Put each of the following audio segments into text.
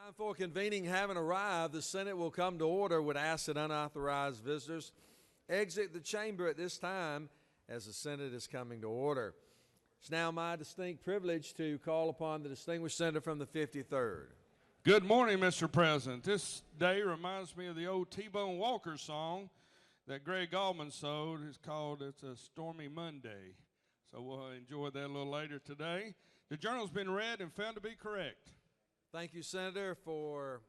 Time for convening having arrived, the Senate will come to order. Would ask that unauthorized visitors exit the chamber at this time as the Senate is coming to order. It's now my distinct privilege to call upon the distinguished senator from the 53rd. Good morning, Mr. President. This day reminds me of the old T-Bone Walker song that Greg Allman sewed. It's called It's a Stormy Monday. So we'll enjoy that a little later today. The journal's been read and found to be correct. Thank you, Senator, for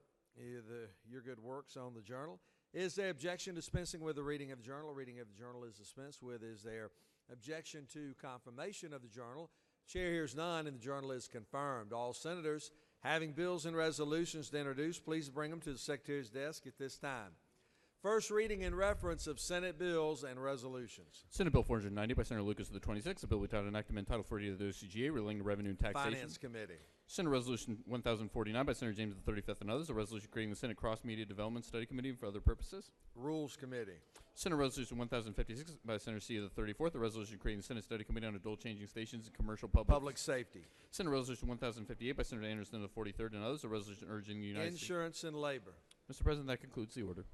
your good works on the journal. Is there objection dispensing with the reading of the journal? Reading of the journal is dispensed with. Is there objection to confirmation of the journal? Chair hears none, and the journal is confirmed. All senators having bills and resolutions to introduce, please bring them to the Secretary's desk at this time. First reading in reference of Senate bills and resolutions. Senate Bill 490 by Senator Lucas of the 26th, a bill entitled Enactment Title 40 of the OCGA relating to revenue and taxation. Finance Committee. Senate Resolution 1049 by Senator James of the 35th and others, a resolution creating the Senate Cross-Media Development Study Committee for other purposes. Rules Committee. Senate Resolution 1056 by Senator C of the 34th, a resolution creating the Senate Study Committee on Adult Changing Stations and Commercial Public Safety. Senate Resolution 1058 by Senator Anderson of the 43rd and others, a resolution urging the United Insurance and Labor. Mr. President, that concludes the order.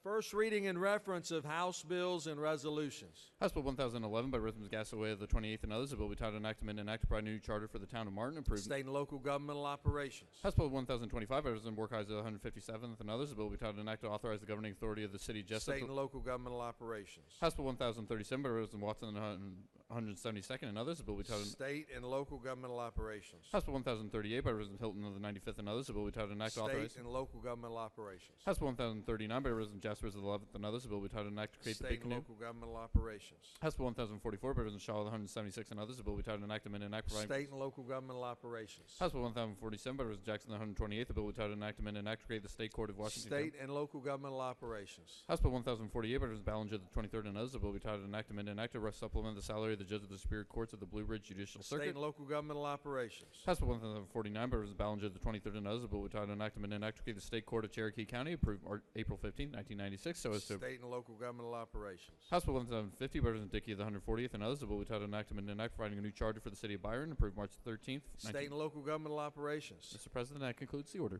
First reading in reference of House bills and resolutions. House Bill 1011 by Reverend Gasaway of the 28th and others, a bill entitled Enactment and Act to provide a new charter for the town of Martin, improving State and local governmental operations. House Bill 1025 by Reverend Borkheiser of the 157th and others, a bill entitled An Act to authorize the governing authority of the city of Jessup. State and local governmental operations. House Bill 1037 by Reverend Watson of the 172nd and others, a bill entitled State and local governmental operations. House Bill 1038 by Reverend Hilton of the 95th and others, a bill entitled An Act to authorize State and local governmental operations. House Bill 1039 by Reverend Jaspers of the 11th and others, a bill entitled An Act to create the State Big and Canoe. local governmental operations. House Bill 1044 by Reverend Shaw of the 176 and others, a bill entitled An Act to amend and Act providing State and local governmental operations. House Bill 1047 by Reverend Jackson of the 128th, a bill entitled An Act to amend and Act to create the State Court of Washington. State and local governmental operations. House Bill 1048 by Reverend Ballinger of the 23rd and others, a bill entitled An Act to amend and Act to supplement the salary of the judge of the Superior Courts of the Blue Ridge Judicial Circuit. State and local governmental operations. House Bill 1049 by Reverend Ballinger of the 23rd and others, a bill entitled An Act to amend and Act to create the State Court of Cherokee County, approved April 15, 1996, so as to State and local governmental operations. House Bill 1750 by Reverend Dickey of the 140th and others, a bill entitled An Act to amend and Act providing a new charter for the city of Byron, approved March 13th. State and local governmental operations. Mr. President, that concludes the order.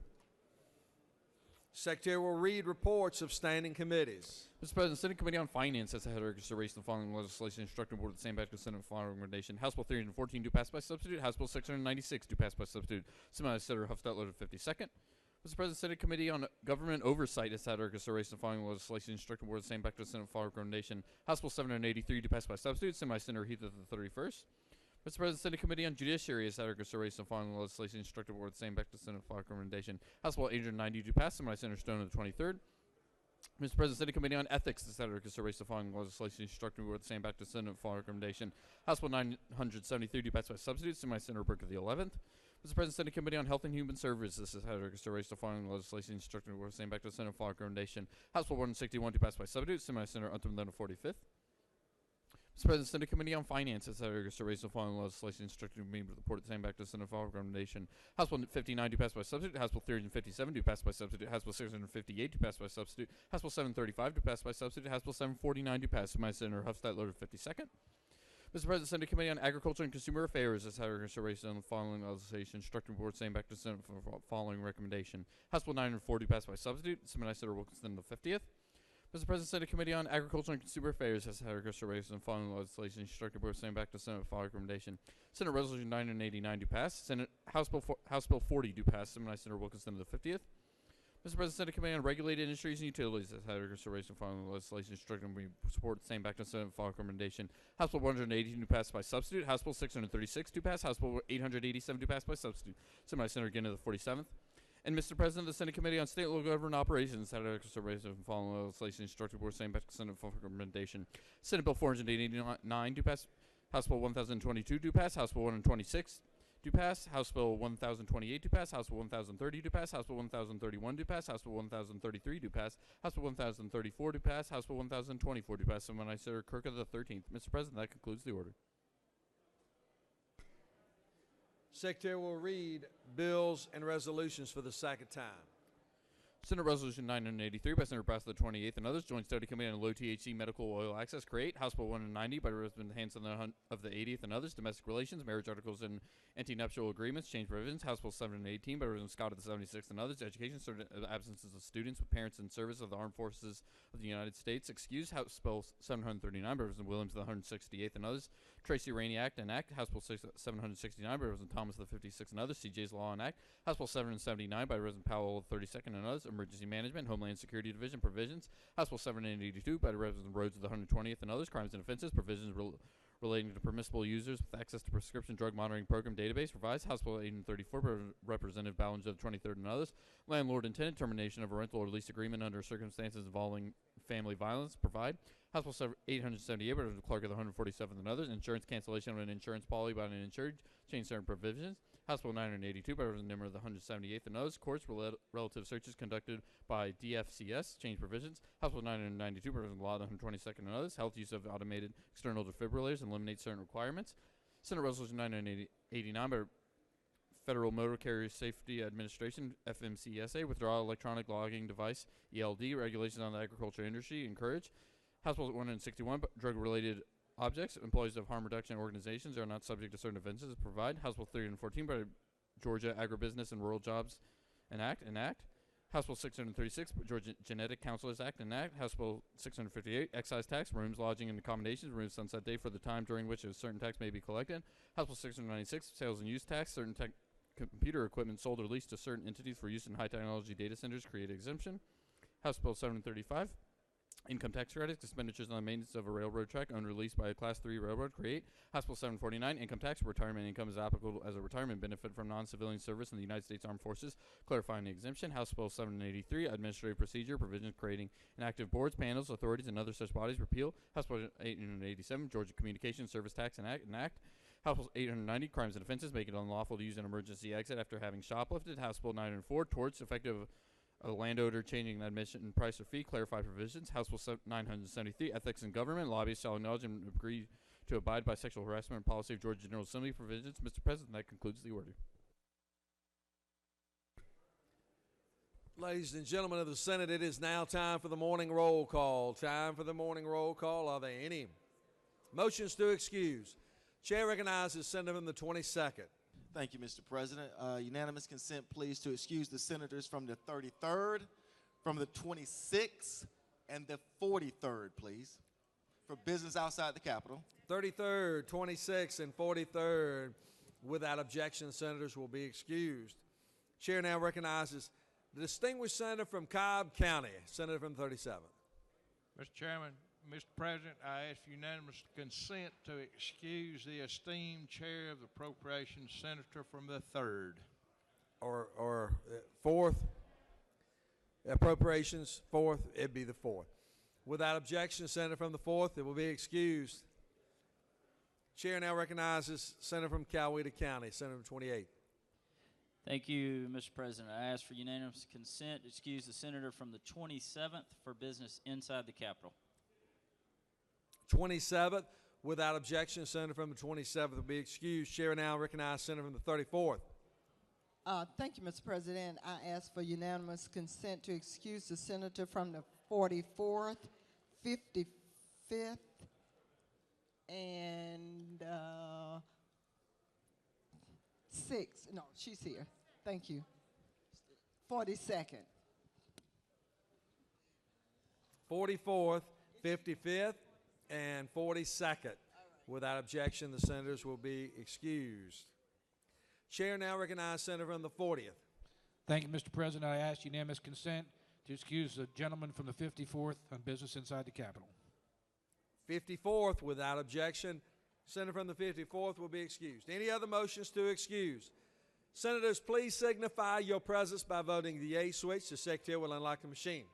Secretary will read reports of standing committees. Mr. President, Senate Committee on Finance has had consideration of the following legislation instructing the board of the same batch of Senate following recommendation. House Bill 314 do pass by substitute. House Bill 696 do pass by substitute. Senator Huffstetler of 52nd. Mr. President, Senate Committee on Government Oversight has had consideration of the following legislation instructing the board of the same batch of Senate following recommendation. House Bill 783 do pass by substitute. Senator Heath of the 31st. Mr. President, Senate Committee on Judiciary has had consideration of the following legislation instructing the board of the same batch of Senate following recommendation. House Bill 890 do pass. Senator Stone of the 23rd. Mr. President, Senate Committee on Ethics has had consideration of the following legislation instructing the board of the same batch of Senate following recommendation. House Bill 973 do pass by substitute. Senator Burke of the 11th. Mr. President, Senate Committee on Health and Human Services has had consideration of the following legislation instructing the board of the same batch of Senate following recommendation. House Bill 161 do pass by substitute. Senator Untum of the 45th. Mr. President, Senate Committee on Finance has had consideration of the following legislation instructing me to report the same back to the Senate following recommendation. House Bill 59 do pass by substitute. House Bill 357 do pass by substitute. House Bill 658 do pass by substitute. House Bill 735 do pass by substitute. House Bill 749 do pass by Senator Huffstetler of 52nd. Mr. President, Senate Committee on Agriculture and Consumer Affairs has had consideration on the following legislation instructing the board same back to the Senate following recommendation. House Bill 904 do pass by substitute. Senator Wilkinson of the 50th. Mr. President, Senate Committee on Agriculture and Consumer Affairs has had consideration on the following legislation instructing the board of same back to the Senate following recommendation. Senate Resolution 989 do pass. House Bill 40 do pass. Senator Wilkinson of the 50th. Mr. President, Senate Committee on Regulated Industries and Utilities has had consideration following legislation instructing me to support the same back to the Senate following recommendation. House Bill 118 do pass by substitute. House Bill 636 do pass. House Bill 887 do pass by substitute. Senator again of the 47th. And Mr. President, the Senate Committee on State and Local Government Operations had a consideration of the following legislation instructing the board of same back to the Senate following recommendation. Senate Bill 489 do pass. House Bill 1022 do pass. House Bill 126 do pass. House Bill 1028 do pass. House Bill 1030 do pass. House Bill 1031 do pass. House Bill 1033 do pass. House Bill 1034 do pass. House Bill 1024 do pass. And Senator Kirk of the 13th. Mr. President, that concludes the order. Secretary will read bills and resolutions for the second time. Senate Resolution 983 by Senator Brass of the 28th and others. Joint Study Committee on Low THC Medical Oil Access. Create. House Bill 190 by Reverend Hanson of the 80th and others. Domestic Relations, Marriage Articles, and Anti-Nuptial Agreements. Change Provisions. House Bill 718 by Reverend Scott of the 76th and others. Education. Certain absences of students with parents in service of the Armed Forces of the United States. Excuse. House Bill 739 by Reverend Williams of the 168th and others. Tracy Rainey Act and Act. House Bill 769 by Reverend Thomas of the 56th and others. CJ's Law and Act. House Bill 779 by Reverend Powell of the 32nd and others. Emergency Management, Homeland Security Division provisions. House Bill 782 by the Reverend Rhodes of the 120th and others. Crimes and Offenses provisions relating to permissible users with access to prescription drug monitoring program database. Revised. House Bill 834 by Representative Ballinger of the 23rd and others. Landlord intended termination of a rental or lease agreement under circumstances involving family violence. Provide. House Bill 878 by the Clerk of the 147th and others. Insurance cancellation of an insurance policy by an insured. Change certain provisions. House Bill 982 by Reverend Nimmer of the 178th and others. Courts relative searches conducted by DFCS. Change provisions. House Bill 992 by Reverend Law of the 122nd and others. Health use of automated external defibrillators and eliminate certain requirements. Senate Resolution 989 by Federal Motor Carrier Safety Administration, FMCSA. Withdraw electronic logging device, ELD. Regulations on the agriculture industry. Encourage. House Bill 161, drug-related objects. Employees of harm reduction organizations are not subject to certain offenses. Provide. House Bill 314 by Georgia Agribusiness and Rural Jobs Enact. House Bill 636, Georgia Genetic Counselors Act and Act. House Bill 658, Excise Tax, Rooms, Lodging, and Accommodations. Removes sunset day for the time during which a certain tax may be collected. House Bill 696, Sales and Use Tax, certain computer equipment sold or leased to certain entities for use in high technology data centers. Create exemption. House Bill 735. Income tax credits, expenditures on the maintenance of a railroad track owned or leased by a Class 3 railroad. Create. House Bill 749, income tax, retirement income is applicable as a retirement benefit from non-civilian service in the United States Armed Forces. Clarifying the exemption. House Bill 783, administrative procedure, provisions creating inactive boards, panels, authorities, and other such bodies. Repeal. House Bill 887, Georgia Communications Service Tax and Act. House Bill 890, crimes and offenses, make it unlawful to use an emergency exit after having shoplifted. House Bill 904, torts, effective a landowner changing an admission price or fee. Clarify provisions. House Bill 973, ethics in government. Lobbyists shall acknowledge and agree to abide by sexual harassment policy of Georgia General Assembly provisions. Mr. President, that concludes the order. Ladies and gentlemen of the Senate, it is now time for the morning roll call. Time for the morning roll call. Are there any motions to excuse? Chair recognizes Senator from the 22nd. Thank you, Mr. President. Unanimous consent, please, to excuse the senators from the 33rd, from the 26th, and the 43rd, please, for business outside the Capitol. 33rd, 26th, and 43rd. Without objection, senators will be excused. Chair now recognizes the distinguished senator from Cobb County, Senator from 37th. Mr. Chairman, Mr. President, I ask unanimous consent to excuse the esteemed chair of the Appropriations Senator from the 3rd. Or 4th. Appropriations, 4th. It'd be the 4th. Without objection, Senator from the 4th, it will be excused. Chair now recognizes Senator from Coweta County, Senator from 28th. Thank you, Mr. President. I ask for unanimous consent to excuse the senator from the 27th for business inside the Capitol. 27th. Without objection, Senator from the 27th will be excused. Chair now recognizes Senator from the 34th. Thank you, Mr. President. I ask for unanimous consent to excuse the senator from the 44th, 55th, and 6th. No, she's here. Thank you. 42nd. 44th, 55th, and 42nd. Without objection, the senators will be excused. Chair now recognizes Senator from the 40th. Thank you, Mr. President. I ask unanimous consent to excuse the gentleman from the 54th on business inside the Capitol. 54th, without objection, Senator from the 54th will be excused. Any other motions to excuse? Senators, please signify your presence by voting the yea switch. The Secretary will unlock the machine.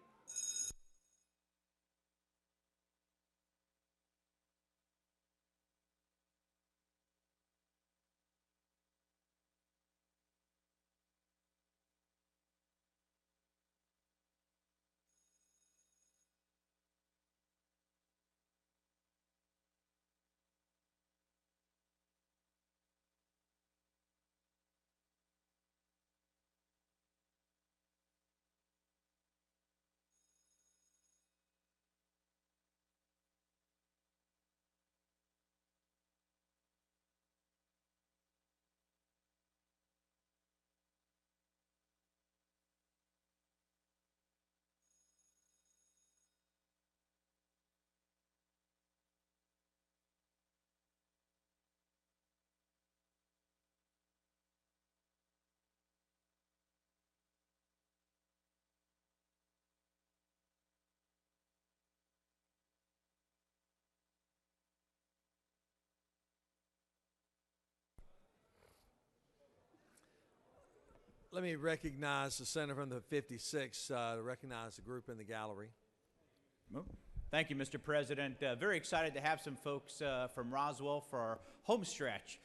Let me recognize the senator from the 56th, to recognize the group in the gallery. Thank you, Mr. President. Very excited to have some folks from Roswell for our home stretch,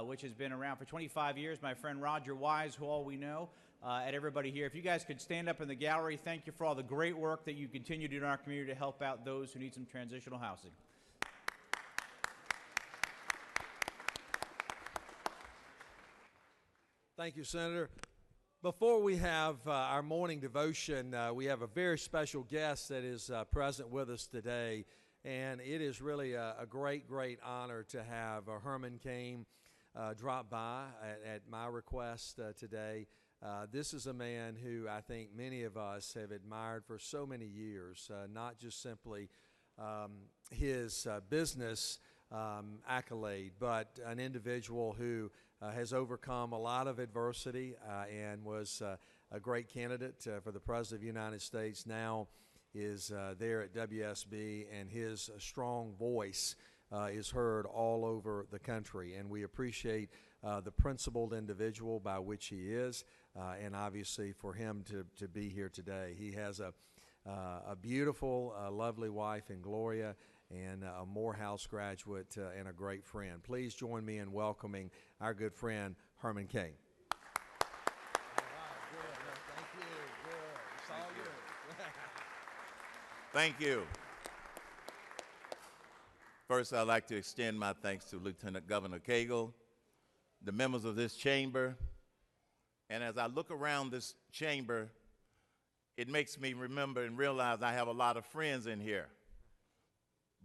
which has been around for 25 years. My friend Roger Wise, who all we know, and everybody here. If you guys could stand up in the gallery, thank you for all the great work that you continue to do in our community to help out those who need some transitional housing. Thank you, Senator. Before we have our morning devotion, we have a very special guest that is present with us today, and it is really a great, great honor to have Herman Cain drop by at my request today. This is a man who I think many of us have admired for so many years, not just simply his business accolade, but an individual who has overcome a lot of adversity and was a great candidate for the President of the United States. Now is there at WSB, and his strong voice is heard all over the country. And we appreciate the principled individual by which he is, and obviously for him to be here today. He has a beautiful, lovely wife in Gloria, and a Morehouse graduate and a great friend. Please join me in welcoming our good friend, Herman Cain. Thank you. First, I'd like to extend my thanks to Lieutenant Governor Cagle, the members of this chamber, and as I look around this chamber, it makes me remember and realize I have a lot of friends in here.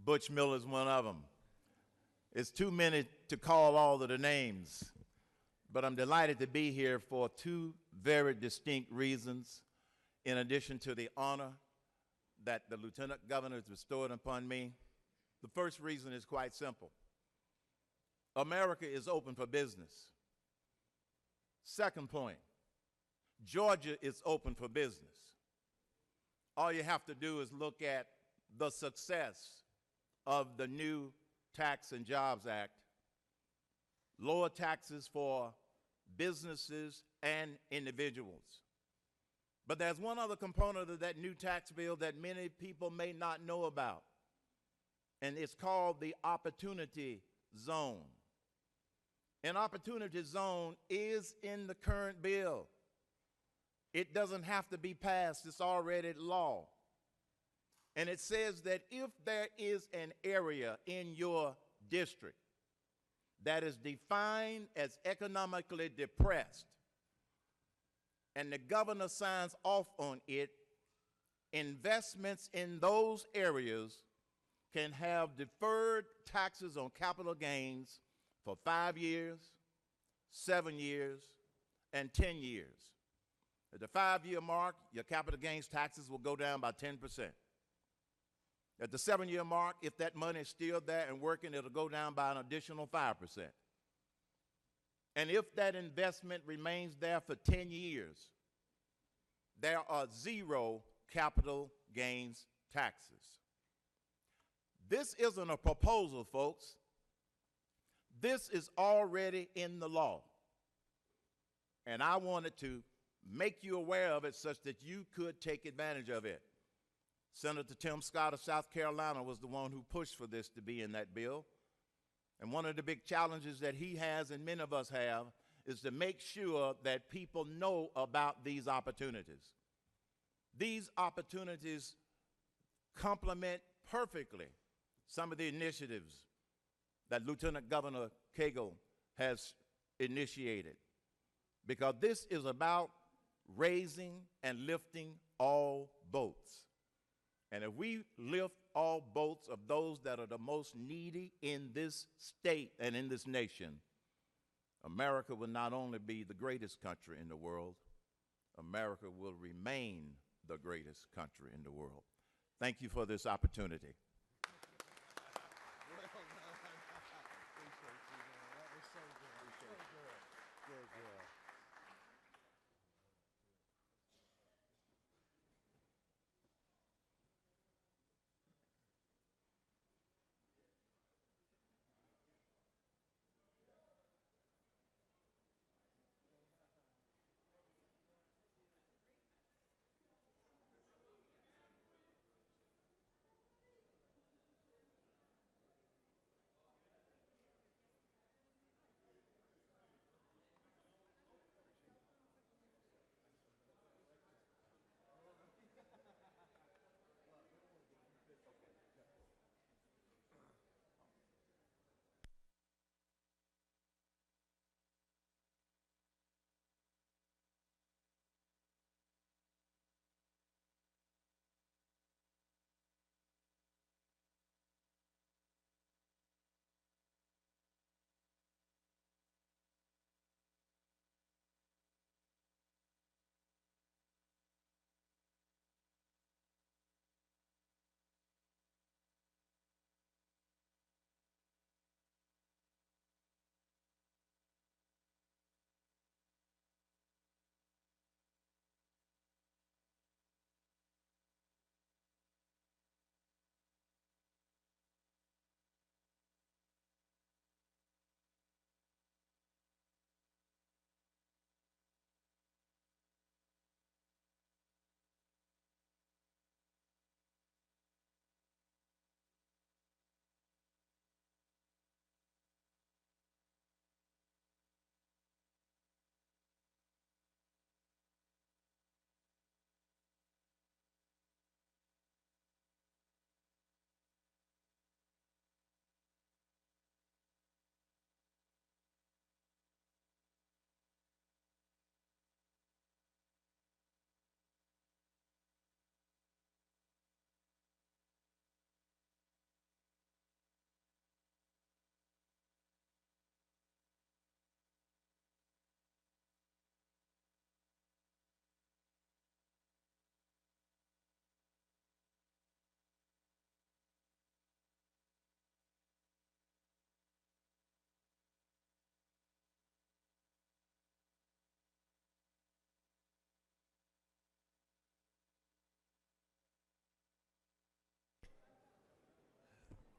Butch Miller's one of them. It's too many to call all of the names, but I'm delighted to be here for two very distinct reasons, in addition to the honor that the Lieutenant Governor has bestowed upon me. The first reason is quite simple. America is open for business. Second point, Georgia is open for business. All you have to do is look at the success of the new Tax and Jobs Act, lower taxes for businesses and individuals. But there's one other component of that new tax bill that many people may not know about, and it's called the Opportunity Zone. An Opportunity Zone is in the current bill. It doesn't have to be passed, it's already law. And it says that if there is an area in your district that is defined as economically depressed, and the governor signs off on it, investments in those areas can have deferred taxes on capital gains for 5 years, 7 years, and 10 years. At the 5-year mark, your capital gains taxes will go down by 10%. At the 7-year mark, if that money is still there and working, it'll go down by an additional 5%. And if that investment remains there for 10 years, there are 0 capital gains taxes. This isn't a proposal, folks. This is already in the law. And I wanted to make you aware of it such that you could take advantage of it. Senator Tim Scott of South Carolina was the one who pushed for this to be in that bill. And one of the big challenges that he has, and many of us have, is to make sure that people know about these opportunities. These opportunities complement perfectly some of the initiatives that Lieutenant Governor Cagle has initiated, because this is about raising and lifting all boats. And if we lift all boats of those that are the most needy in this state and in this nation, America will not only be the greatest country in the world, America will remain the greatest country in the world. Thank you for this opportunity.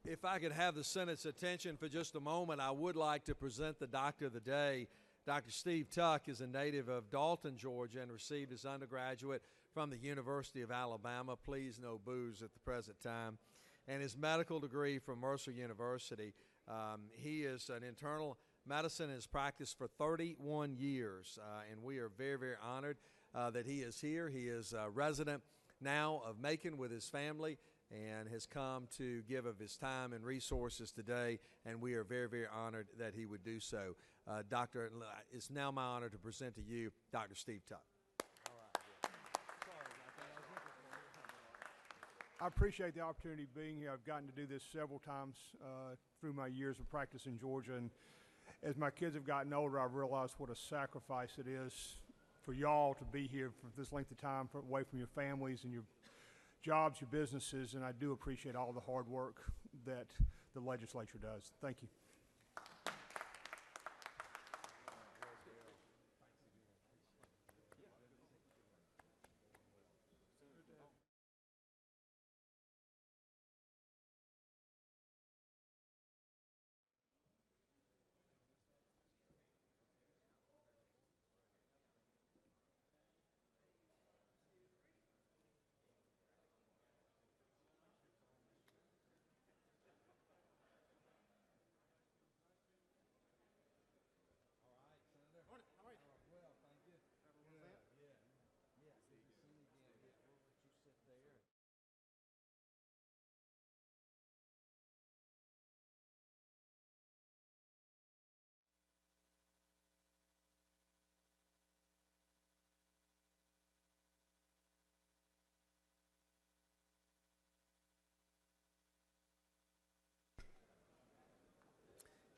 If I could have the Senate's attention for just a moment, I would like to present the Doctor of the Day. Dr. Steve Tuck is a native of Dalton, Georgia, and received his undergraduate from the University of Alabama. Please no booze at the present time. And his medical degree from Mercer University. He is an internal medicine and has practiced for 31 years, and we are very, very honored that he is here. He is a resident now of Macon with his family and has come to give of his time and resources today, and we are very, very honored that he would do so. Doctor, it's now my honor to present to you Dr. Steve Tuck. I appreciate the opportunity of being here. I've gotten to do this several times through my years of practice in Georgia, and as my kids have gotten older, I've realized what a sacrifice it is for y'all to be here for this length of time, away from your families and your jobs, your businesses, and I do appreciate all the hard work that the legislature does. Thank you.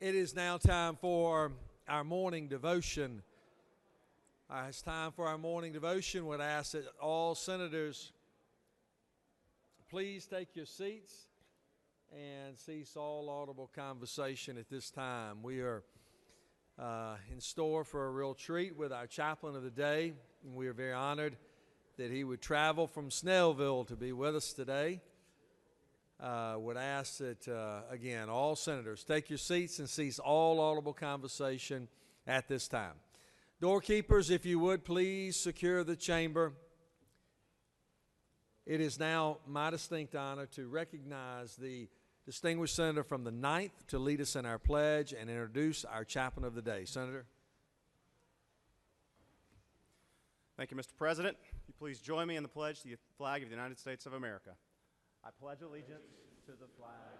It is now time for our morning devotion. It's time for our morning devotion. Would ask that all senators please take your seats and cease all audible conversation at this time. We are in store for a real treat with our chaplain of the day, and we are very honored that he would travel from Snellville to be with us today. Would ask that, again, all senators take your seats and cease all audible conversation at this time. Doorkeepers, if you would, please secure the chamber. It is now my distinct honor to recognize the distinguished senator from the 9th to lead us in our pledge and introduce our chaplain of the day. Senator. Thank you, Mr. President. You please join me in the pledge to the flag of the United States of America. I pledge allegiance to the flag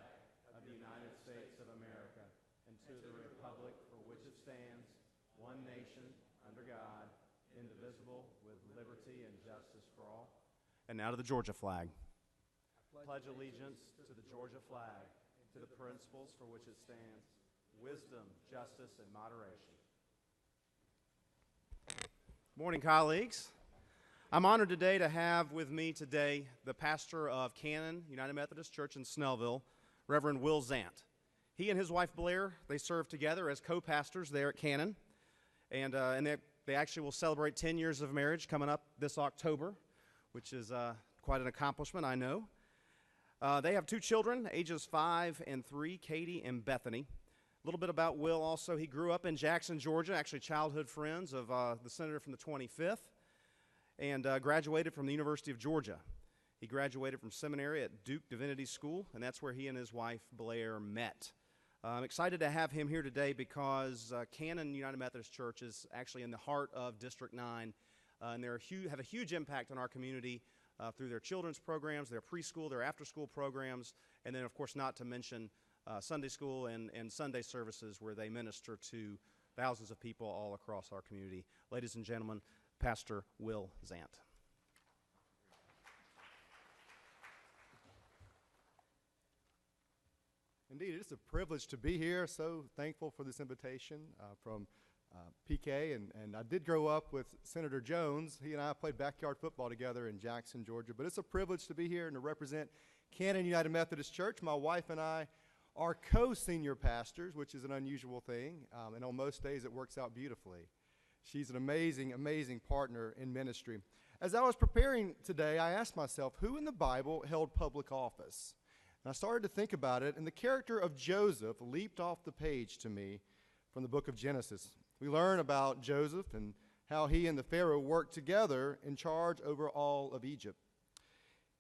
of the United States of America and to the republic for which it stands, one nation, under God, indivisible, with liberty and justice for all. And now to the Georgia flag. I pledge allegiance to the Georgia flag, to the principles for which it stands, wisdom, justice, and moderation. Morning, colleagues. I'm honored today to have with me today the pastor of Canon United Methodist Church in Snellville, Reverend Will Zant. He and his wife Blair, they serve together as co-pastors there at Canon, and they actually will celebrate 10 years of marriage coming up this October, which is quite an accomplishment, I know. They have 2 children, ages 5 and 3, Katie and Bethany. A little bit about Will also. He grew up in Jackson, Georgia, actually childhood friends of the senator from the 25th. And graduated from the University of Georgia. He graduated from seminary at Duke Divinity School, and that's where he and his wife Blair met. I'm excited to have him here today because Canon United Methodist Church is actually in the heart of District 9, and they have a huge impact on our community through their children's programs, their preschool, their after-school programs, and then, of course, not to mention Sunday school and Sunday services where they minister to thousands of people all across our community. Ladies and gentlemen, Pastor Will Zant. Indeed, it's a privilege to be here. So thankful for this invitation from PK. And I did grow up with Senator Jones. He and I played backyard football together in Jackson, Georgia. But it's a privilege to be here and to represent Canon United Methodist Church. My wife and I are co-senior pastors, which is an unusual thing. And on most days, it works out beautifully. She's an amazing, amazing partner in ministry. As I was preparing today, I asked myself, who in the Bible held public office? And I started to think about it, and the character of Joseph leaped off the page to me from the book of Genesis. We learn about Joseph and how he and the Pharaoh worked together in charge over all of Egypt.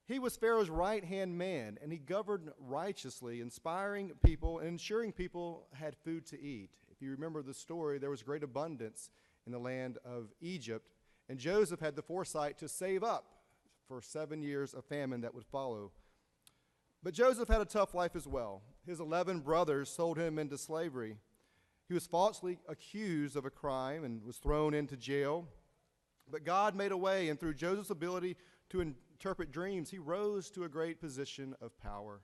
He was Pharaoh's right-hand man, and he governed righteously, inspiring people and ensuring people had food to eat. If you remember the story, there was great abundance in the land of Egypt, and Joseph had the foresight to save up for 7 years of famine that would follow. But Joseph had a tough life as well. His 11 brothers sold him into slavery. He was falsely accused of a crime and was thrown into jail. But God made a way, and through Joseph's ability to interpret dreams, he rose to a great position of power.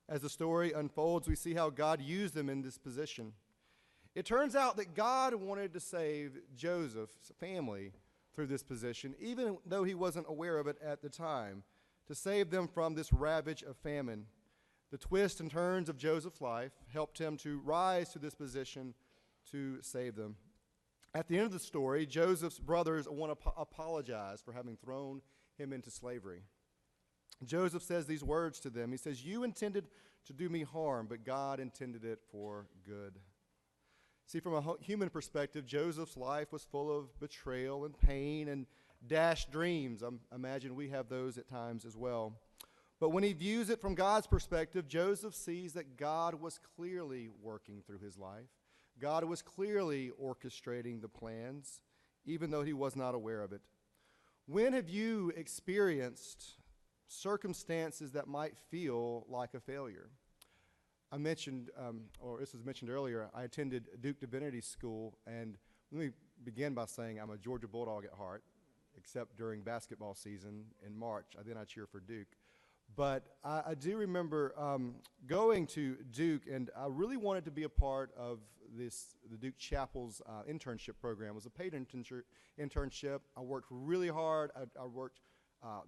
As the story unfolds, we see how God used him in this position. It turns out that God wanted to save Joseph's family through this position, even though he wasn't aware of it at the time, to save them from this ravage of famine. The twists and turns of Joseph's life helped him to rise to this position to save them. At the end of the story, Joseph's brothers want to apologize for having thrown him into slavery. Joseph says these words to them. He says, "You intended to do me harm, but God intended it for good." See, from a human perspective, Joseph's life was full of betrayal and pain and dashed dreams. I imagine we have those at times as well. But when he views it from God's perspective, Joseph sees that God was clearly working through his life. God was clearly orchestrating the plans, even though he was not aware of it. When have you experienced circumstances that might feel like a failure? I mentioned, or this was mentioned earlier, I attended Duke Divinity School, and let me begin by saying I'm a Georgia Bulldog at heart, except during basketball season in March. Then I cheer for Duke. But I do remember going to Duke, and I really wanted to be a part of the Duke Chapel's internship program. It was a paid internship. I worked really hard. I worked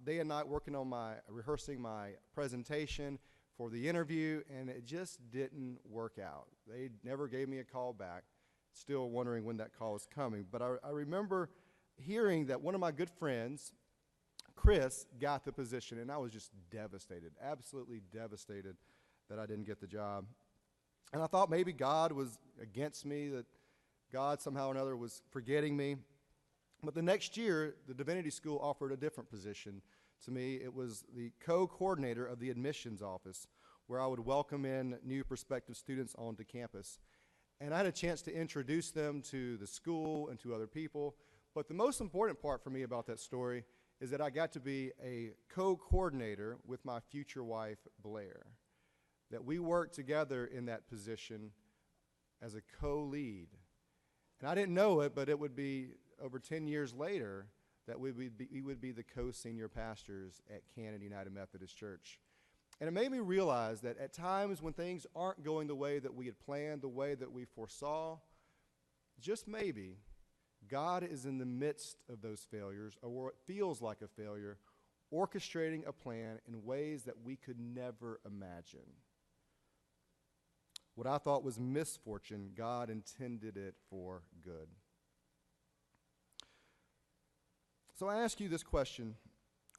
day and night working on rehearsing my presentation for the interview, and it just didn't work out. They never gave me a call back. Still wondering when that call was coming. But I remember hearing that one of my good friends, Chris, got the position, and I was just devastated, absolutely devastated that I didn't get the job. And I thought maybe God was against me, that God somehow or another was forgetting me. But the next year, the Divinity School offered a different position to me. It was the co-coordinator of the admissions office, where I would welcome in new prospective students onto campus. And I had a chance to introduce them to the school and to other people. But the most important part for me about that story is that I got to be a co-coordinator with my future wife, Blair. That we worked together in that position as a co-lead. And I didn't know it, but it would be over 10 years later that we would be the co-senior pastors at Canon United Methodist Church. And it made me realize that at times when things aren't going the way that we had planned, the way that we foresaw, just maybe, God is in the midst of those failures, or what feels like a failure, orchestrating a plan in ways that we could never imagine. What I thought was misfortune, God intended it for good. So I ask you this question.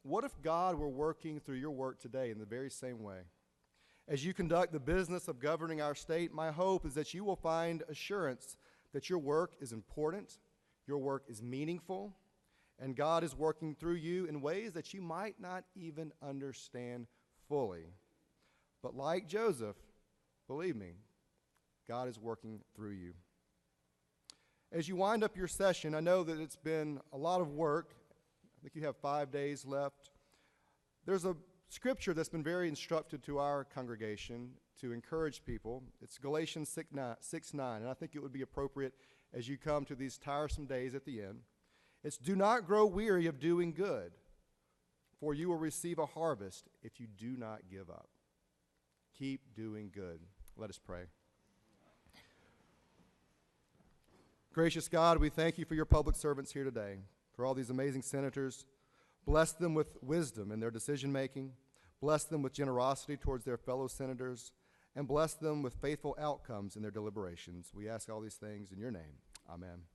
What if God were working through your work today in the very same way? As you conduct the business of governing our state, my hope is that you will find assurance that your work is important, your work is meaningful, and God is working through you in ways that you might not even understand fully. But like Joseph, believe me, God is working through you. As you wind up your session, I know that it's been a lot of work. I think you have 5 days left. There's a scripture that's been very instructive to our congregation to encourage people. It's Galatians 6:9, and I think it would be appropriate as you come to these tiresome days at the end. It's, "Do not grow weary of doing good, for you will receive a harvest if you do not give up." Keep doing good. Let us pray. Gracious God, we thank you for your public servants here today, for all these amazing senators. Bless them with wisdom in their decision-making. Bless them with generosity towards their fellow senators. And bless them with faithful outcomes in their deliberations. We ask all these things in your name. Amen.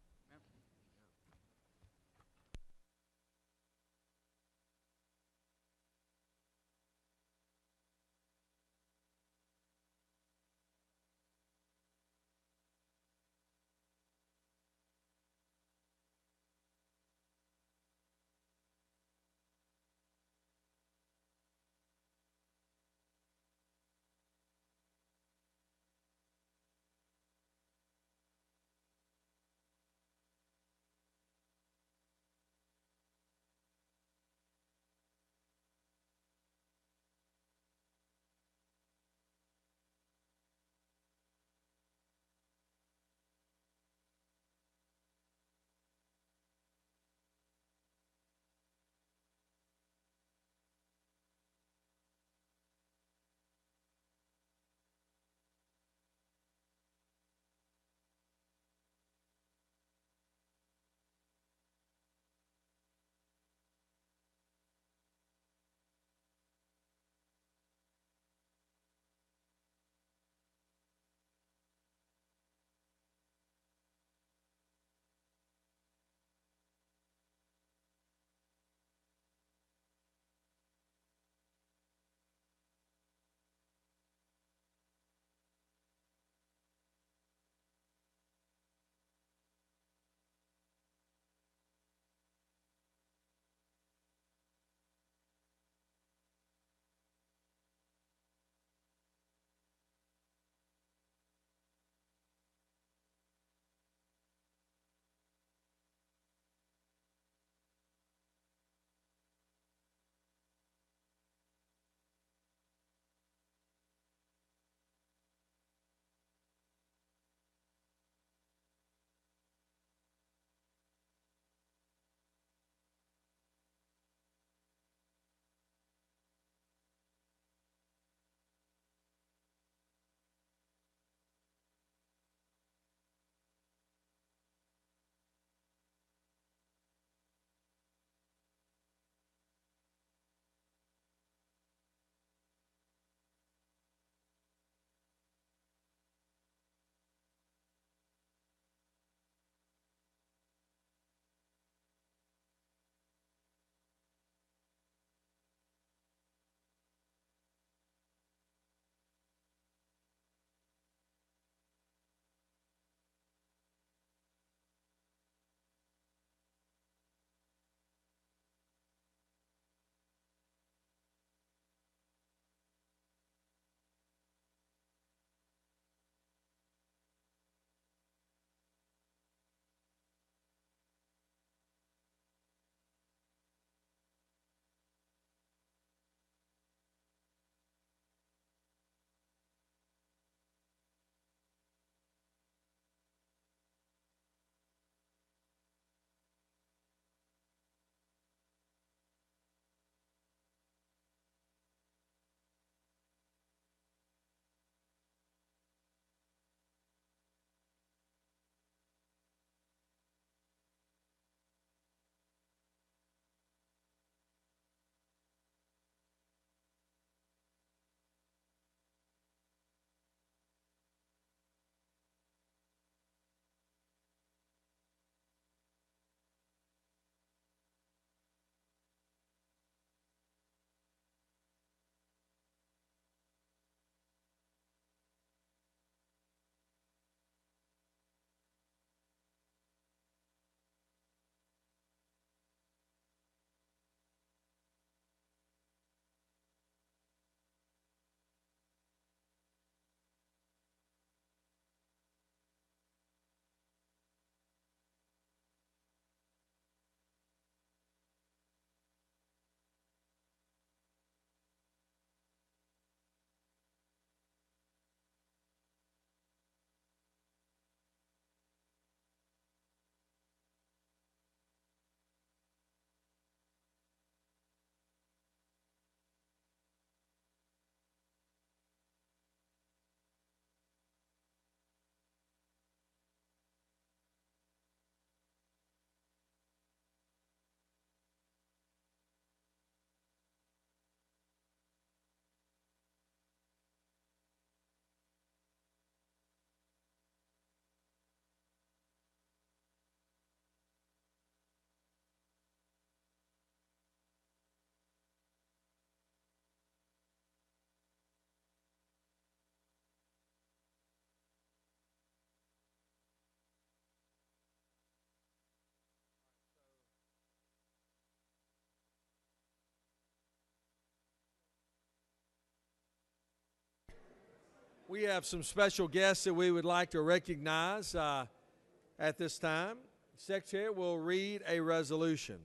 We have some special guests that we would like to recognize at this time. Secretary will read a resolution.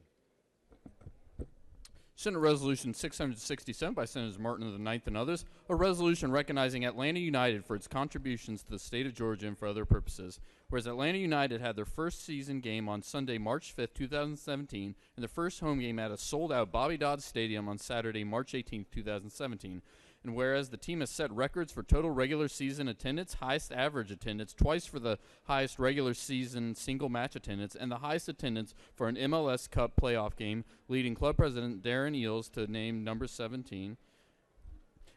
Senate Resolution 667 by Senators Martin of the Ninth and others, a resolution recognizing Atlanta United for its contributions to the state of Georgia and for other purposes. Whereas Atlanta United had their first season game on Sunday, March 5th, 2017, and their first home game at a sold-out Bobby Dodd Stadium on Saturday, March 18th, 2017. And whereas the team has set records for total regular season attendance, highest average attendance, twice for the highest regular season single match attendance, and the highest attendance for an MLS Cup playoff game, leading club president Darren Eales to name number 17.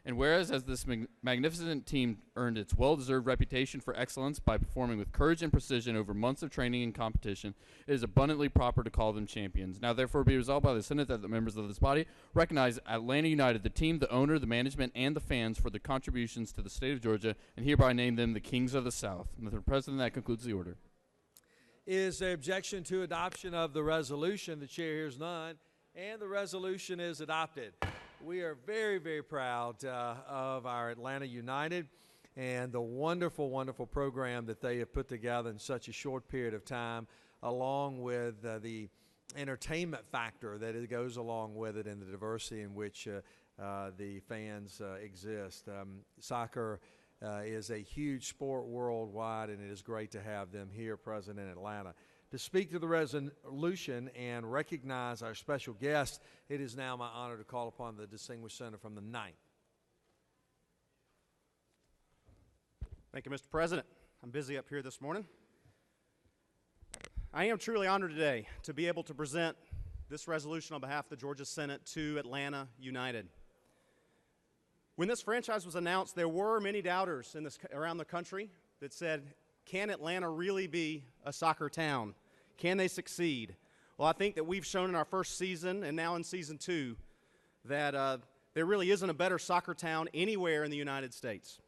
And whereas as this magnificent team earned its well-deserved reputation for excellence by performing with courage and precision over months of training and competition, it is abundantly proper to call them champions. Now therefore be resolved by the Senate that the members of this body recognize Atlanta United, the team, the owner, the management, and the fans for their contributions to the state of Georgia, and hereby name them the Kings of the South. Mr. President, that concludes the order. Is there objection to adoption of the resolution? The chair hears none, and the resolution is adopted. We are very, very proud of our Atlanta United and the wonderful, wonderful program that they have put together in such a short period of time, along with the entertainment factor that it goes along with it and the diversity in which the fans exist. Soccer is a huge sport worldwide, and it is great to have them here present in Atlanta. To speak to the resolution and recognize our special guest, it is now my honor to call upon the distinguished senator from the 9th. Thank you, Mr. President. I'm busy up here this morning. I am truly honored today to be able to present this resolution on behalf of the Georgia Senate to Atlanta United. When this franchise was announced, there were many doubters around the country that said, can Atlanta really be a soccer town? Can they succeed? Well, I think that we've shown in our first season and now in season 2 that there really isn't a better soccer town anywhere in the United States.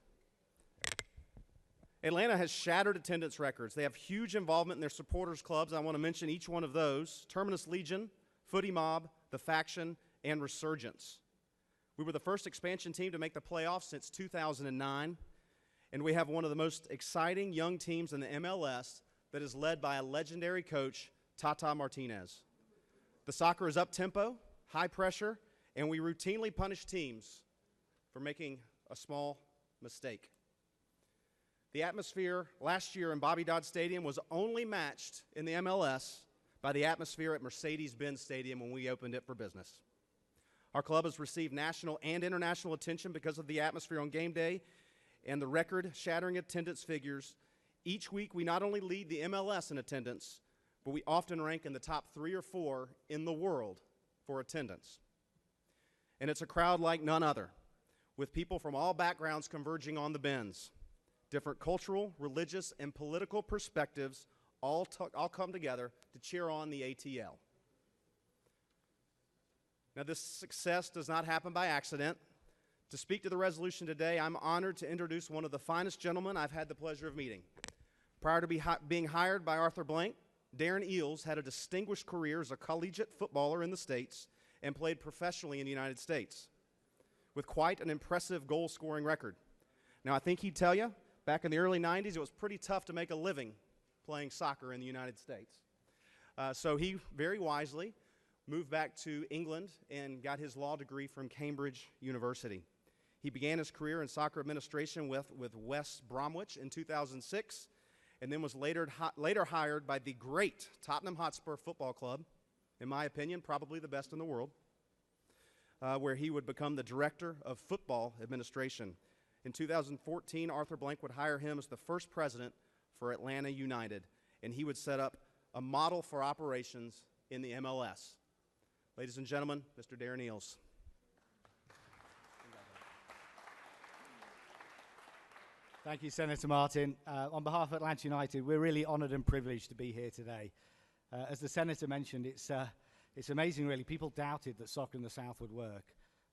Atlanta has shattered attendance records. They have huge involvement in their supporters clubs. I want to mention each one of those: Terminus Legion, Footy Mob, The Faction, and Resurgence. We were the first expansion team to make the playoffs since 2009. And we have one of the most exciting young teams in the MLS that is led by a legendary coach, Tata Martinez. The soccer is up-tempo, high pressure, and we routinely punish teams for making a small mistake. The atmosphere last year in Bobby Dodd Stadium was only matched in the MLS by the atmosphere at Mercedes-Benz Stadium when we opened it for business. Our club has received national and international attention because of the atmosphere on game day and the record-shattering attendance figures. Each week, we not only lead the MLS in attendance, but we often rank in the top 3 or 4 in the world for attendance. And it's a crowd like none other, with people from all backgrounds converging on the Benz. Different cultural, religious, and political perspectives all come together to cheer on the ATL. Now, this success does not happen by accident. To speak to the resolution today, I'm honored to introduce one of the finest gentlemen I've had the pleasure of meeting. Prior to being hired by Arthur Blank, Darren Eales had a distinguished career as a collegiate footballer in the States and played professionally in the United States with quite an impressive goal-scoring record. Now, I think he'd tell you, back in the early 90s, it was pretty tough to make a living playing soccer in the United States. So he very wisely moved back to England and got his law degree from Cambridge University. He began his career in soccer administration with West Bromwich in 2006, and then was later hired by the great Tottenham Hotspur Football Club, in my opinion, probably the best in the world, where he would become the director of football administration. In 2014, Arthur Blank would hire him as the first president for Atlanta United, and he would set up a model for operations in the MLS. Ladies and gentlemen, Mr. Darren Eales. Thank you, Senator Martin. On behalf of Atlanta United, we're really honored and privileged to be here today. As the Senator mentioned, it's amazing, really. People doubted that soccer in the South would work.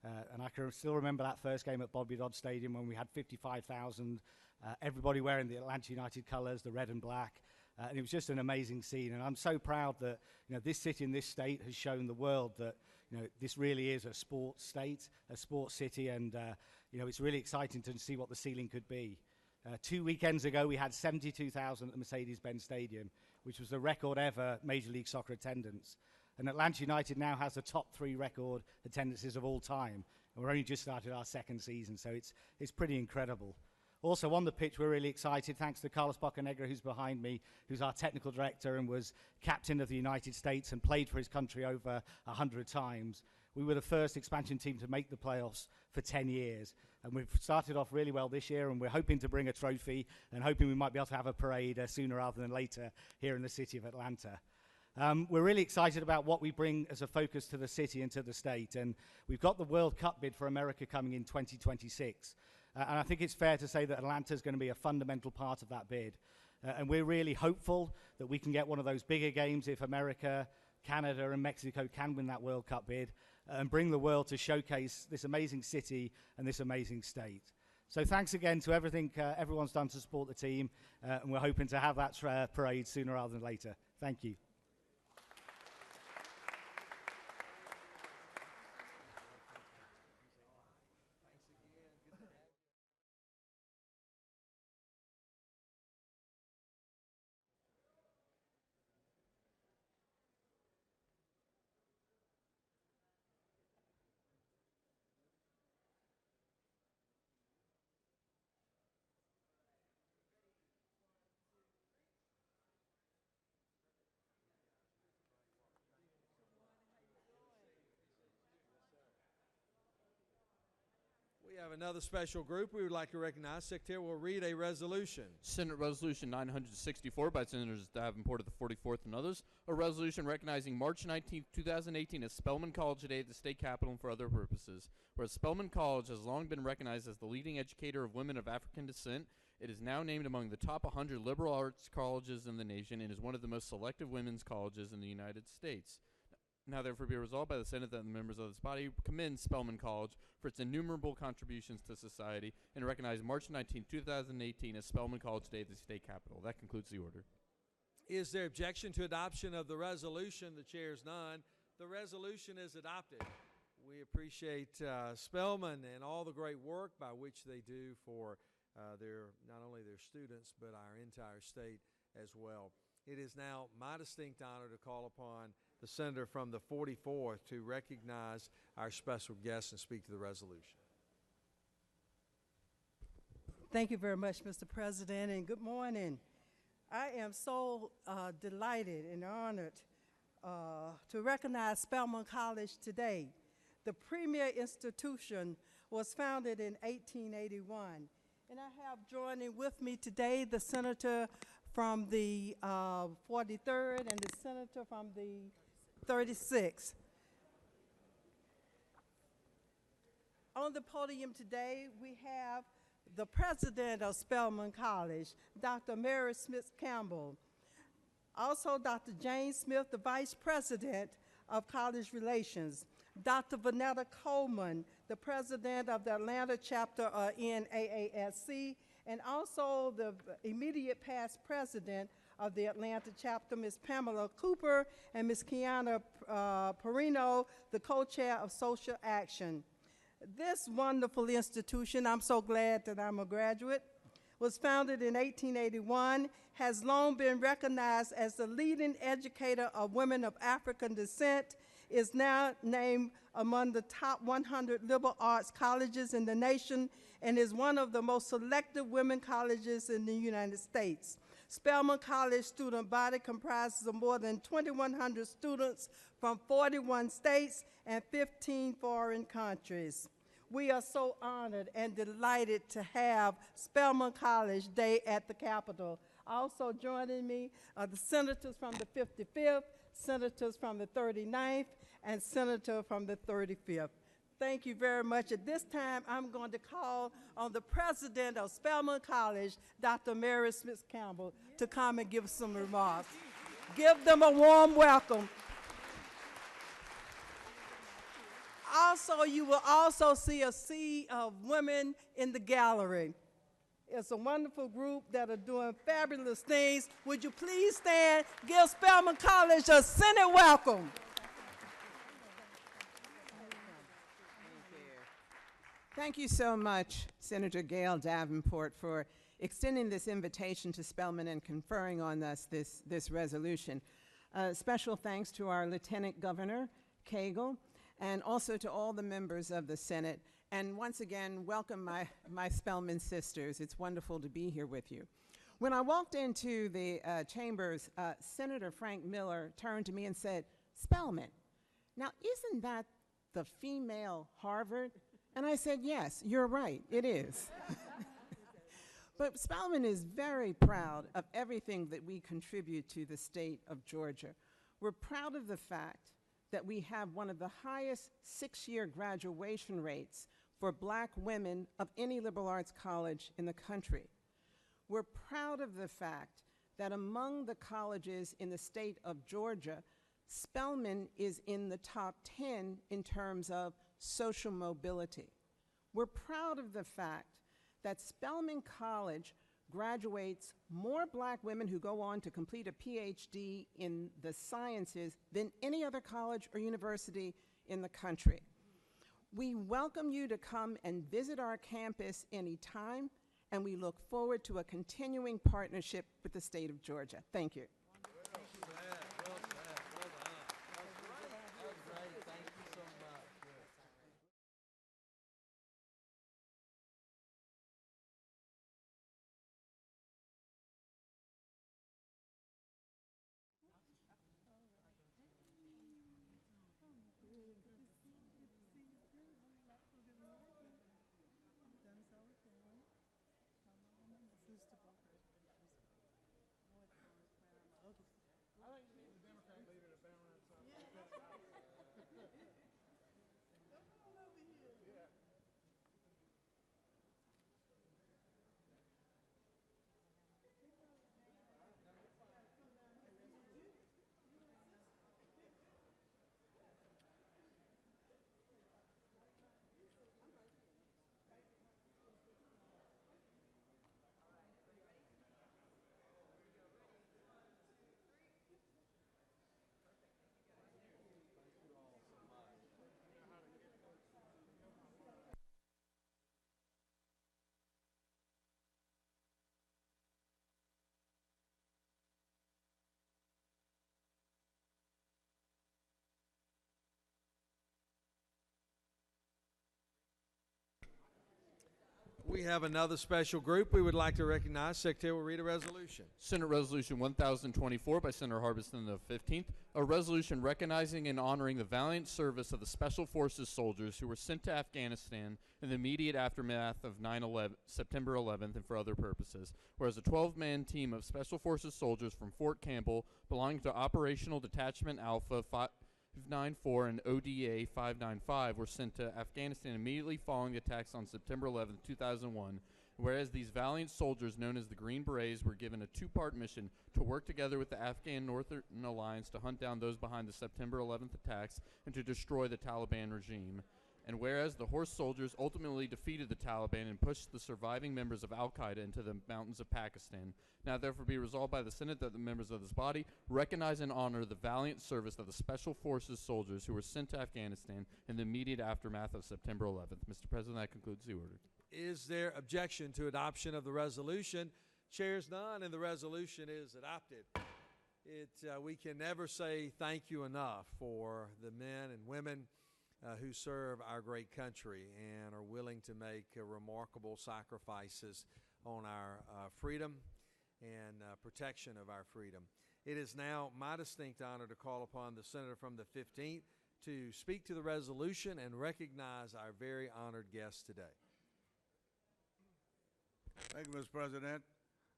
And I can still remember that first game at Bobby Dodd Stadium when we had 55,000, everybody wearing the Atlanta United colors, the red and black. And it was just an amazing scene. And I'm so proud that this city and this state has shown the world that this really is a sports state, a sports city. And you know, it's really exciting to see what the ceiling could be. 2 weekends ago, we had 72,000 at the Mercedes-Benz Stadium, which was the record ever Major League Soccer attendance. And Atlanta United now has the top 3 record attendances of all time. And we're only just started our second season, so it's pretty incredible. Also on the pitch, we're really excited, thanks to Carlos Bocanegra, who's behind me, who's our technical director and was captain of the United States and played for his country over 100 times. We were the first expansion team to make the playoffs for 10 years. And we've started off really well this year, and we're hoping to bring a trophy and hoping we might be able to have a parade sooner rather than later here in the city of Atlanta. We're really excited about what we bring as a focus to the city and to the state. And we've got the World Cup bid for America coming in 2026. And I think it's fair to say that Atlanta is going to be a fundamental part of that bid. And we're really hopeful that we can get one of those bigger games if America, Canada, and Mexico can win that World Cup bid and bring the world to showcase this amazing city and this amazing state. So thanks again to everything everyone's done to support the team, and we're hoping to have that parade sooner rather than later. Thank you. We have another special group we would like to recognize. Secretary will read a resolution. Senate Resolution 964 by Senators Davenport of the 44th and others. A resolution recognizing March 19, 2018 as Spelman College Day at the state capitol and for other purposes. Whereas Spelman College has long been recognized as the leading educator of women of African descent, it is now named among the top 100 liberal arts colleges in the nation and is one of the most selective women's colleges in the United States. Now therefore be resolved by the Senate that the members of this body commend Spelman College for its innumerable contributions to society and recognize March 19, 2018 as Spelman College Day at the state capitol. That concludes the order. Is there objection to adoption of the resolution? The chair is none. The resolution is adopted. We appreciate Spelman and all the great work by which they do for not only their students but our entire state as well. It is now my distinct honor to call upon the senator from the 44th to recognize our special guest and speak to the resolution. Thank you very much, Mr. President, and good morning. I am so delighted and honored to recognize Spelman College today. The premier institution was founded in 1881, and I have joining with me today the senator from the 43rd and the senator from the 36th. On the podium today, we have the president of Spelman College, Dr. Mary Smith Campbell. Also, Dr. James Smith, the vice president of college relations. Dr. Vanetta Coleman, the president of the Atlanta chapter of NAASC, and also the immediate past president of the Atlanta chapter, Ms. Pamela Cooper, and Ms. Kiana Perino, the co-chair of social action. This wonderful institution, I'm so glad that I'm a graduate, was founded in 1881, has long been recognized as the leading educator of women of African descent, is now named among the top 100 liberal arts colleges in the nation, and is one of the most selective women colleges in the United States. Spelman College student body comprises of more than 2,100 students from 41 states and 15 foreign countries. We are so honored and delighted to have Spelman College Day at the Capitol. Also joining me are the senators from the 55th, senators from the 39th, and senator from the 35th. Thank you very much. At this time, I'm going to call on the president of Spelman College, Dr. Mary Smith Campbell, to come and give some remarks. Give them a warm welcome. Also, you will also see a sea of women in the gallery. It's a wonderful group that are doing fabulous things. Would you please stand, give Spelman College a Senate welcome. Thank you so much, Senator Gail Davenport, for extending this invitation to Spelman and conferring on us this resolution. Special thanks to our Lieutenant Governor, Cagle, and also to all the members of the Senate. And once again, welcome my Spelman sisters. It's wonderful to be here with you. When I walked into the chambers, Senator Frank Miller turned to me and said, "Spelman, now isn't that the female Harvard?" And I said, "Yes, you're right, it is." But Spelman is very proud of everything that we contribute to the state of Georgia. We're proud of the fact that we have one of the highest 6-year graduation rates for black women of any liberal arts college in the country. We're proud of the fact that among the colleges in the state of Georgia, Spelman is in the top 10 in terms of social mobility. We're proud of the fact that Spelman College graduates more black women who go on to complete a PhD in the sciences than any other college or university in the country. We welcome you to come and visit our campus anytime, and we look forward to a continuing partnership with the state of Georgia. Thank you. We have another special group we would like to recognize. Secretary will read a resolution. Senate Resolution 1024 by Senator Harbison the 15th, a resolution recognizing and honoring the valiant service of the Special Forces soldiers who were sent to Afghanistan in the immediate aftermath of September 11th and for other purposes, whereas a 12-man team of Special Forces soldiers from Fort Campbell belonging to Operational Detachment Alpha 594 and ODA 595 were sent to Afghanistan immediately following the attacks on September 11, 2001, whereas these valiant soldiers known as the Green Berets were given a two-part mission to work together with the Afghan Northern Alliance to hunt down those behind the September 11th attacks and to destroy the Taliban regime. And whereas the horse soldiers ultimately defeated the Taliban and pushed the surviving members of Al-Qaeda into the mountains of Pakistan, now therefore be resolved by the Senate that the members of this body recognize and honor the valiant service of the Special Forces soldiers who were sent to Afghanistan in the immediate aftermath of September 11th. Mr. President, that concludes the order. Is there objection to adoption of the resolution? Chairs none, and the resolution is adopted. We can never say thank you enough for the men and women who serve our great country and are willing to make remarkable sacrifices on our freedom and protection of our freedom. It is now my distinct honor to call upon the senator from the 15th to speak to the resolution and recognize our very honored guest today. Thank you, Mr. President.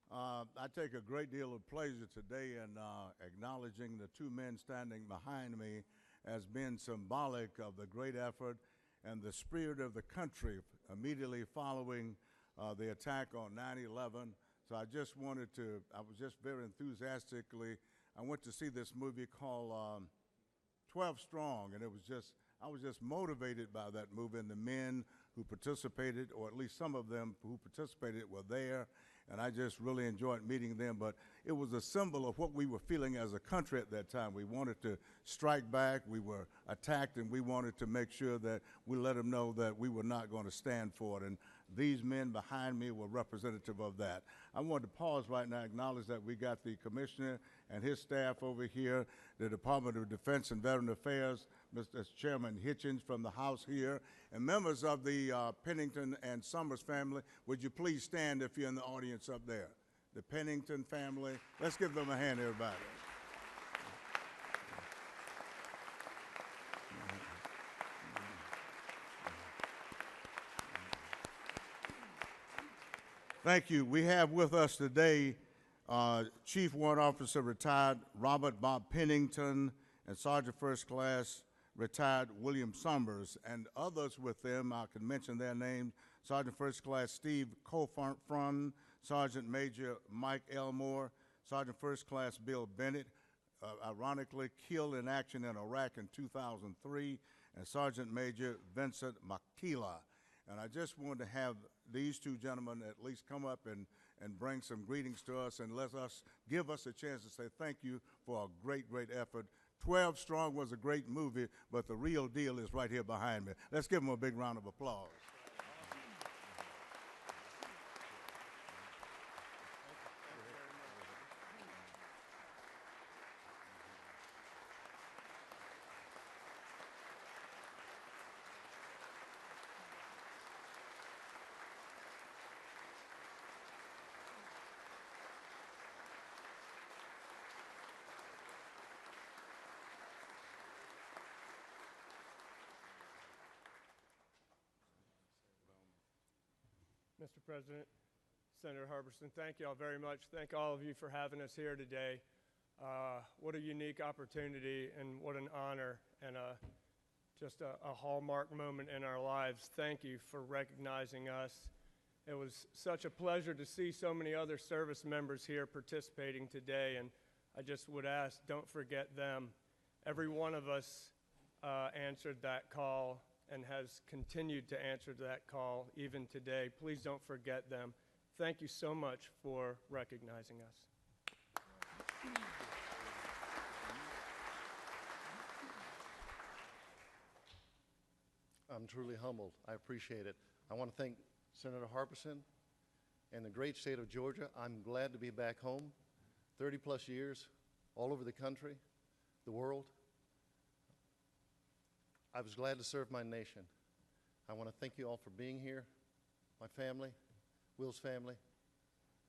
I take a great deal of pleasure today in acknowledging the two men standing behind me as being symbolic of the great effort and the spirit of the country immediately following the attack on 9/11. So I was just very enthusiastically, I went to see this movie called 12 Strong, and I was just motivated by that movie, and the men who participated, or at least some of them who participated, were there, and I just really enjoyed meeting them. But it was a symbol of what we were feeling as a country at that time. We wanted to strike back. We were attacked, and we wanted to make sure that we let them know that we were not going to stand for it. And these men behind me were representative of that. I want to pause right now, acknowledge that we got the commissioner and his staff over here, the Department of Defense and Veteran Affairs, Mr. Chairman Hitchens from the House here, and members of the Pennington and Summers family. Would you please stand if you're in the audience up there? The Pennington family. Let's give them a hand, everybody. Thank you. We have with us today Chief Warrant Officer retired Robert Bob Pennington and Sergeant First Class retired William Summers, and others with them. I can mention their names: Sergeant First Class Steve Cofrun, Sergeant Major Mike Elmore, Sergeant First Class Bill Bennett, ironically killed in action in Iraq in 2003, and Sergeant Major Vincent Makila. And I just wanted to have these two gentlemen at least come up and bring some greetings to us and give us a chance to say thank you for a great, great effort. 12 Strong was a great movie, but the real deal is right here behind me. Let's give them a big round of applause. Mr. President, Senator Harbison, thank you all very much. Thank all of you for having us here today. What a unique opportunity and what an honor and just a hallmark moment in our lives. Thank you for recognizing us. It was such a pleasure to see so many other service members here participating today, and I just would ask, don't forget them. Every one of us answered that call and has continued to answer that call even today. Please don't forget them. Thank you so much for recognizing us. I'm truly humbled. I appreciate it. I want to thank Senator Harbison and the great state of Georgia. I'm glad to be back home. 30 plus years, all over the country, the world. I was glad to serve my nation. I want to thank you all for being here, my family, Will's family.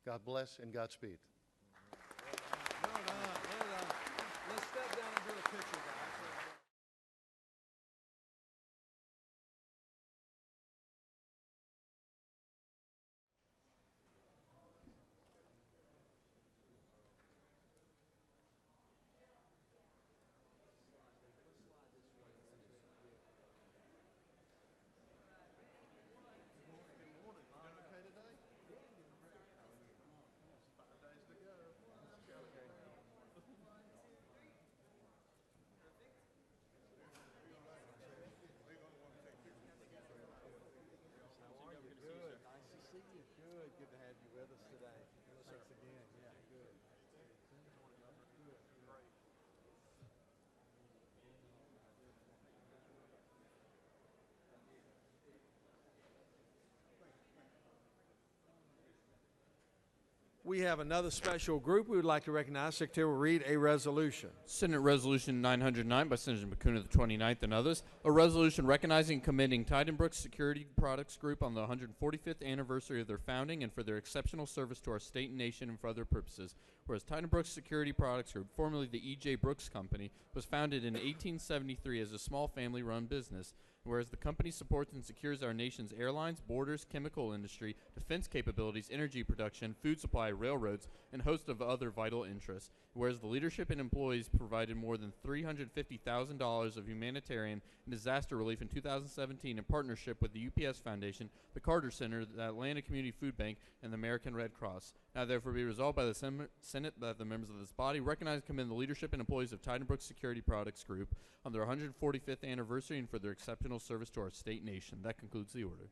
God bless and Godspeed. Well done, well done. Let's step down and do a picture, guys. Good to have you with us today. Thanks again. Yeah, good. We have another special group. We would like to recognize. Secretary will read a resolution. Senate Resolution 909 by Senator McCune of the 29th and others. A resolution recognizing and commending Tidenbrook Security Products Group on the 145th anniversary of their founding and for their exceptional service to our state and nation and for other purposes. Whereas Tidenbrook Security Products Group, formerly the E.J. Brooks Company, was founded in 1873 as a small family-run business. Whereas the company supports and secures our nation's airlines, borders, chemical industry, defense capabilities, energy production, food supply, railroads, and a host of other vital interests. Whereas the leadership and employees provided more than $350,000 of humanitarian and disaster relief in 2017 in partnership with the UPS Foundation, the Carter Center, the Atlanta Community Food Bank, and the American Red Cross. Now therefore be resolved by the Senate that the members of this body recognize and commend the leadership and employees of Tidenbrook Security Products Group on their 145th anniversary and for their exceptional service to our state and nation. That concludes the order.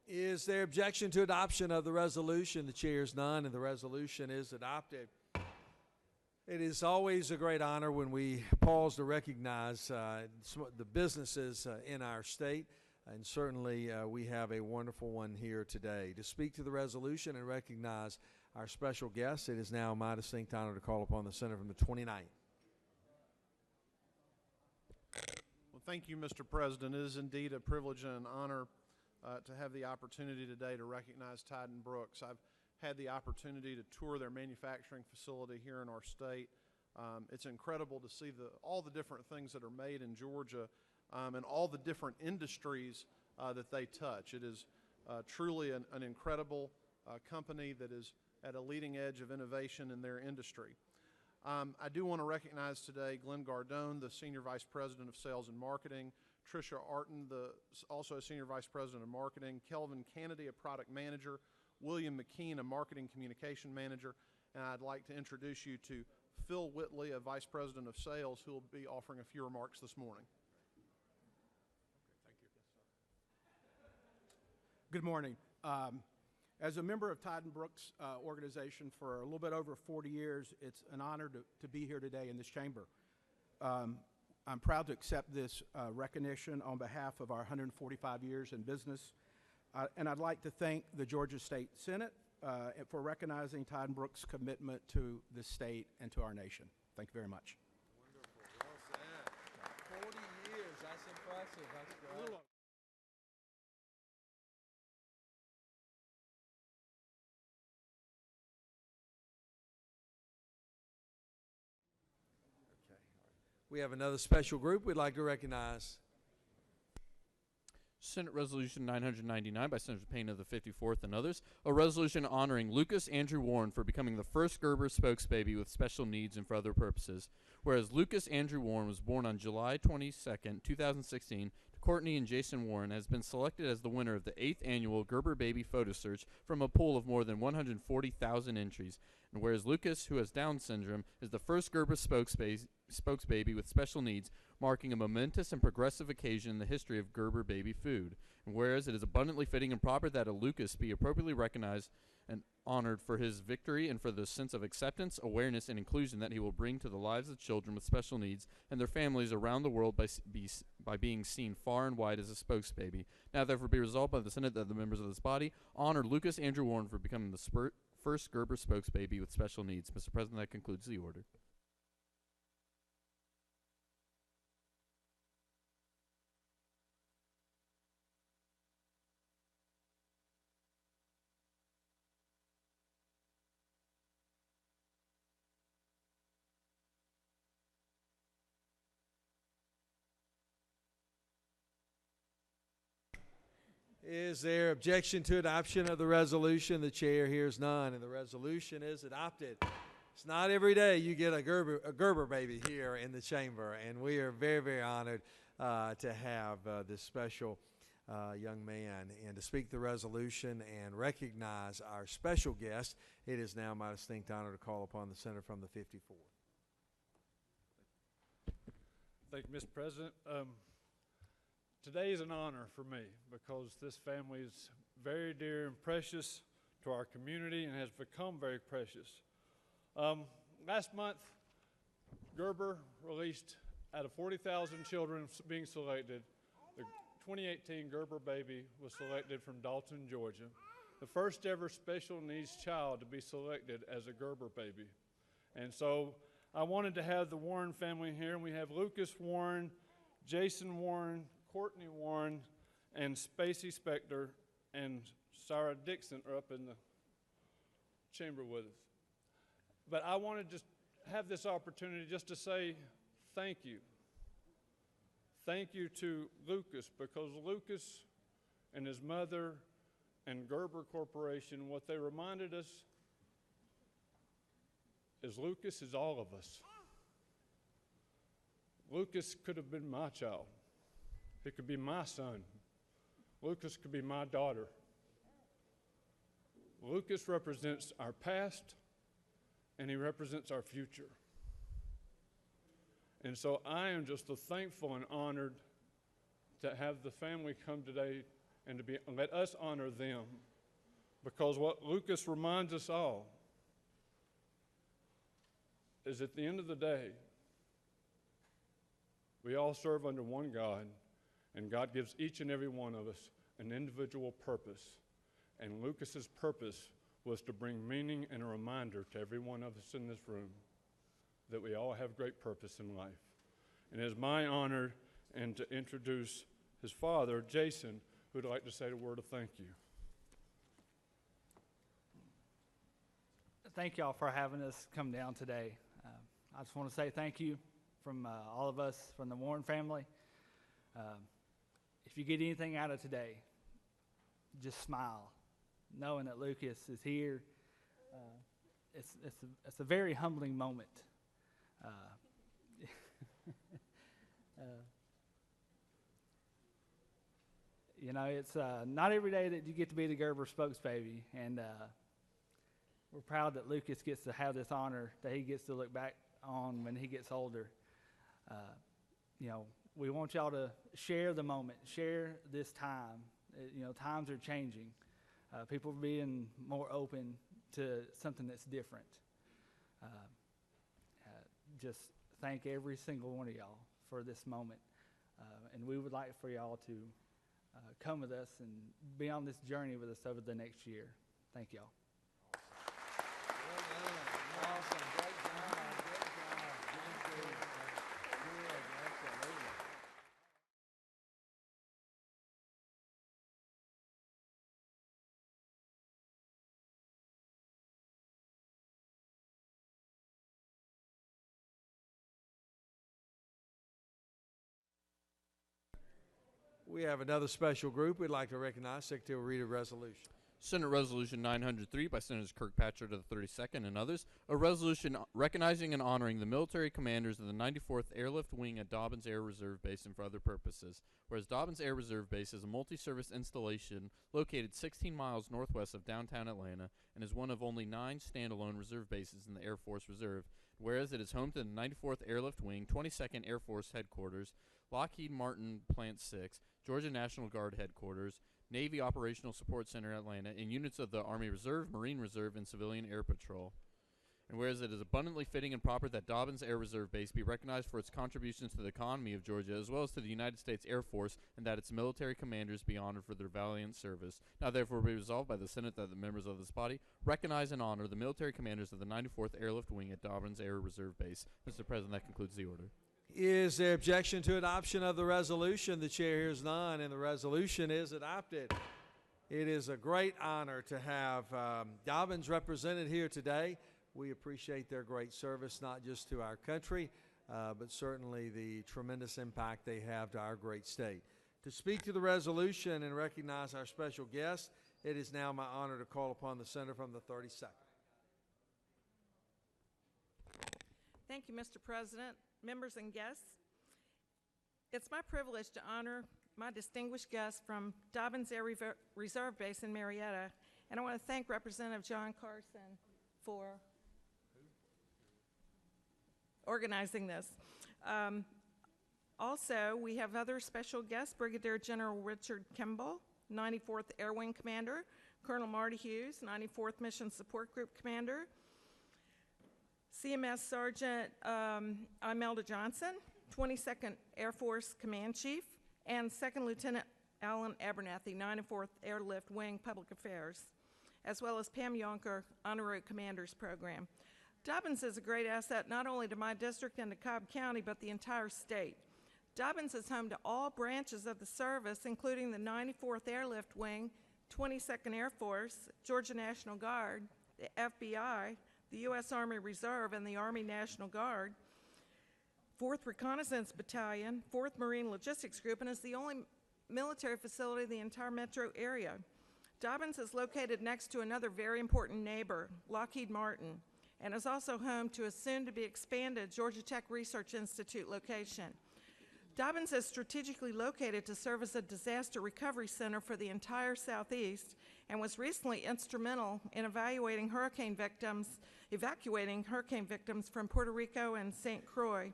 Is there objection to adoption of the resolution? The chair is none, and the resolution is adopted. It is always a great honor when we pause to recognize the businesses in our state, and certainly we have a wonderful one here today. To speak to the resolution and recognize our special guest, it is now my distinct honor to call upon the senator from the 29th. Well, thank you, Mr. President. It is indeed a privilege and an honor to have the opportunity today to recognize Titan Brooks. I've had the opportunity to tour their manufacturing facility here in our state. It's incredible to see all the different things that are made in Georgia and all the different industries that they touch. It is truly an incredible company that is at a leading edge of innovation in their industry. I do want to recognize today Glenn Gardone, the Senior Vice President of Sales and Marketing, Tricia Arton, also a Senior Vice President of Marketing, Kelvin Kennedy, a Product Manager, William McKean, a Marketing Communication Manager, and I'd like to introduce you to Phil Whitley, a Vice President of Sales, who will be offering a few remarks this morning. Good morning. As a member of Titan Brooks organization for a little bit over 40 years, it's an honor to be here today in this chamber. I'm proud to accept this recognition on behalf of our 145 years in business. And I'd like to thank the Georgia State Senate for recognizing Titan Brooks' commitment to the state and to our nation. Thank you very much. Wonderful. Well said. 40 years. That's impressive. That's great. We have another special group we'd like to recognize. Senate Resolution 999 by Senator Payne of the 54th and others, a resolution honoring Lucas Andrew Warren for becoming the first Gerber spokesbaby with special needs and for other purposes. Whereas Lucas Andrew Warren was born on July 22nd, 2016, to Courtney and Jason Warren, has been selected as the winner of the 8th annual Gerber Baby Photo Search from a pool of more than 140,000 entries. And whereas Lucas, who has Down syndrome, is the first Gerber spokesbaby with special needs, marking a momentous and progressive occasion in the history of Gerber baby food. And whereas it is abundantly fitting and proper that a Lucas be appropriately recognized and honored for his victory and for the sense of acceptance, awareness, and inclusion that he will bring to the lives of children with special needs and their families around the world by being seen far and wide as a spokesbaby. Now therefore be resolved by the Senate that the members of this body honor Lucas Andrew Warren for becoming the first Gerber spokesbaby with special needs. Mr. President, that concludes the order. Is there objection to adoption of the resolution? The chair hears none, and the resolution is adopted. It's not every day you get a Gerber baby here in the chamber, and we are very, very honored to have this special young man. And to speak the resolution and recognize our special guest, it is now my distinct honor to call upon the senator from the 54th. Thank you, Mr. President. Today is an honor for me because this family is very dear and precious to our community and has become very precious. Last month, Gerber released, out of 40,000 children being selected, the 2018 Gerber baby was selected from Dalton, Georgia, the first ever special needs child to be selected as a Gerber baby. And so I wanted to have the Warren family here, and we have Lucas Warren, Jason Warren, Courtney Warren, and Spacey Spector, and Sarah Dixon are up in the chamber with us. But I wanted to have this opportunity just to say thank you. Thank you to Lucas, because Lucas and his mother and Gerber Corporation, what they reminded us is Lucas is all of us. Lucas could have been my child. He could be my son. Lucas could be my daughter. Lucas represents our past, and he represents our future. And so I am just so thankful and honored to have the family come today and let us honor them, because what Lucas reminds us all is at the end of the day, we all serve under one God, and God gives each and every one of us an individual purpose. And Lucas's purpose was to bring meaning and a reminder to every one of us in this room that we all have great purpose in life. And it is my honor and to introduce his father, Jason, who would like to say a word of thank you. Thank y'all for having us come down today. I just want to say thank you from all of us, from the Warren family. If you get anything out of today, just smile, knowing that Lucas is here. It's a very humbling moment. You know, it's not every day that you get to be the Gerber spokesbaby, and we're proud that Lucas gets to have this honor that he gets to look back on when he gets older. You know, we want y'all to share the moment, share this time. You know, times are changing. People are being more open to something that's different. Just thank every single one of y'all for this moment. And we would like for y'all to come with us and be on this journey with us over the next year. Thank y'all. We have another special group we'd like to recognize. Secretary will read a resolution. Senate Resolution 903 by Senators Kirkpatrick to the 32nd and others, a resolution recognizing and honoring the military commanders of the 94th Airlift Wing at Dobbins Air Reserve Base and for other purposes. Whereas Dobbins Air Reserve Base is a multi-service installation located 16 miles northwest of downtown Atlanta and is one of only 9 standalone reserve bases in the Air Force Reserve. Whereas it is home to the 94th Airlift Wing, 22nd Air Force Headquarters, Lockheed Martin Plant 6, Georgia National Guard Headquarters, Navy Operational Support Center Atlanta, and units of the Army Reserve, Marine Reserve, and Civilian Air Patrol. And whereas it is abundantly fitting and proper that Dobbins Air Reserve Base be recognized for its contributions to the economy of Georgia as well as to the United States Air Force, and that its military commanders be honored for their valiant service. Now therefore be resolved by the Senate that the members of this body recognize and honor the military commanders of the 94th Airlift Wing at Dobbins Air Reserve Base. Mr. President, that concludes the order. Is there objection to adoption of the resolution? The chair hears none, and the resolution is adopted. It is a great honor to have Dobbins represented here today. We appreciate their great service, not just to our country, but certainly the tremendous impact they have to our great state. To speak to the resolution and recognize our special guest, it is now my honor to call upon the senator from the 32nd. Thank you, Mr. President, members and guests. It's my privilege to honor my distinguished guest from Dobbins Air Reserve Base in Marietta, and I want to thank Representative John Carson for organizing this. Also, we have other special guests, Brigadier General Richard Kimball, 94th Air Wing Commander, Colonel Marty Hughes, 94th Mission Support Group Commander, CMS Sergeant Imelda Johnson, 22nd Air Force Command Chief, and 2nd Lieutenant Alan Abernathy, 94th Airlift Wing Public Affairs, as well as Pam Yonker, Honor Route Commanders Program. Dobbins is a great asset not only to my district and to Cobb County, but the entire state. Dobbins is home to all branches of the service, including the 94th Airlift Wing, 22nd Air Force, Georgia National Guard, the FBI, the U.S. Army Reserve, and the Army National Guard, 4th Reconnaissance Battalion, 4th Marine Logistics Group, and is the only military facility in the entire metro area. Dobbins is located next to another very important neighbor, Lockheed Martin, and is also home to a soon-to-be-expanded Georgia Tech Research Institute location. Dobbins is strategically located to serve as a disaster recovery center for the entire Southeast and was recently instrumental in evacuating hurricane victims from Puerto Rico and St. Croix,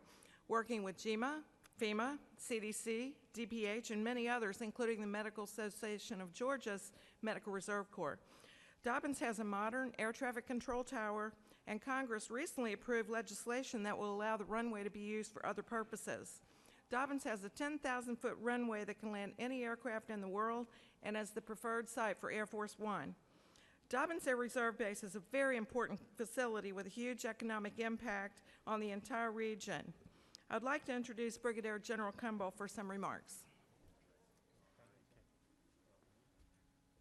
working with GEMA, FEMA, CDC, DPH, and many others, including the Medical Association of Georgia's Medical Reserve Corps. Dobbins has a modern air traffic control tower, and Congress recently approved legislation that will allow the runway to be used for other purposes. Dobbins has a 10,000-foot runway that can land any aircraft in the world and is the preferred site for Air Force One. Dobbins Air Reserve Base is a very important facility with a huge economic impact on the entire region. I'd like to introduce Brigadier General Cumbo for some remarks.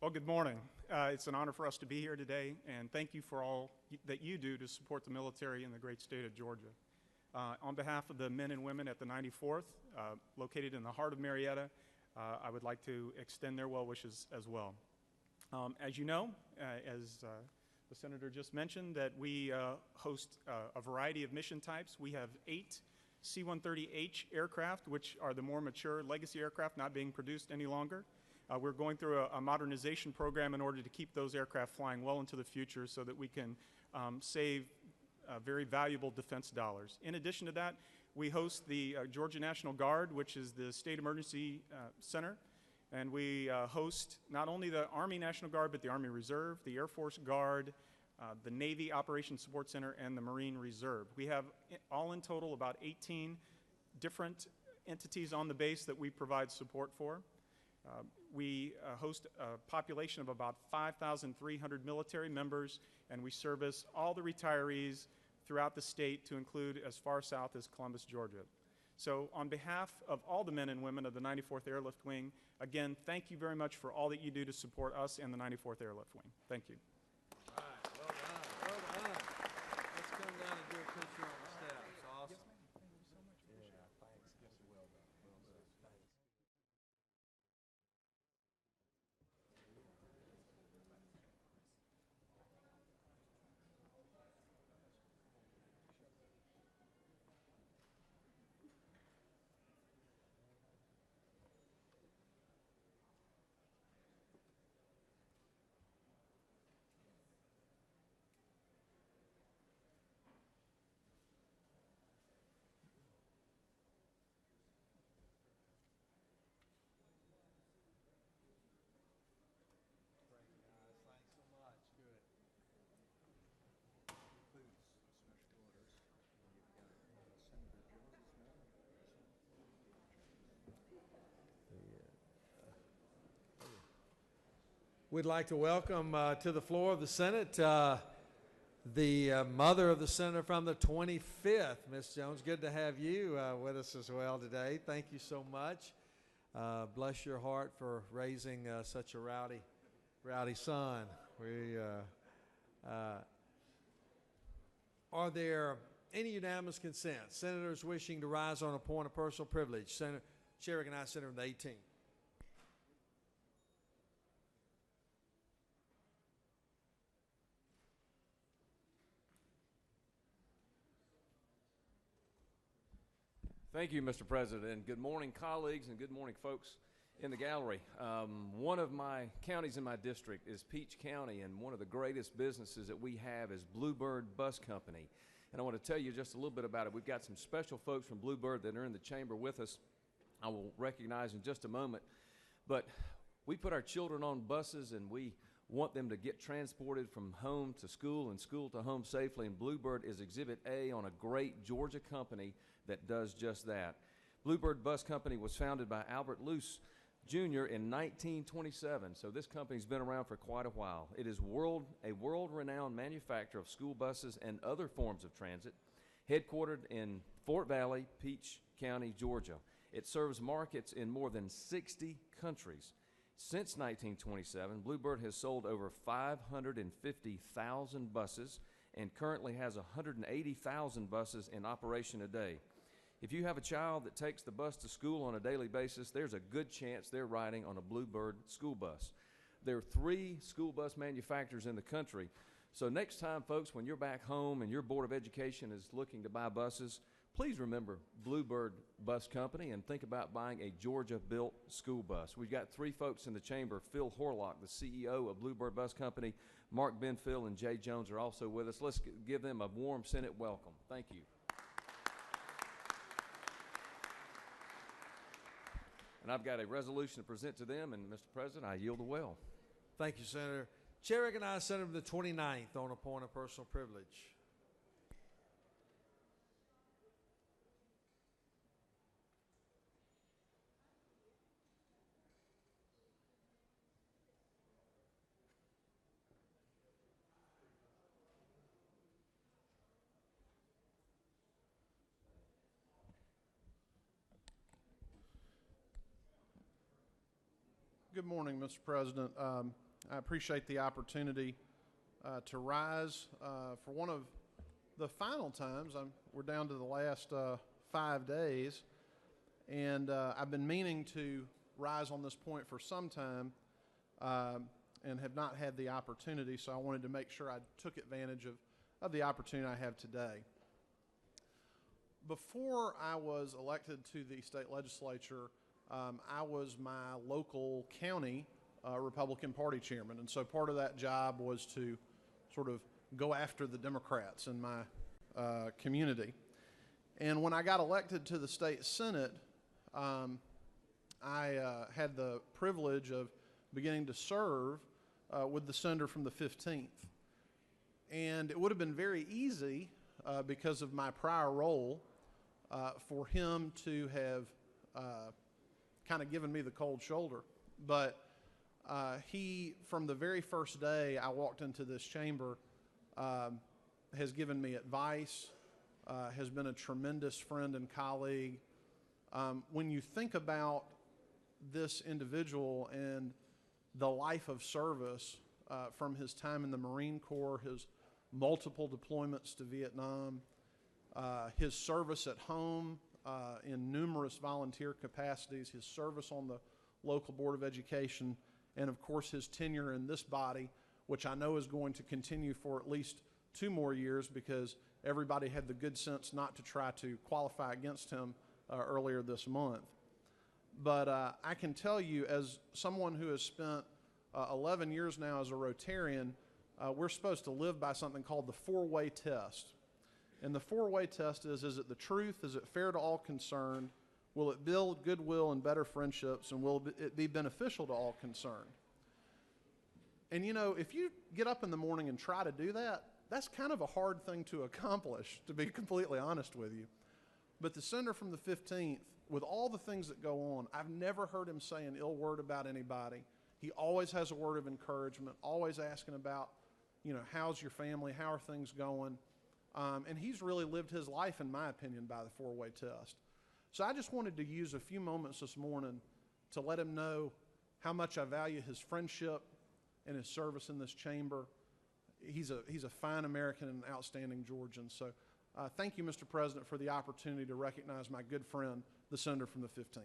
Well, good morning. It's an honor for us to be here today, and thank you for all that you do to support the military in the great state of Georgia. On behalf of the men and women at the 94th, located in the heart of Marietta, I would like to extend their well wishes as well. As you know, as the Senator just mentioned, that we host a variety of mission types. We have 8 C-130H aircraft, which are the more mature legacy aircraft not being produced any longer. We're going through a modernization program in order to keep those aircraft flying well into the future so that we can save very valuable defense dollars. In addition to that, we host the Georgia National Guard, which is the State Emergency Center. And we host not only the Army National Guard, but the Army Reserve, the Air Force Guard, the Navy Operations Support Center, and the Marine Reserve. We have all in total about 18 different entities on the base that we provide support for. We host a population of about 5,300 military members, and we service all the retirees throughout the state to include as far south as Columbus, Georgia. So on behalf of all the men and women of the 94th Airlift Wing, again, thank you very much for all that you do to support us and the 94th Airlift Wing. Thank you. All right, well done, well done. Let's come down and do a picture on the steps. Awesome. Yeah, thanks. Well done. Well done. Thanks. We'd like to welcome to the floor of the Senate the mother of the senator from the 25th, Ms. Jones. Good to have you with us as well today. Thank you so much. Bless your heart for raising such a rowdy son. Are there any unanimous consent? Senators wishing to rise on a point of personal privilege. Chair recognizes Senator from the 18th. Thank you, Mr. President. Good morning, colleagues, and good morning, folks in the gallery. One of my counties in my district is Peach County, and one of the greatest businesses that we have is Bluebird Bus Company. And I want to tell you just a little bit about it. We've got some special folks from Bluebird that are in the chamber with us. I will recognize in just a moment. But we put our children on buses, and we want them to get transported from home to school and school to home safely, and Bluebird is Exhibit A on a great Georgia company that does just that. Bluebird Bus Company was founded by Albert Luce Jr. in 1927, so this company's been around for quite a while. It is a world-renowned manufacturer of school buses and other forms of transit, headquartered in Fort Valley, Peach County, Georgia. It serves markets in more than 60 countries. Since 1927, Bluebird has sold over 550,000 buses and currently has 180,000 buses in operation a day. If you have a child that takes the bus to school on a daily basis, there's a good chance they're riding on a Bluebird school bus. There are 3 school bus manufacturers in the country. So next time, folks, when you're back home and your Board of Education is looking to buy buses, please remember Bluebird Bus Company and think about buying a Georgia-built school bus. We've got 3 folks in the chamber. Phil Horlock, the CEO of Bluebird Bus Company, Mark Benfield, and Jay Jones are also with us. Let's give them a warm Senate welcome. Thank you. And I've got a resolution to present to them, and Mr. President, I yield the well. Thank you, Senator. Chair recognizes Senator from the 29th on a point of personal privilege. Good morning, Mr. President. I appreciate the opportunity to rise for one of the final times. We're down to the last 5 days, and I've been meaning to rise on this point for some time and have not had the opportunity, so I wanted to make sure I took advantage of the opportunity I have today. Before I was elected to the state legislature, I was my local county Republican Party chairman, and so part of that job was to sort of go after the Democrats in my community. And when I got elected to the state Senate, I had the privilege of beginning to serve with the senator from the 15th. And it would have been very easy because of my prior role for him to have kind of given me the cold shoulder. But he, from the very first day I walked into this chamber, has given me advice, has been a tremendous friend and colleague. When you think about this individual and the life of service from his time in the Marine Corps, his multiple deployments to Vietnam, his service at home, in numerous volunteer capacities, his service on the local Board of Education, and of course his tenure in this body, which I know is going to continue for at least 2 more years because everybody had the good sense not to try to qualify against him earlier this month. But I can tell you, as someone who has spent 11 years now as a Rotarian, we're supposed to live by something called the 4-way test. And the 4-way test is it the truth? Is it fair to all concerned? Will it build goodwill and better friendships? And will it be beneficial to all concerned? And you know, if you get up in the morning and try to do that, that's kind of a hard thing to accomplish, to be completely honest with you. But the senator from the 15th, with all the things that go on, I've never heard him say an ill word about anybody. He always has a word of encouragement, always asking about, you know, how's your family? How are things going? And he's really lived his life, in my opinion, by the 4-way test. So I just wanted to use a few moments this morning to let him know how much I value his friendship and his service in this chamber. He's a fine American and an outstanding Georgian. So thank you, Mr. President, for the opportunity to recognize my good friend, the senator from the 15th.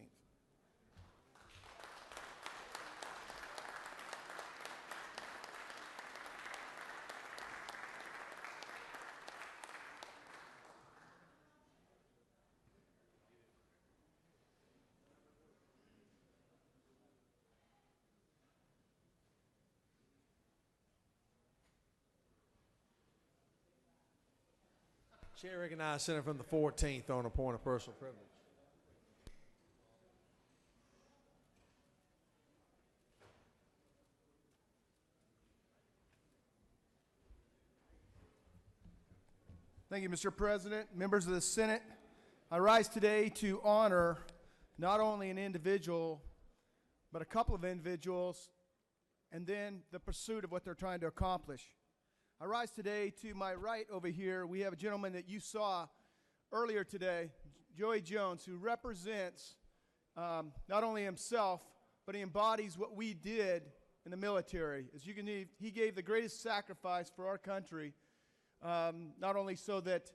Chair recognizes Senator from the 14th on a point of personal privilege. Thank you, Mr. President, members of the Senate. I rise today to honor not only an individual, but a couple of individuals, and then the pursuit of what they're trying to accomplish. I rise today to my right over here. We have a gentleman that you saw earlier today, Joey Jones, who represents not only himself, but he embodies what we did in the military. As you can see, he gave the greatest sacrifice for our country, not only so that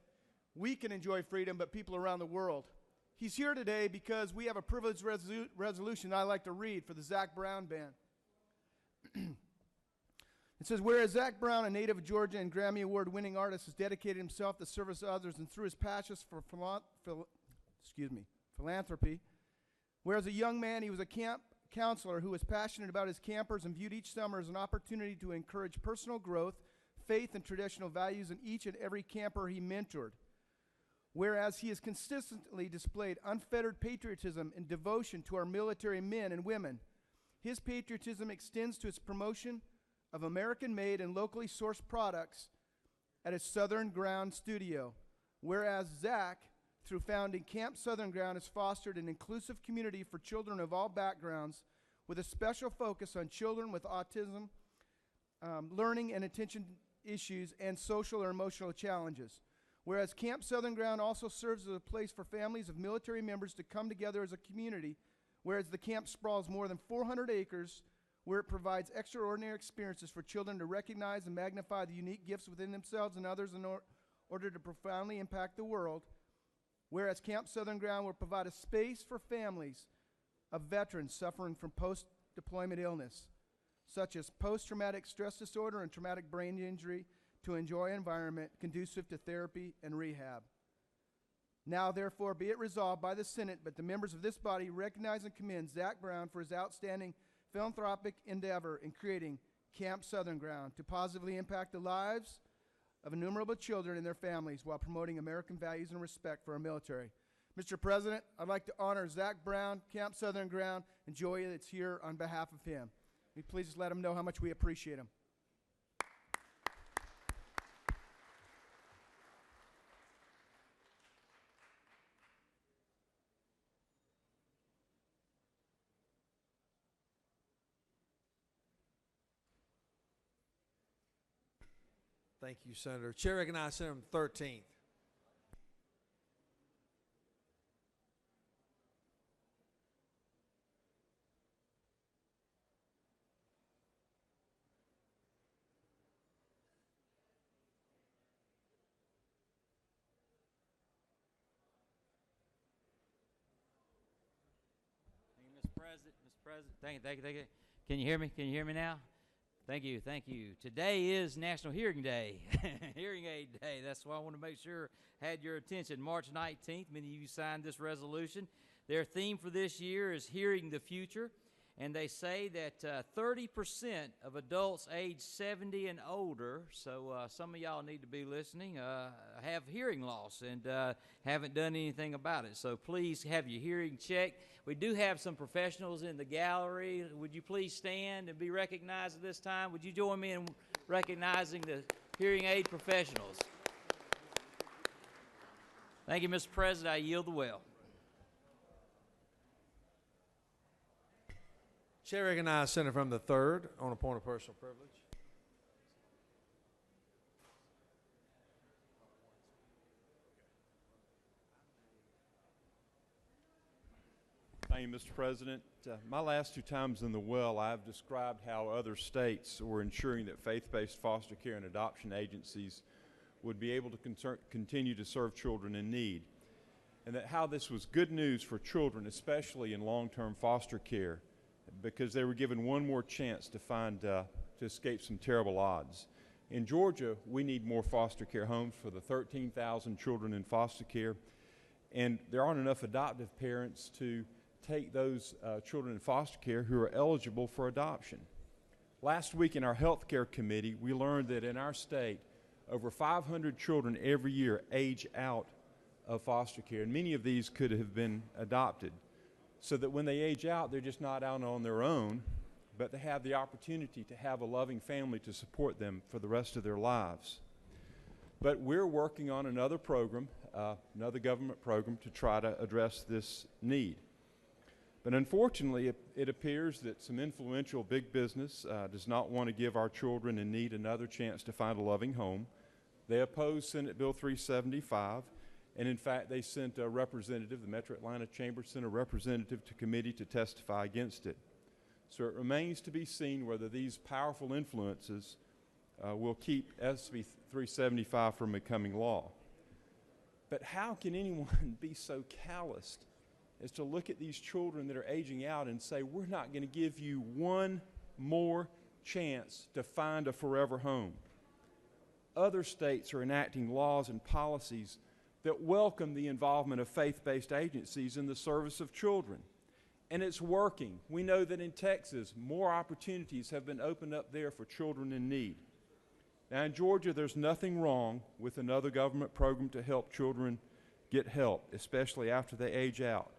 we can enjoy freedom, but people around the world. He's here today because we have a privileged resolution I like to read for the Zach Brown Band. It says, whereas Zach Brown, a native of Georgia and Grammy Award-winning artist, has dedicated himself to service to others and through his passion for philanthropy, whereas a young man, he was a camp counselor who was passionate about his campers and viewed each summer as an opportunity to encourage personal growth, faith, and traditional values in each and every camper he mentored. whereas he has consistently displayed unfettered patriotism and devotion to our military men and women. His patriotism extends to its promotion of American-made and locally sourced products at his Southern Ground studio, whereas Zach, through founding Camp Southern Ground, has fostered an inclusive community for children of all backgrounds with a special focus on children with autism, learning and attention issues, and social or emotional challenges. Whereas Camp Southern Ground also serves as a place for families of military members to come together as a community, whereas the camp sprawls more than 400 acres, where it provides extraordinary experiences for children to recognize and magnify the unique gifts within themselves and others in order to profoundly impact the world. Whereas Camp Southern Ground will provide a space for families of veterans suffering from post-deployment illness, such as post-traumatic stress disorder and traumatic brain injury, to enjoy an environment conducive to therapy and rehab. Now, therefore, be it resolved by the Senate, but the members of this body recognize and commend Zach Brown for his outstanding philanthropic endeavor in creating Camp Southern Ground to positively impact the lives of innumerable children and their families while promoting American values and respect for our military. Mr. President, I'd like to honor Zach Brown, Camp Southern Ground, and Joya that's here on behalf of him. Will you please just let him know how much we appreciate him. Thank you, Senator. Chair recognizes Senator 13th. Mr. President, thank you. Can you hear me? Can you hear me now? Thank you. Today is National Hearing Day, Hearing Aid Day. That's why I want to make sure I had your attention. March 19th, many of you signed this resolution. Their theme for this year is Hearing the Future, and they say that 30% of adults age 70 and older, so some of y'all need to be listening, have hearing loss and haven't done anything about it. So please have your hearing checked. We do have some professionals in the gallery. Would you please stand and be recognized at this time? Would you join me in recognizing the hearing aid professionals? Thank you, Mr. President. I yield the well. Chair recognizes Senator from the 3rd on a point of personal privilege. Thank you, Mr. President. My last 2 times in the well, I've described how other states were ensuring that faith-based foster care and adoption agencies would be able to continue to serve children in need, and that how this was good news for children, especially in long-term foster care, because they were given one more chance to to escape some terrible odds. In Georgia, we need more foster care homes for the 13,000 children in foster care, and there aren't enough adoptive parents to take those children in foster care who are eligible for adoption. Last week in our health care committee, we learned that in our state, over 500 children every year age out of foster care, and many of these could have been adopted, so that when they age out, they're just not out on their own, but they have the opportunity to have a loving family to support them for the rest of their lives. But we're working on another program, another government program, to try to address this need. But unfortunately, it appears that some influential big business does not want to give our children in need another chance to find a loving home. They oppose Senate Bill 375, and in fact, they sent a representative, the Metro Atlanta Chamber sent a representative to committee to testify against it. So it remains to be seen whether these powerful influences will keep SB 375 from becoming law. But how can anyone be so calloused as to look at these children that are aging out and say, we're not going to give you one more chance to find a forever home? Other states are enacting laws and policies that welcome the involvement of faith-based agencies in the service of children. And it's working. We know that in Texas, more opportunities have been opened up there for children in need. Now in Georgia, there's nothing wrong with another government program to help children get help, especially after they age out.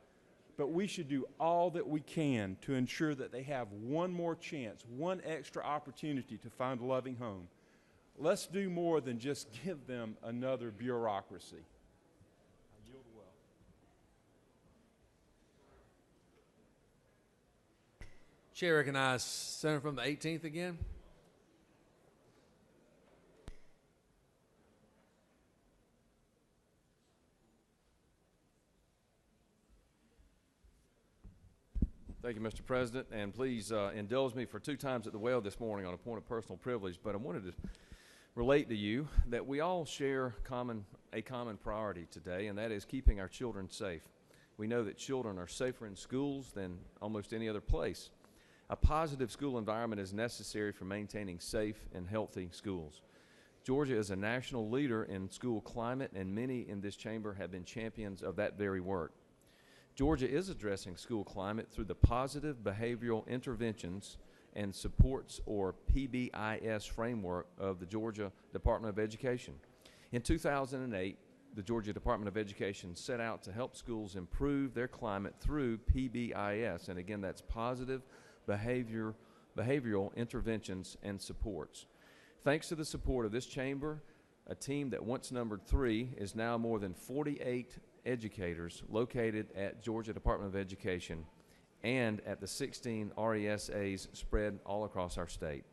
But we should do all that we can to ensure that they have one more chance, one extra opportunity to find a loving home. Let's do more than just give them another bureaucracy. I yield well. Chair recognizes Senator from the 18th again. Thank you, Mr. President, and please indulge me for 2 times at the well this morning on a point of personal privilege, but I wanted to relate to you that we all share a common priority today, and that is keeping our children safe. We know that children are safer in schools than almost any other place. A positive school environment is necessary for maintaining safe and healthy schools. Georgia is a national leader in school climate, and many in this chamber have been champions of that very work. Georgia is addressing school climate through the Positive Behavioral Interventions and Supports, or PBIS, framework of the Georgia Department of Education. In 2008, the Georgia Department of Education set out to help schools improve their climate through PBIS, and again, that's Positive Behavioral Interventions and Supports. Thanks to the support of this chamber, a team that once numbered 3 is now more than 48 educators located at Georgia Department of Education and at the 16 RESAs spread all across our state.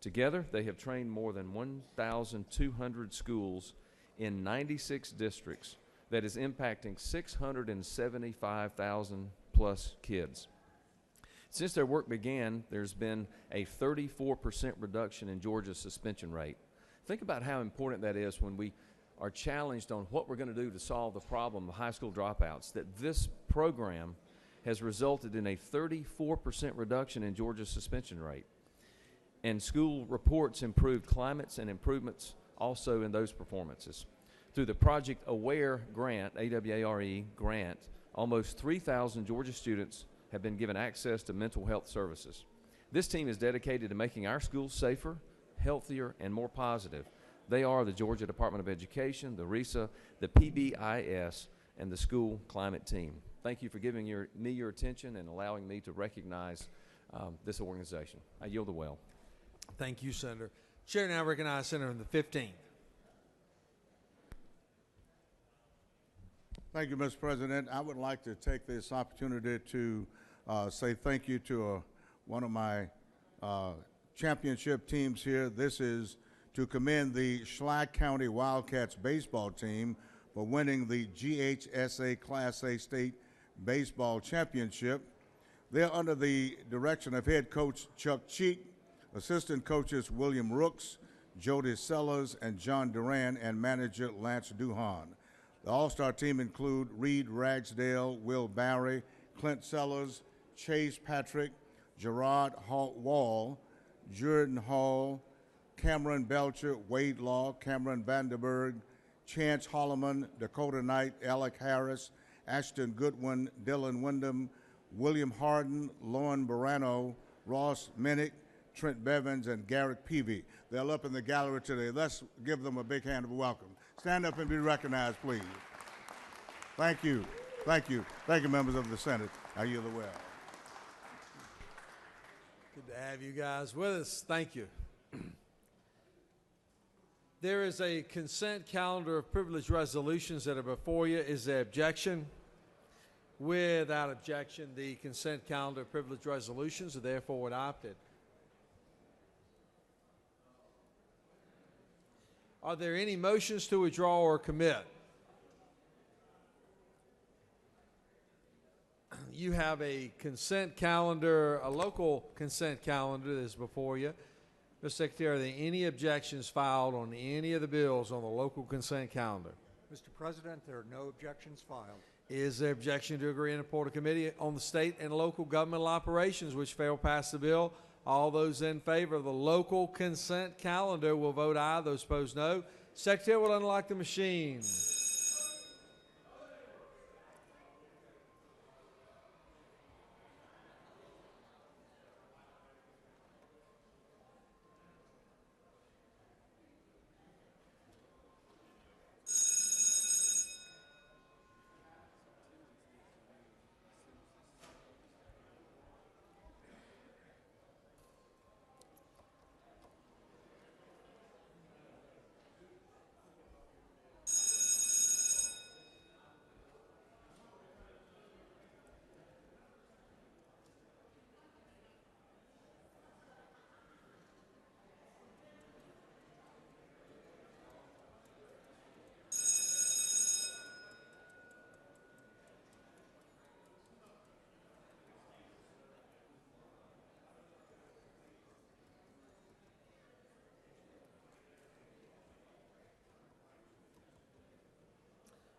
Together, they have trained more than 1,200 schools in 96 districts that is impacting 675,000 plus kids. Since their work began, there's been a 34% reduction in Georgia's suspension rate. Think about how important that is when we are challenged on what we're going to do to solve the problem of high school dropouts, that this program has resulted in a 34% reduction in Georgia's suspension rate. And school reports improved climates and improvements also in those performances. Through the Project AWARE grant, A-W-A-R-E grant, almost 3,000 Georgia students have been given access to mental health services. This team is dedicated to making our schools safer, healthier, and more positive. They are the Georgia Department of Education, the RESA, the PBIS, and the school climate team. Thank you for giving me your attention and allowing me to recognize this organization. I yield the well. Thank you, Senator. Chair now recognizes Senator in the 15th. Thank you, Mr. President. I would like to take this opportunity to say thank you to one of my championship teams here. This is to commend the Schley County Wildcats baseball team for winning the GHSA Class A State Baseball Championship. They're under the direction of head coach Chuck Cheek, assistant coaches William Rooks, Jody Sellers, and John Duran, and manager Lance Duhan. The all-star team include Reed Ragsdale, Will Barry, Clint Sellers, Chase Patrick, Gerard Wall, Jordan Hall, Cameron Belcher, Wade Law, Cameron Vanderberg, Chance Holloman, Dakota Knight, Alec Harris, Ashton Goodwin, Dylan Wyndham, William Harden, Lauren Barano, Ross Minnick, Trent Bevins, and Garrett Peavy. They're up in the gallery today. Let's give them a big hand of welcome. Stand up and be recognized, please. Thank you. Thank you. Thank you, members of the Senate. I yield the well. Good to have you guys with us. Thank you. There is a consent calendar of privileged resolutions that are before you. Is there objection? Without objection, the consent calendar of privileged resolutions are therefore adopted. Are there any motions to withdraw or commit? You have a consent calendar, a local consent calendar that is before you. Mr. Secretary, are there any objections filed on any of the bills on the local consent calendar? Mr. President, there are no objections filed. Is there objection to agree and report a committee on the state and local governmental operations which fail pass the bill? All those in favor of the local consent calendar will vote aye. Those opposed, no. Secretary will unlock the machine.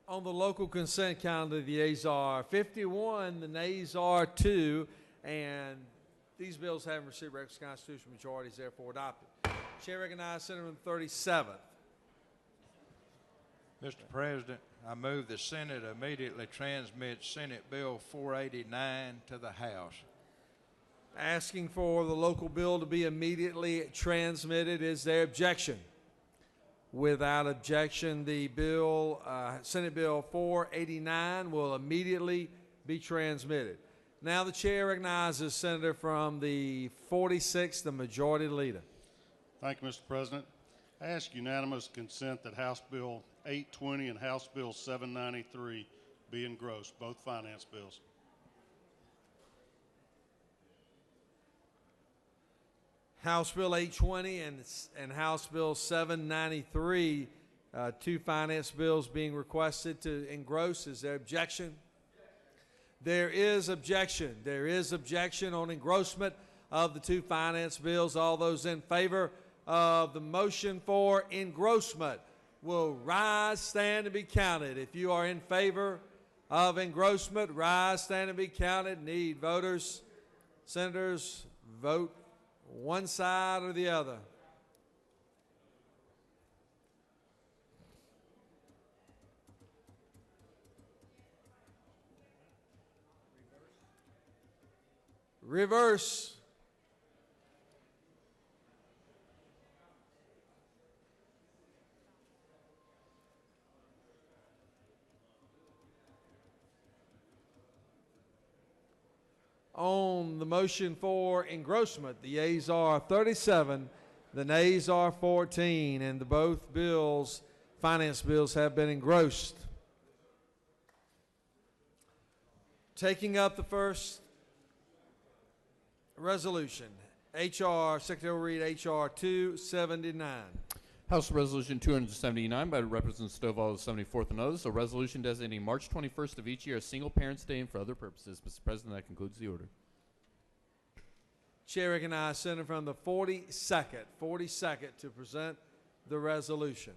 On the local consent calendar, the yeas are 51, the nays are 2, and these bills having received requisite constitutional majorities, therefore adopted. Chair recognizes Senator from the 37th. Mr. President, I move the Senate immediately transmit Senate Bill 489 to the House. Asking for the local bill to be immediately transmitted. Is there objection? Without objection, the bill, Senate Bill 489 will immediately be transmitted. Now the chair recognizes Senator from the 46th, the Majority Leader. Thank you, Mr. President. I ask unanimous consent that House Bill 820 and House Bill 793 be engrossed, both finance bills. House Bill 820 and House Bill 793, two finance bills being requested to engross. Is there objection? There is objection. There is objection on engrossment of the two finance bills. All those in favor of the motion for engrossment will rise, stand, and be counted. If you are in favor of engrossment, rise, stand, and be counted. Need voters, senators, vote one side or the other. Reverse. On the motion for engrossment, the yeas are 37, the nays are 14, and the both bills, finance bills, have been engrossed. Taking up the first resolution, H.R. Secretary will read H.R. 279. House Resolution 279 by Representative Snellville of the 74th and others, a resolution designating March 21st of each year as Single Parents' Day and for other purposes. Mr. President, that concludes the order. Chair recognizes Senator from the 42nd to present the resolution.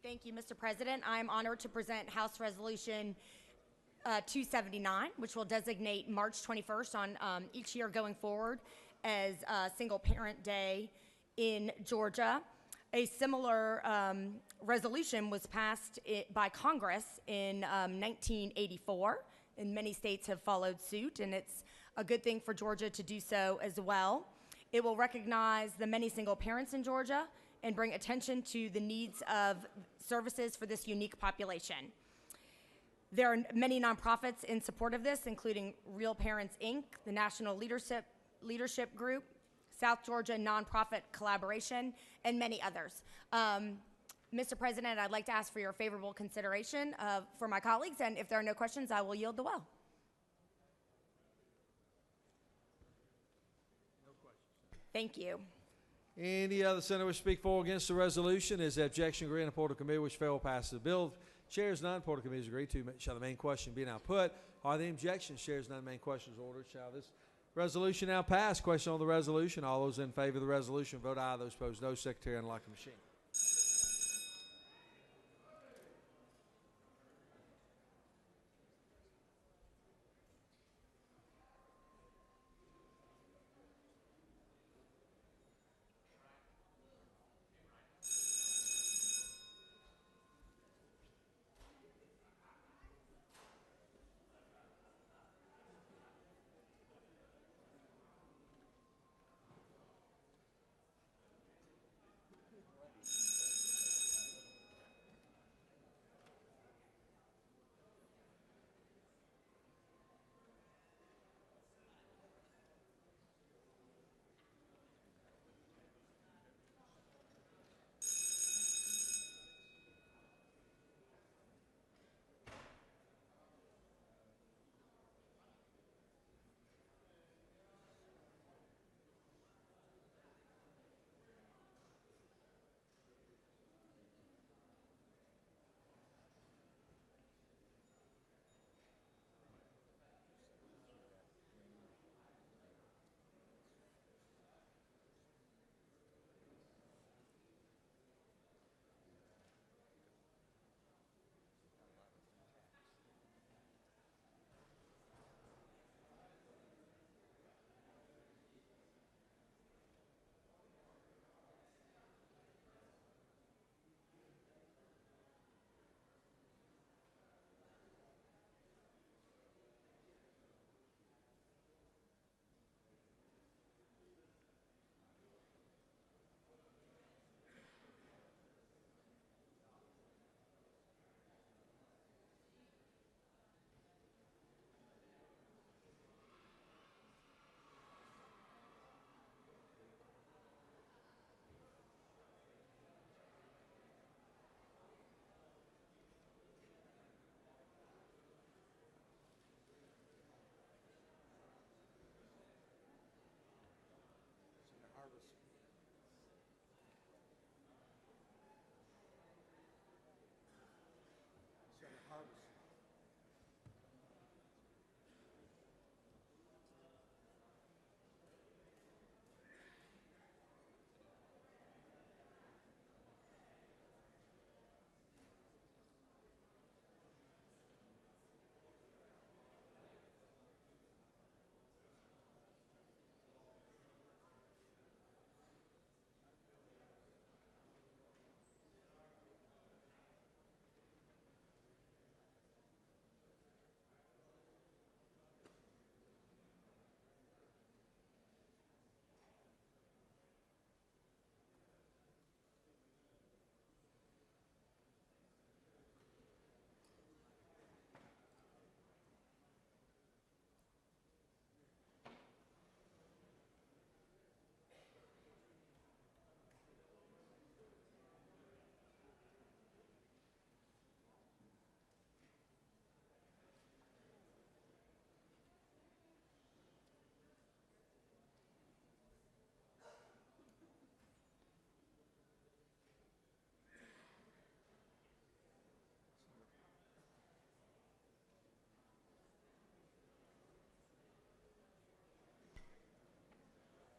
Thank you, Mr. President. I am honored to present House Resolution 279, which will designate March 21st on each year going forward as Single Parent Day in Georgia. A similar resolution was passed by Congress in 1984, and many states have followed suit, and it's a good thing for Georgia to do so as well. It will recognize the many single parents in Georgia and bring attention to the needs of services for this unique population. There are many nonprofits in support of this, including Real Parents, Inc., the National Leadership Group, South Georgia Nonprofit Collaboration, and many others. Mr. President, I'd like to ask for your favorable consideration for my colleagues, and if there are no questions, I will yield the well. No questions. Thank you. Any other senator wish to speak for or against the resolution? Is the objection agreed? And the Portal Committee which fail passes the bill. Chairs none. Portal Committee is agreed to. Shall the main question be now put? Are there objections? Chairs none. Main question is ordered. Shall this resolution now pass? Question on the resolution. All those in favor of the resolution vote aye. Those opposed no. Secretary, unlock the machine.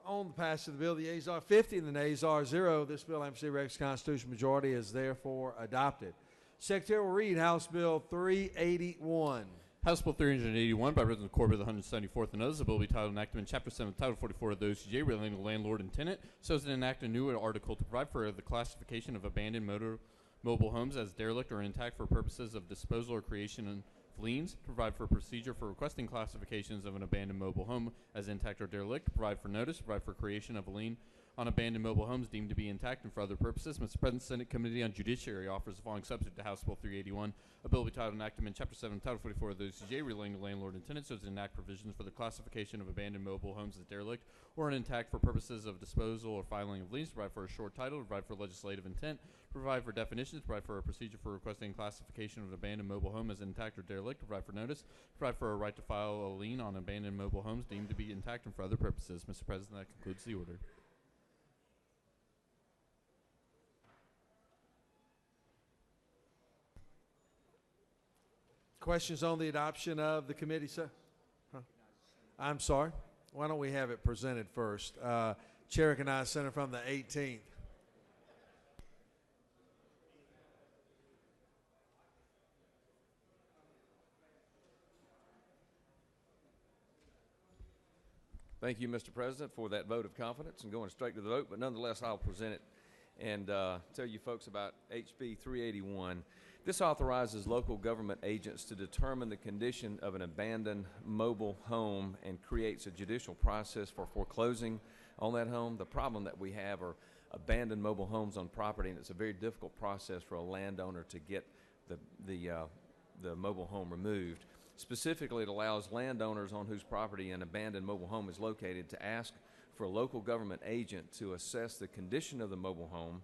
On the passage of the bill, the yeas are 50 and the nays are 0. This bill, MC Rex constitutional majority, is therefore adopted. Secretary will read House Bill 381. House Bill 381 by Reverend Corbett of the 174th and others. The bill will be titled enactment Chapter 7, Title 44 of the OCJ relating to landlord and tenant, so as to enact a new article to provide for the classification of abandoned mobile homes as derelict or intact for purposes of disposal or creation of liens, to provide for a procedure for requesting classifications of an abandoned mobile home as intact or derelict, to provide for notice, to provide for creation of a lien on abandoned mobile homes deemed to be intact and for other purposes. Mr. President, Senate Committee on Judiciary offers the following substitute to House Bill 381. A bill will be titled enactment Chapter 7, Title 44 of the OCJ relating to landlord and tenant, so as to enact provisions for the classification of abandoned mobile homes as derelict or intact for purposes of disposal or filing of liens, to provide for a short title, to provide for legislative intent, to provide for definitions, to provide for a procedure for requesting classification of an abandoned mobile home as intact or derelict, to provide for notice, to provide for a right to file a lien on abandoned mobile homes deemed to be intact and for other purposes. Mr. President, that concludes the order. Questions on the adoption of the committee? I'm sorry. Why don't we have it presented first? Chair recognizes Senator from the 18th. Thank you, Mr. President, for that vote of confidence and going straight to the vote, but nonetheless, I'll present it and tell you folks about HB 381. This authorizes local government agents to determine the condition of an abandoned mobile home and creates a judicial process for foreclosing on that home. The problem that we have are abandoned mobile homes on property, and it's a very difficult process for a landowner to get the mobile home removed. Specifically, it allows landowners on whose property an abandoned mobile home is located to ask for a local government agent to assess the condition of the mobile home.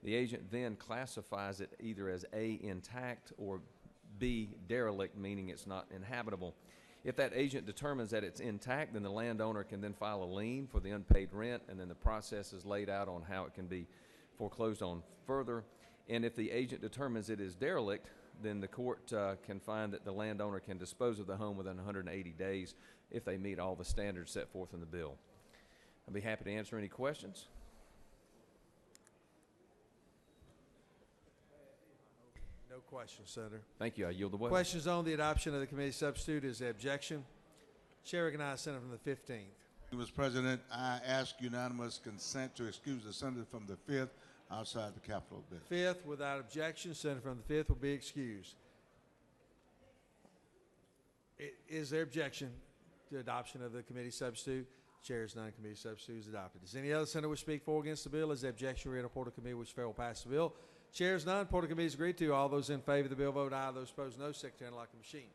The agent then classifies it either as A, intact, or B, derelict, meaning it's not inhabitable. If that agent determines that it's intact, then the landowner can then file a lien for the unpaid rent, and then the process is laid out on how it can be foreclosed on further. And if the agent determines it is derelict, then the court can find that the landowner can dispose of the home within 180 days if they meet all the standards set forth in the bill. I'll be happy to answer any questions. No questions, Senator. Thank you. I yield the way. Questions on the adoption of the committee substitute? Is there objection? Chair recognizes Senator from the 15th. Mr. President, I ask unanimous consent to excuse the senator from the 5th outside the Capitol building. 5th, without objection, Senator from the 5th will be excused. Is there objection to adoption of the committee substitute? Chair is none. Committee substitute is adopted. Does any other senator wish to speak for or against the bill? Is there objection? Read a report of committee which fail to pass the bill. Chair is none. Report of committee is agreed to. All those in favor of the bill vote aye. Those opposed no. Secretary unlock the machine.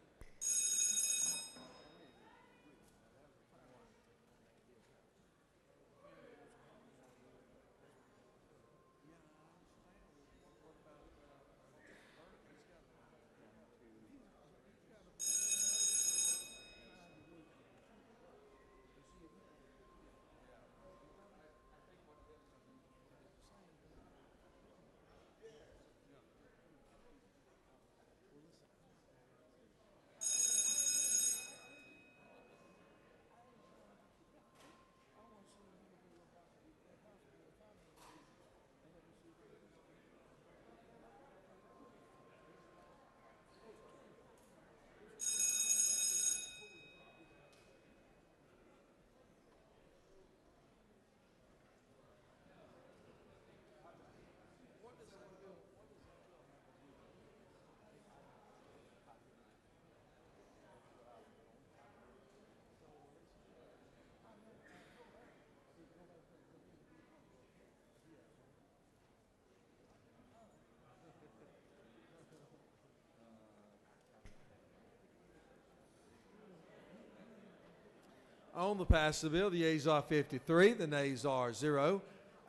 On the pass of the bill, the yeas are 53, the nays are 0.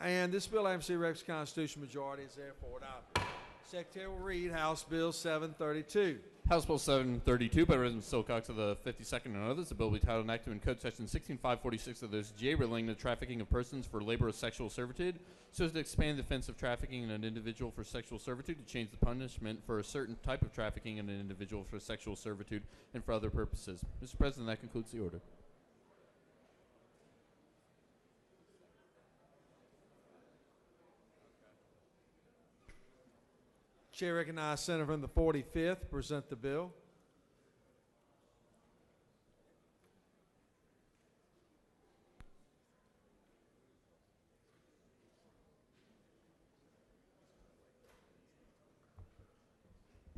And this bill, MC Rex constitutional majority, is therefore adopted. Secretary will read House Bill 732. House Bill 732 by Reverend Silcox of the 52nd and others. The bill will be titled enactment in Code Section 16546 of the OCJ relating to trafficking of persons for labor or sexual servitude, so as to expand the offense of trafficking in an individual for sexual servitude, to change the punishment for a certain type of trafficking in an individual for sexual servitude, and for other purposes. Mr. President, that concludes the order. Chair recognizes Senator from the 45th to present the bill.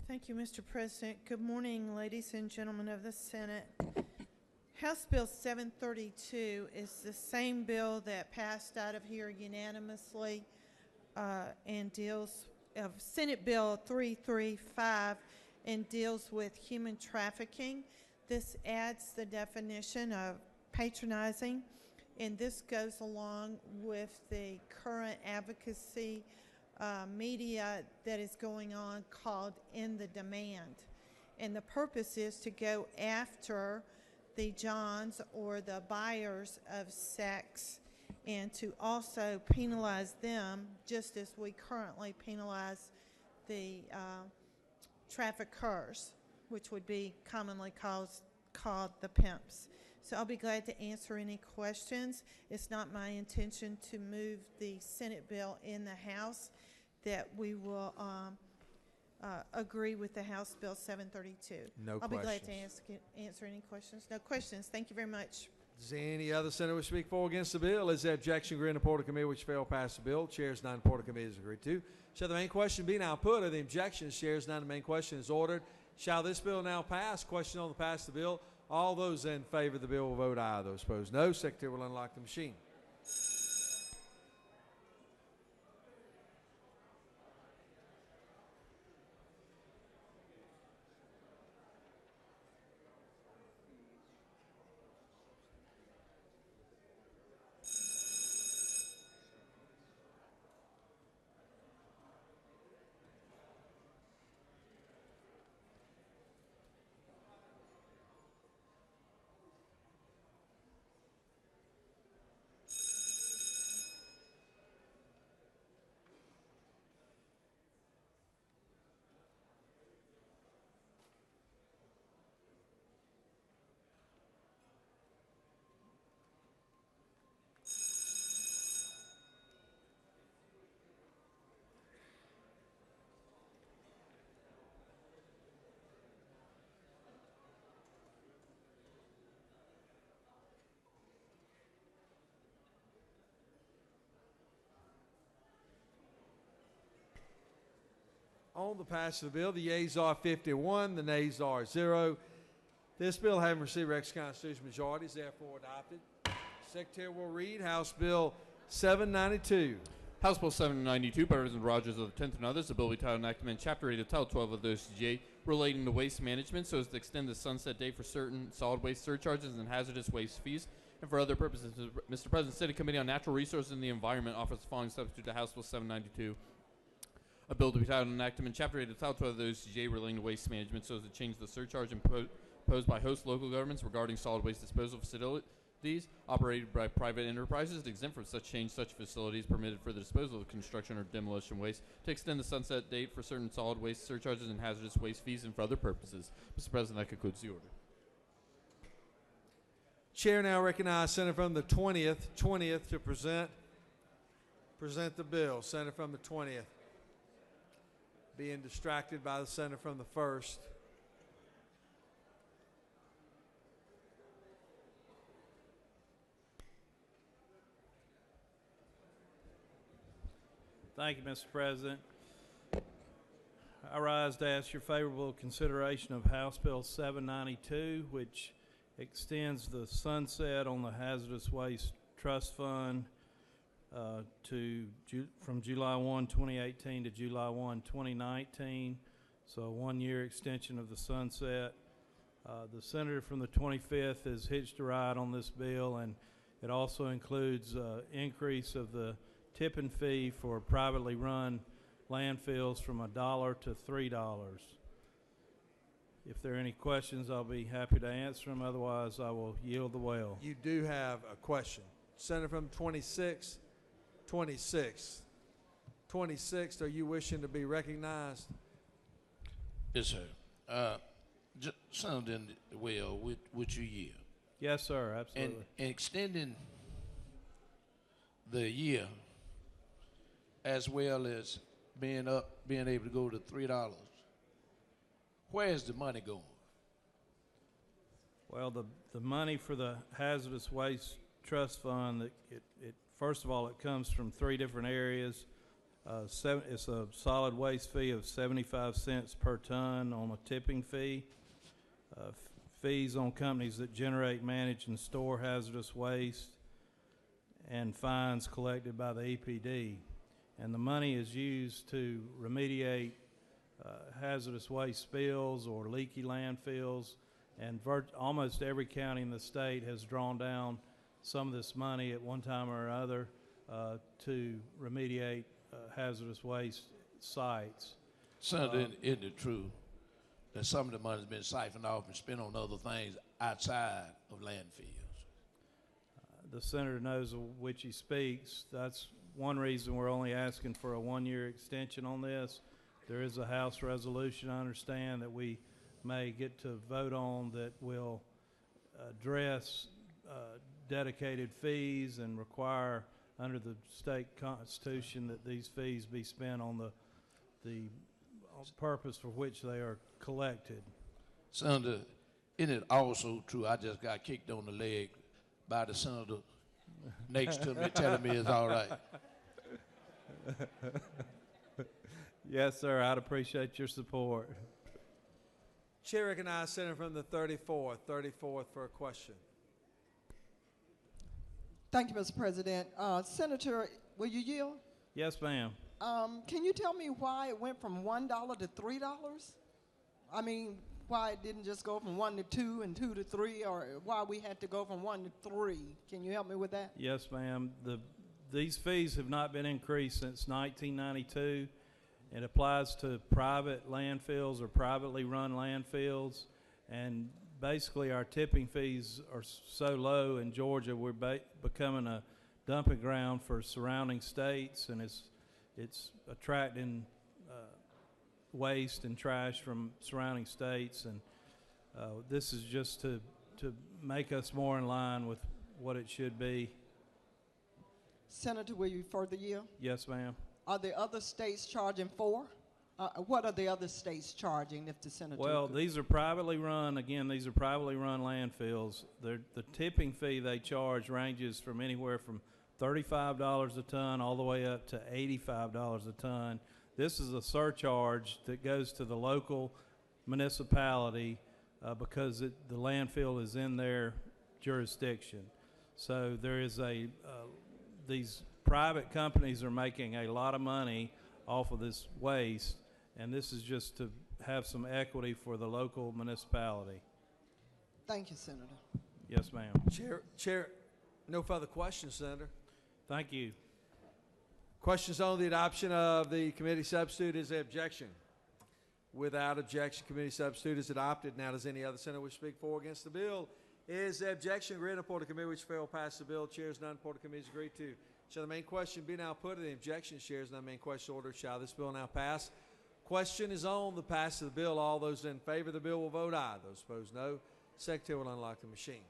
Thank you, Mr. President. Good morning, ladies and gentlemen of the Senate. House Bill 732 is the same bill that passed out of here unanimously and deals of Senate Bill 335 and deals with human trafficking. This adds the definition of patronizing, and this goes along with the current advocacy media that is going on called In the Demand. And the purpose is to go after the Johns or the buyers of sex and to also penalize them just as we currently penalize the traffickers, which would be commonly called the pimps. So I'll be glad to answer any questions. It's not my intention to move the Senate bill in the House, that we will agree with the House Bill 732. No I'll be glad questions. to answer any questions. No questions. Thank you very much. Does any other senator wish to speak for or against the bill? Is the objection agreed in the report of committee which failed pass the bill? Chairs none, report of committee is agreed to. Shall the main question be now put? Are the objections? Chairs none, the main question is ordered. Shall this bill now pass? Question on the pass of the bill. All those in favor of the bill will vote aye. Those opposed, no. Secretary will unlock the machine. On the passage of the bill, the yeas are 51, the nays are 0. This bill, having received Rex Constitution majority, is therefore adopted. Secretary will read House Bill 792. House Bill 792 by Reverend Rogers of the 10th and others, a bill titled enactment Chapter 8 of Title 12 of the OCGA relating to waste management so as to extend the sunset date for certain solid waste surcharges and hazardous waste fees and for other purposes. Mr. President, State Committee on Natural Resources and the Environment offers the following substitute to House Bill 792. A bill to be titled enactment Chapter 8 of Title 12 of the OCGA relating to waste management so as to change the surcharge imposed by host local governments regarding solid waste disposal facilities operated by private enterprises to exempt from such change such facilities permitted for the disposal of construction or demolition waste, to extend the sunset date for certain solid waste surcharges and hazardous waste fees and for other purposes. Mr. President, that concludes the order. Chair now recognizes Senator from the 20th to present the bill. Senator from the 20th. Being distracted by the senator from the 1st. Thank you, Mr. President. I rise to ask your favorable consideration of House Bill 792, which extends the sunset on the Hazardous Waste Trust Fund from July 1, 2018 to July 1, 2019, so a one-year extension of the sunset. The senator from the 25th has hitched a ride on this bill, and it also includes increase of the tipping fee for privately run landfills from $1 to $3. If there are any questions, I'll be happy to answer them. Otherwise, I will yield the well. You do have a question. Senator from 26th. 26th, are you wishing to be recognized? Yes, sir. Senator Well, would you yield? Yes, sir, absolutely. And extending the year as well as being able to go to $3. Where's the money going? Well, the money for the Hazardous Waste Trust Fund, first of all, it comes from 3 different areas. It's a solid waste fee of 75 cents per ton on a tipping fee. Fees on companies that generate, manage, and store hazardous waste, and fines collected by the EPD. And the money is used to remediate hazardous waste spills or leaky landfills, and almost every county in the state has drawn down some of this money at one time or other to remediate hazardous waste sites. Senator, isn't it true that some of the money has been siphoned off and spent on other things outside of landfills? The senator knows of which he speaks. That's one reason we're only asking for a 1-year extension on this. There is a House resolution, I understand, that we may get to vote on that will address dedicated fees and require under the state constitution that these fees be spent on the purpose for which they are collected. Senator, isn't it also true I just got kicked on the leg by the senator next to me telling me it's all right? Yes, sir. I'd appreciate your support. Chair recognizes Senator from the 34th for a question. Thank you, Mr. President. Senator, will you yield? Yes, ma'am. Can you tell me why it went from $1 to $3? I mean, why it didn't just go from 1 to 2 and 2 to 3, or why we had to go from 1 to 3? Can you help me with that? Yes, ma'am. These fees have not been increased since 1992. It applies to private landfills or privately run landfills, and basically our tipping fees are so low in Georgia, we're becoming a dumping ground for surrounding states, and it's attracting waste and trash from surrounding states, and this is just to make us more in line with what it should be. Senator, will you further yield? Yes, ma'am. Are the other states charging for? What are the other states charging if the senator? Well, these are privately run. Again, these are privately run landfills. The tipping fee they charge ranges from anywhere from $35 a ton all the way up to $85 a ton. This is a surcharge that goes to the local municipality because the landfill is in their jurisdiction. So there is these private companies are making a lot of money off of this waste, and this is just to have some equity for the local municipality. Thank you, Senator. Yes, ma'am. Chair, no further questions, Senator. Thank you. Questions on the adoption of the committee substitute. Is there objection? Without objection, committee substitute is adopted. Now, does any other senator wish to speak for or against the bill? Is there objection? Agreed upon the committee which failed pass the bill. Chairs none. Report the committee is agreed to. Shall the main question be now put? The objection shares none. Main question order. Shall this bill now pass? Question is on the pass of the bill. All those in favor of the bill will vote aye. Those opposed, no. Secretary will unlock the machine.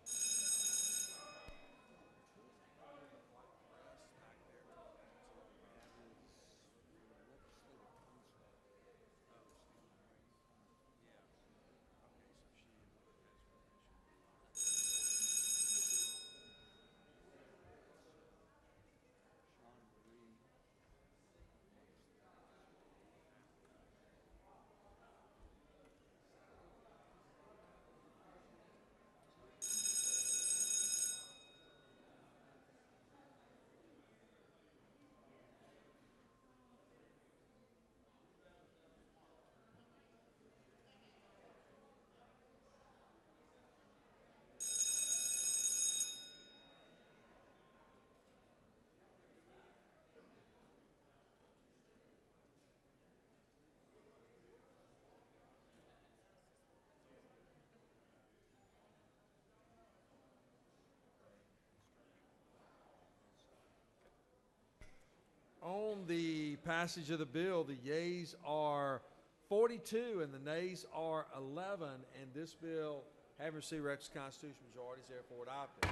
On the passage of the bill, the yeas are 42 and the nays are 11, and this bill, having received requisite constitutional majority, is therefore adopted.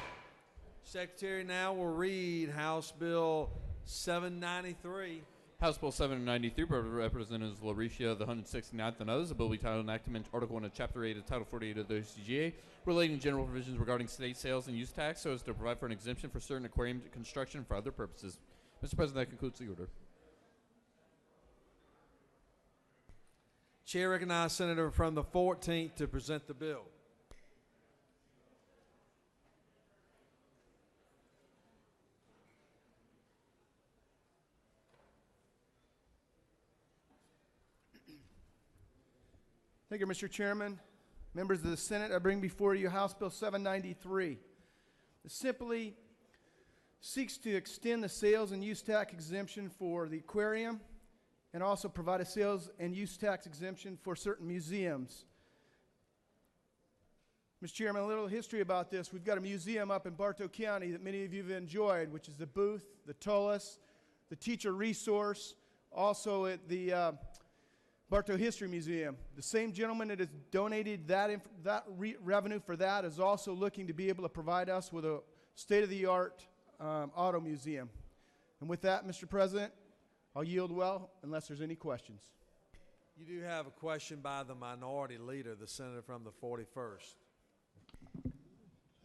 Secretary now will read House Bill 793 House Bill 793 by Representatives Lauricia, the 169th, and others, a bill be titled and enactment Article 1 of Chapter 8 of Title 48 of the OCGA, relating general provisions regarding state sales and use tax so as to provide for an exemption for certain aquarium construction for other purposes. Mr. President, that concludes the order. Chair recognizes Senator from the 14th to present the bill. Thank you, Mr. Chairman. Members of the Senate, I bring before you House Bill 793. It simply seeks to extend the sales and use tax exemption for the aquarium and also provide a sales and use tax exemption for certain museums. Mr. Chairman, a little history about this. We've got a museum up in Bartow County that many of you have enjoyed, which is the Booth, the Tullis, the Teacher Resource, also at the Bartow History Museum. The same gentleman that has donated that revenue for that is also looking to be able to provide us with a state-of-the-art auto museum. And with that, Mr. President, I'll yield well unless there's any questions. You do have a question by the minority leader, the senator from the 41st.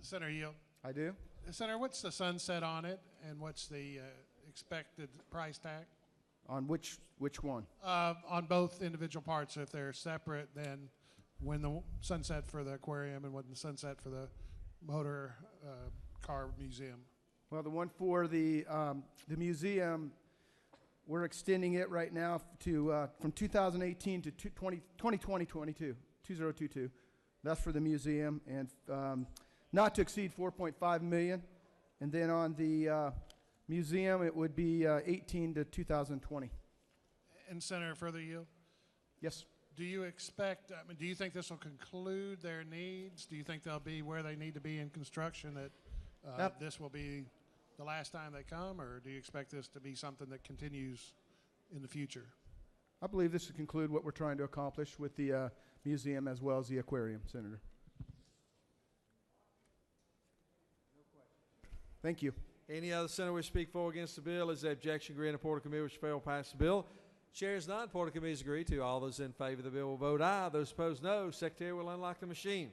Senator Yield. I do. Senator, what's the sunset on it, and what's the expected price tag? On which one? On both individual parts. If they're separate, then when the sunset for the aquarium and when the sunset for the motor car museum. Well, the one for the museum, we're extending it right now to from 2018 to 2022. That's for the museum, and not to exceed $4.5 million. And then on the museum, it would be 18 to 2020. And Senator, further yield? Yes. Do you expect, do you think this will conclude their needs? Do you think they'll be where they need to be in construction, that this will be the last time they come, or do you expect this to be something that continues in the future? I believe this will conclude what we're trying to accomplish with the museum as well as the aquarium, Senator. Thank you. Any other senator wish to speak for or against the bill? Is the objection agreed and report of committee which fail pass the bill? Chair is not. Report of committee is agreed to. All those in favor of the bill will vote aye. Those opposed, no. Secretary will unlock the machine.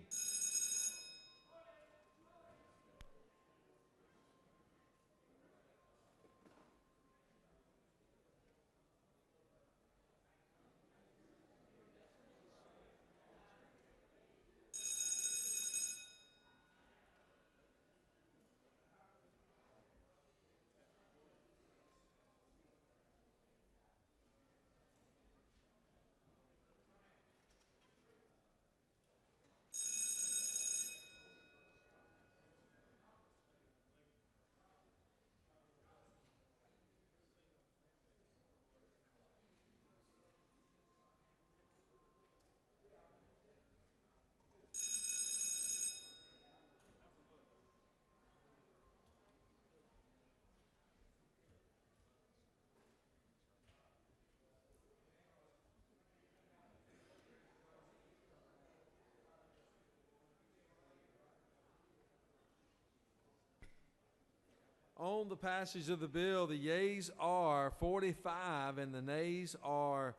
On the passage of the bill, the yeas are 45 and the nays are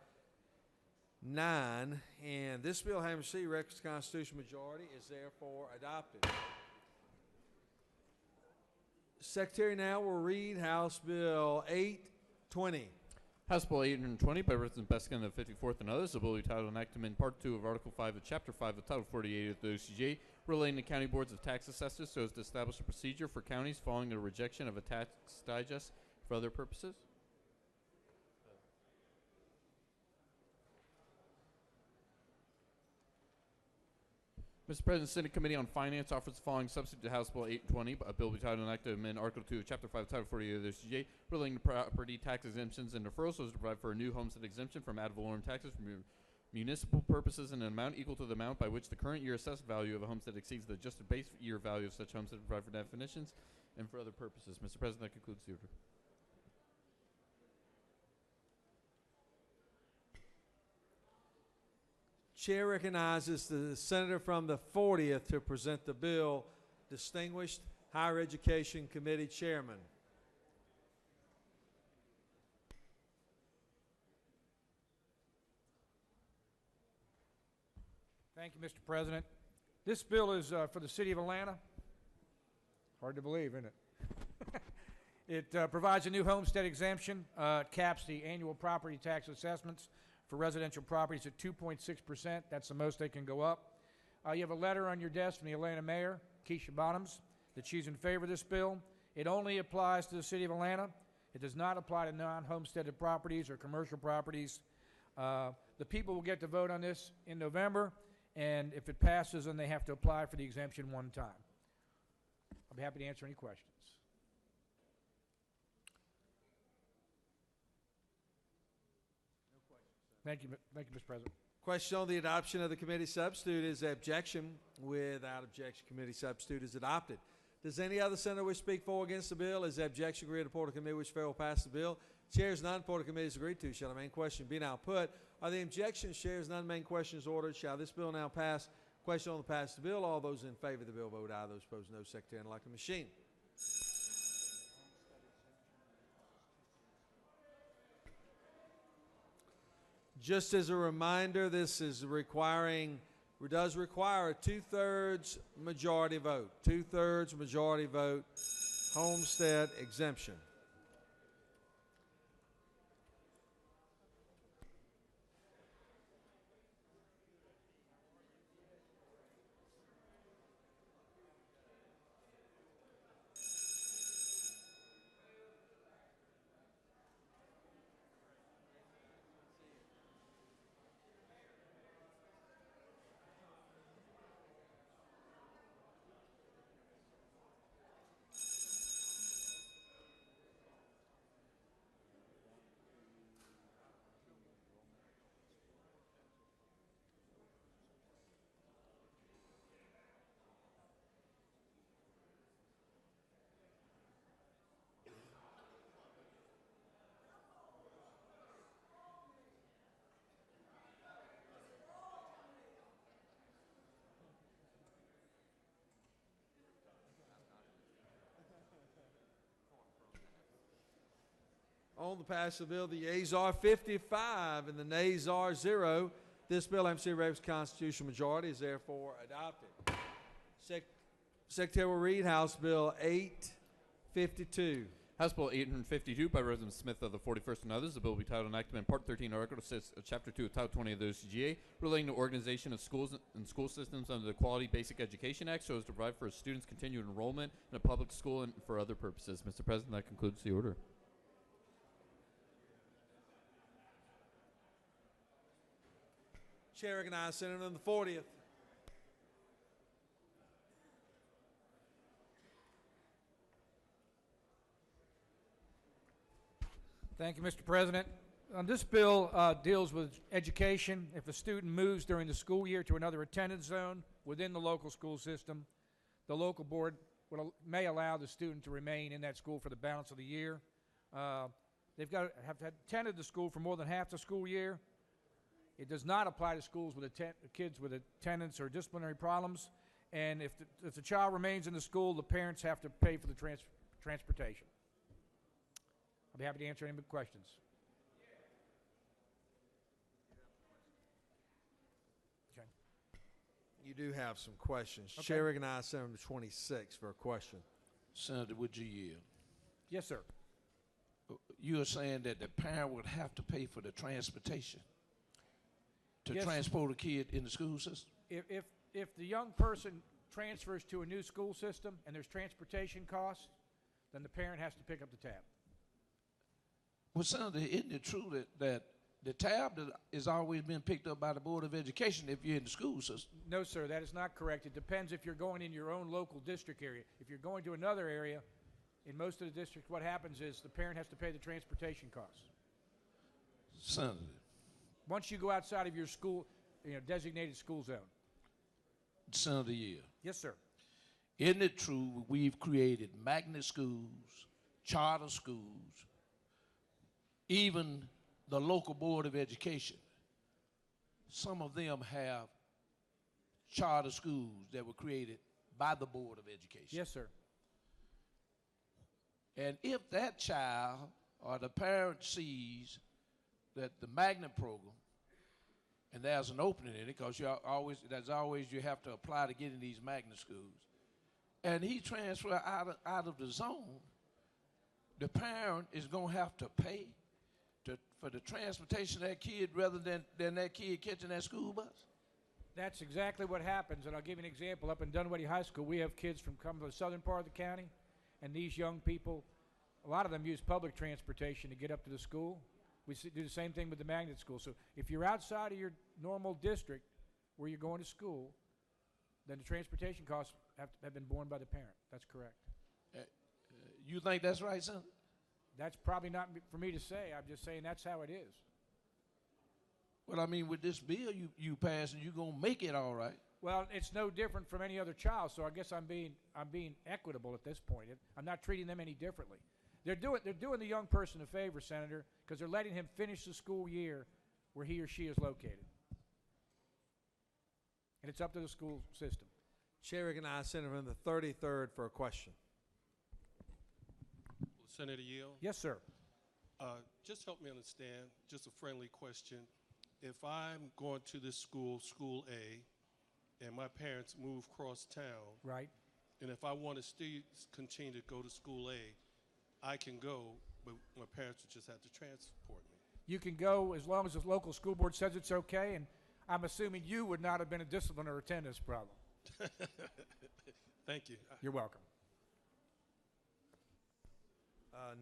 9. And this bill, having received requisite constitutional majority, is therefore adopted. Secretary now will read House Bill 820. House Bill 820 by Reverend Beskin of the 54th and others, a bill titled Enactment Part 2 of Article 5 of Chapter 5 of Title 48 of the OCGA, relating to county boards of tax assessors so as to establish a procedure for counties following the rejection of a tax digest for other purposes. Mr. President, Senate Committee on Finance offers the following substitute to House Bill 820, a bill titled an act to amend Article 2 of Chapter 5 Title 48 of the OCGA, relating to property tax exemptions and deferrals so as to provide for a new homestead exemption from ad valorem taxes for municipal purposes in an amount equal to the amount by which the current year assessed value of a homestead exceeds the adjusted base year value of such homestead, provide for definitions and for other purposes. Mr. President, that concludes the order. Chair recognizes the senator from the 40th to present the bill, Distinguished Higher Education Committee Chairman. Thank you, Mr. President. This bill is for the City of Atlanta. Hard to believe, isn't it? It provides a new homestead exemption. It caps the annual property tax assessments for residential properties at 2.6%. That's the most they can go up. You have a letter on your desk from the Atlanta Mayor, Keisha Bottoms, that she's in favor of this bill. It only applies to the City of Atlanta. It does not apply to non-homesteaded properties or commercial properties. The people will get to vote on this in November, and if it passes, then they have to apply for the exemption one time. I'll be happy to answer any questions. Thank you, Mr. President. Question on the adoption of the committee substitute is objection. Without objection, committee substitute is adopted. Does any other senator wish to speak for or against the bill? Is the objection agreed to report of committee which fail will pass the bill? Chairs none, report of committee is agreed to. Shall the main question be now put? Are the objections, chairs none, main question is ordered. Shall this bill now pass? Question on the pass of the bill. All those in favor of the bill vote aye. Those opposed no. Secretary unlock the machine. Just as a reminder, this is does require a two-thirds majority vote. Two-thirds majority vote, homestead exemption. On the pass of the bill, the yeas are 55 and the nays are 0. This bill, MC Rave's constitutional majority, is therefore adopted. Secretary will read House Bill 852. House Bill 852 by Reverend Smith of the 41st and others. The bill will be titled Enactment in Part 13, Article 6, Chapter 2 of Title 20 of the OCGA, relating to organization of schools and school systems under the Quality Basic Education Act, so as to provide for students' continued enrollment in a public school and for other purposes. Mr. President, that concludes the order. Chair recognizes Senator on the 40th. Thank you, Mr. President. This bill deals with education. If a student moves during the school year to another attendance zone within the local school system, the local board may allow the student to remain in that school for the balance of the year. They've got to have attended the school for more than half the school year. It does not apply to schools with kids with attendance or disciplinary problems. And if the child remains in the school, the parents have to pay for the transportation. I'll be happy to answer any questions. Okay. You do have some questions. Okay. Chair recognizes Senator 26 for a question. Senator, would you yield? Yes, sir. You are saying that the parent would have to pay for the transportation to Yes. transport a kid in the school system? If the young person transfers to a new school system and there's transportation costs, then the parent has to pick up the tab. Well, Senator, isn't it true that the tab has always been picked up by the Board of Education if you're in the school system? No, sir, that is not correct. It depends if you're going in your own local district area. If you're going to another area, in most of the districts, what happens is the parent has to pay the transportation costs. Senator. Once you go outside of your school, designated school zone. Senator Yield. Yes, sir. Isn't it true we've created magnet schools, charter schools, even the local Board of Education? Some of them have charter schools that were created by the Board of Education. Yes, sir. And if that child or the parent sees that the magnet program and there's an opening in it because you have to apply to get in these magnet schools. And he transferred out of the zone, the parent is going to have to pay for the transportation of that kid rather than that kid catching that school bus? That's exactly what happens, and I'll give you an example. Up in Dunwoody High School, we have kids from the southern part of the county, and these young people, a lot of them use public transportation to get up to the school. We do the same thing with the magnet school. So if you're outside of your normal district where you're going to school, then the transportation costs have been borne by the parent. That's correct. You think that's right, son? That's probably not for me to say. I'm just saying that's how it is. Well, I mean, with this bill you passing, you're going to make it all right. Well, it's no different from any other child, so I guess I'm being equitable at this point. I'm not treating them any differently. They're doing the young person a favor, Senator, because they're letting him finish the school year where he or she is located. And it's up to the school system. Chair recognizes Senator from the 33rd for a question. Senator Yield? Yes, sir. Just help me understand, just a friendly question. If I'm going to this school, School A, and my parents move across town, right, and if I want to still continue to go to School A, I can go, but my parents would just have to transport me. You can go as long as the local school board says it's okay, and I'm assuming you would not have been a discipline or attendance problem. Thank you. You're welcome.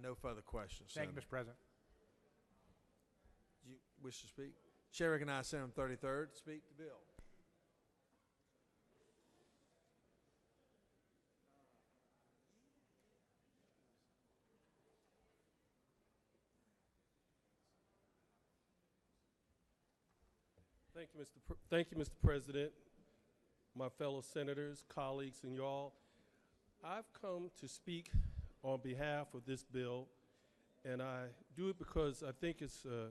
No further questions. Thank you, Senator. Mr. President. Do you wish to speak? Chair recognizes Senator from 33rd to speak the bill. Thank you, Mr. President, my fellow senators, colleagues, and y'all. I've come to speak on behalf of this bill, and I do it because I think it's a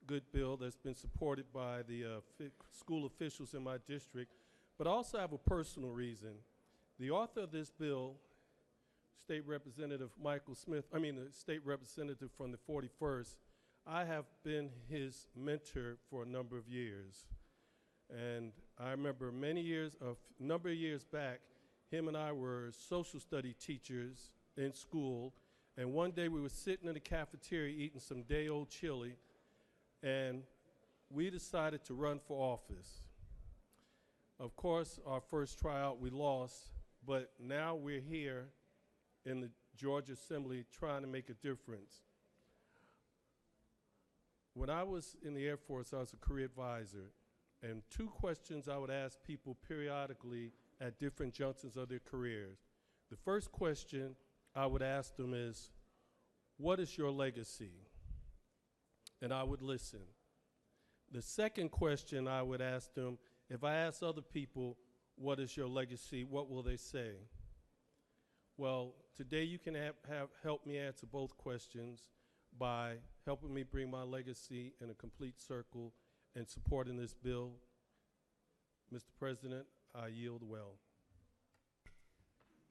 good bill that's been supported by the school officials in my district, but I also have a personal reason. The author of this bill, State Representative Michael Smith, the State Representative from the 41st, I have been his mentor for a number of years. And I remember a number of years back, him and I were social study teachers in school, and one day we were sitting in the cafeteria eating some day-old chili, and we decided to run for office. Of course, our first tryout we lost, but now we're here in the Georgia Assembly trying to make a difference. When I was in the Air Force, I was a career advisor, and two questions I would ask people periodically at different junctions of their careers. The first question I would ask them is, what is your legacy? And I would listen. The second question I would ask them, if I ask other people, what is your legacy, what will they say? Well, today you can help me answer both questions by helping me bring my legacy in a complete circle and supporting this bill. Mr. President, I yield well.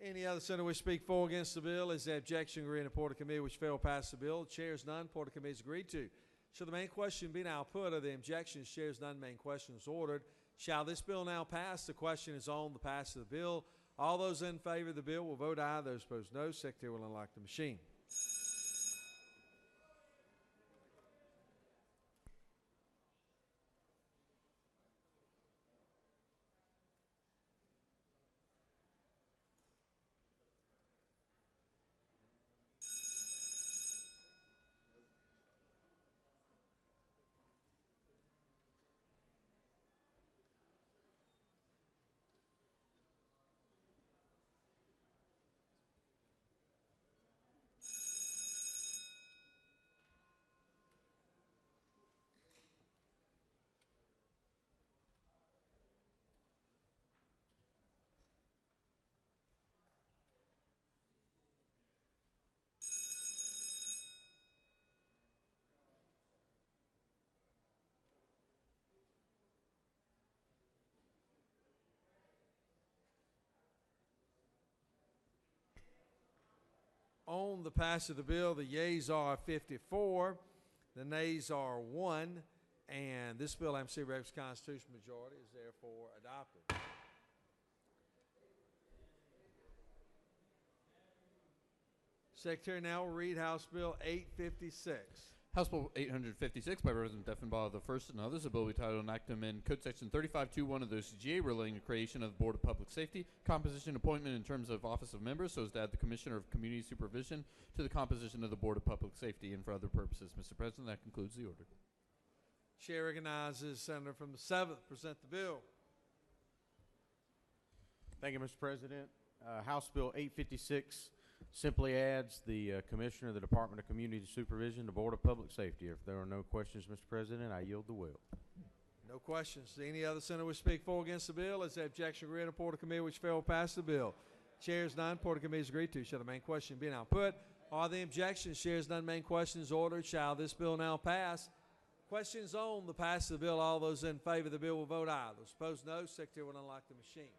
Any other senator wish to speak for or against the bill? Is the objection agreed in the Porter Committee which failed to pass the bill? Chairs none. Porter Committee is agreed to. Shall the main question be now put? Of the objections, chairs none. Main question is ordered. Shall this bill now pass? The question is on the pass of the bill. All those in favor of the bill will vote aye. Those opposed no. Secretary will unlock the machine. On the pass of the bill, the yeas are 54, the nays are 1. And this bill, MC Rex constitutional majority, is therefore adopted. Secretary now will read House Bill 856. House Bill 856 by Reverend Deffenbaugh the first and others, a bill we titled an act to amend Code Section 3521 of the OCGA relating to creation of the Board of Public Safety, composition, appointment in terms of office of members, so as to add the Commissioner of Community Supervision to the composition of the Board of Public Safety and for other purposes. Mr. President, that concludes the order. Chair recognizes Senator from the 7th. Present the bill. Thank you, Mr. President. House Bill 856 simply adds the Commissioner of the Department of Community Supervision to Board of Public Safety. If there are no questions, Mr. President, I yield the will. No questions. Any other senator wish to speak for or against the bill? Is the objection read and report of committee which failed to pass the bill? Chairs none. Report of committee is agreed to. Shall the main question be now put? Are the objections? Chairs none. Main question is ordered. Shall this bill now pass? Questions on the pass of the bill. All those in favor of the bill will vote aye. Those opposed, no. Secretary will unlock the machine.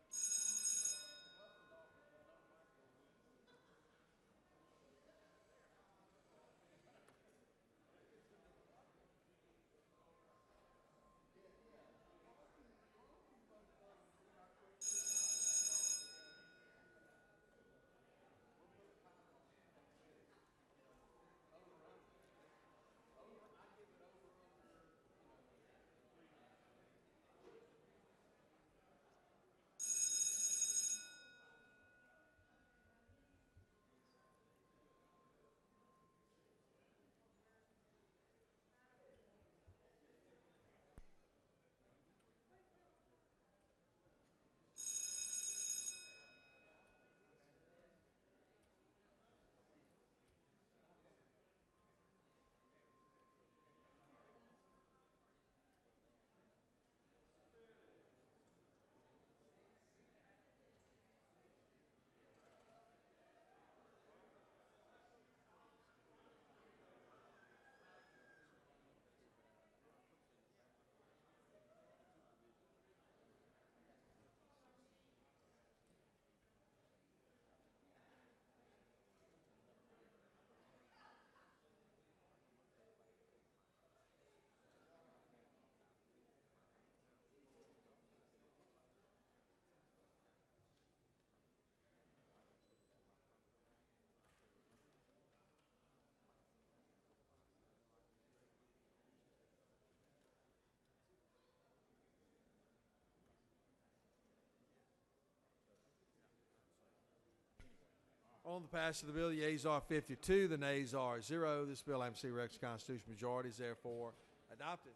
On the passage of the bill, the yeas are 52, the nays are 0. This bill, MC Rex constitutional majority, is therefore adopted.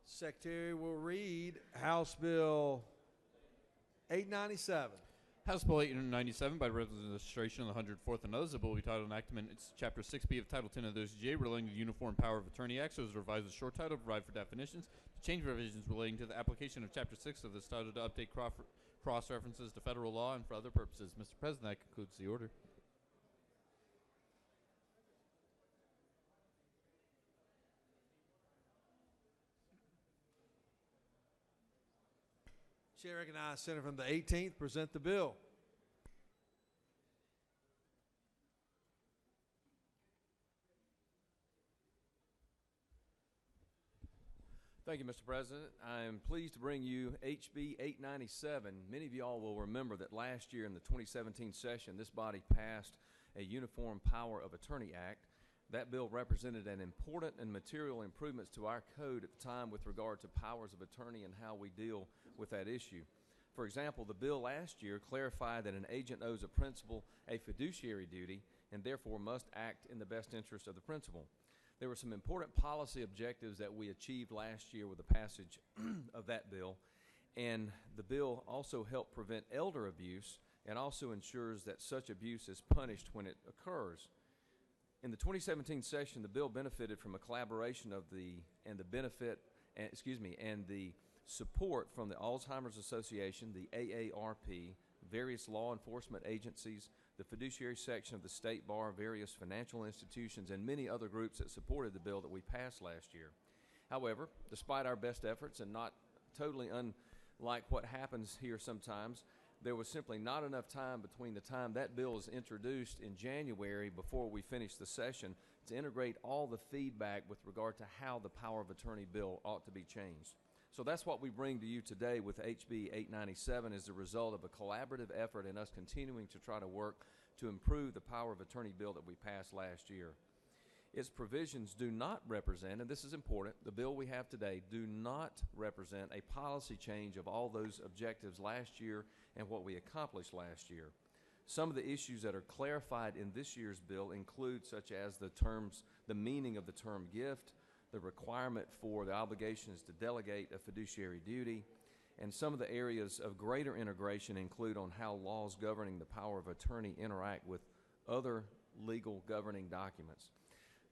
Secretary will read House Bill 897. House Bill 897 by Reverend Administration on the 104th and others, a bill we titled an act to amend Chapter 6B of Title 10 of the OCGA relating to the Uniform Power of Attorney Act, so as to revise the short title, provide for definitions, to change provisions relating to the application of Chapter 6 of this title to update cross-references to federal law and for other purposes. Mr. President, that concludes the order. Chair recognizes Senator from the 18th. Present the bill. Thank you, Mr. President. I am pleased to bring you HB 897. Many of y'all will remember that last year in the 2017 session, this body passed a Uniform Power of Attorney Act. That bill represented an important and material improvements to our code at the time with regard to powers of attorney and how we deal with that issue. For example, the bill last year clarified that an agent owes a principal a fiduciary duty and therefore must act in the best interest of the principal. There were some important policy objectives that we achieved last year with the passage of that bill, and the bill also helped prevent elder abuse and also ensures that such abuse is punished when it occurs. In the 2017 session, the bill benefited from a collaboration of the support from the Alzheimer's Association, the AARP, various law enforcement agencies, the fiduciary section of the State Bar, various financial institutions, and many other groups that supported the bill that we passed last year. However, despite our best efforts and not totally unlike what happens here sometimes, there was simply not enough time between the time that bill was introduced in January before we finished the session to integrate all the feedback with regard to how the power of attorney bill ought to be changed. So that's what we bring to you today with HB 897 as a result of a collaborative effort in us continuing to try to work to improve the power of attorney bill that we passed last year. Its provisions do not represent, and this is important, the bill we have today do not represent a policy change of all those objectives last year and what we accomplished last year. Some of the issues that are clarified in this year's bill include such as the meaning of the term gift, the requirement for the obligations to delegate a fiduciary duty, and some of the areas of greater integration include on how laws governing the power of attorney interact with other legal governing documents.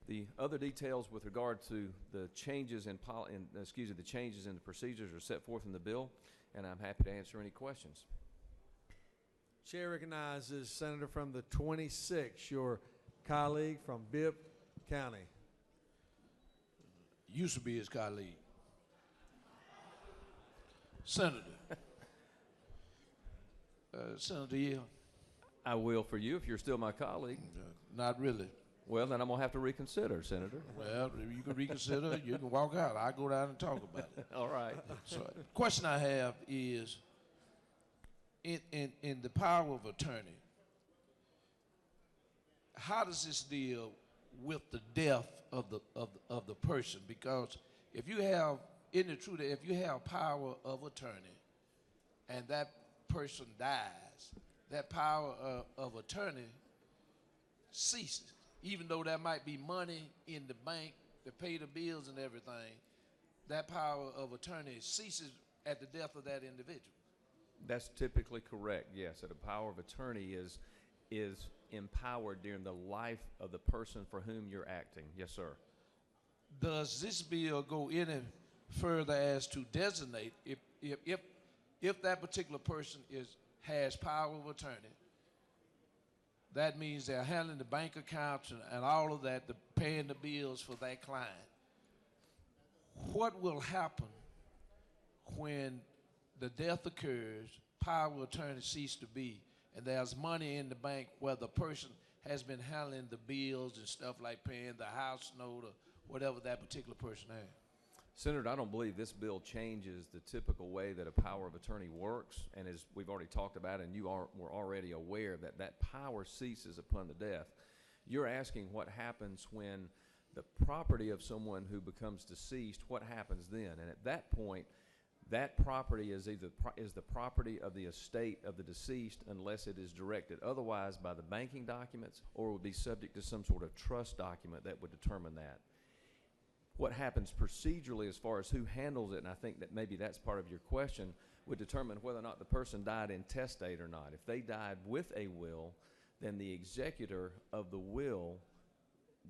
The other details with regard to the changes in the changes in the procedures are set forth in the bill, and I'm happy to answer any questions. Chair recognizes Senator from the 26th, your colleague from Bibb County. Used to be his colleague. Senator. Senator Hill. I will for you if you're still my colleague. Not really. Well, then I'm going to have to reconsider, Senator. Well, you can reconsider. You can walk out. I'll go down and talk about it. All right. So, the question I have is, in the power of attorney, how does this deal with the death of the person? Because if you have, isn't it true that if you have power of attorney and that person dies, that power of attorney ceases, even though there might be money in the bank to pay the bills and everything, that power of attorney ceases at the death of that individual. That's typically correct, yes. That a power of attorney is empowered during the life of the person for whom you're acting. Yes, sir. Does this bill go any further as to designate if that particular person has power of attorney? That means they're handling the bank accounts and all of that, paying the bills for that client. What will happen when the death occurs, power of attorney cease to be, and there's money in the bank where the person has been handling the bills and stuff like paying the house note or whatever that particular person has? Senator, I don't believe this bill changes the typical way that a power of attorney works, and as we've already talked about, and were already aware that that power ceases upon the death. You're asking what happens when the property of someone who becomes deceased, what happens then? And at that point, that property is the property of the estate of the deceased unless it is directed otherwise by the banking documents, or would be subject to some sort of trust document that would determine that. What happens procedurally as far as who handles it, and I think that maybe that's part of your question, would determine whether or not the person died intestate or not. If they died with a will, then the executor of the will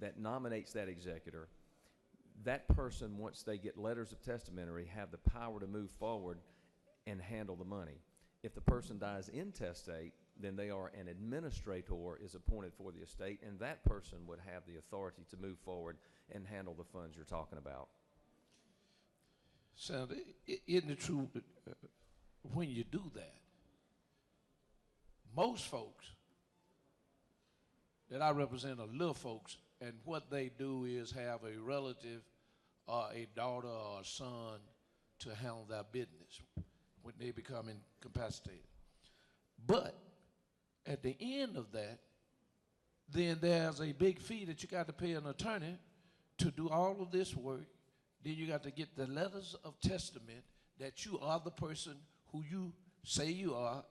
that nominates that executor, that person, once they get letters of testamentary, have the power to move forward and handle the money. If the person dies intestate, then they are an administrator is appointed for the estate, and that person would have the authority to move forward and handle the funds you're talking about. Senator, isn't it true that when you do that, most folks that I represent are little folks, and what they do is have a relative or a daughter or a son to handle their business when they become incapacitated. But at the end of that, then there's a big fee that you got to pay an attorney to do all of this work. Then you got to get the letters of testament that you are the person who you say you are,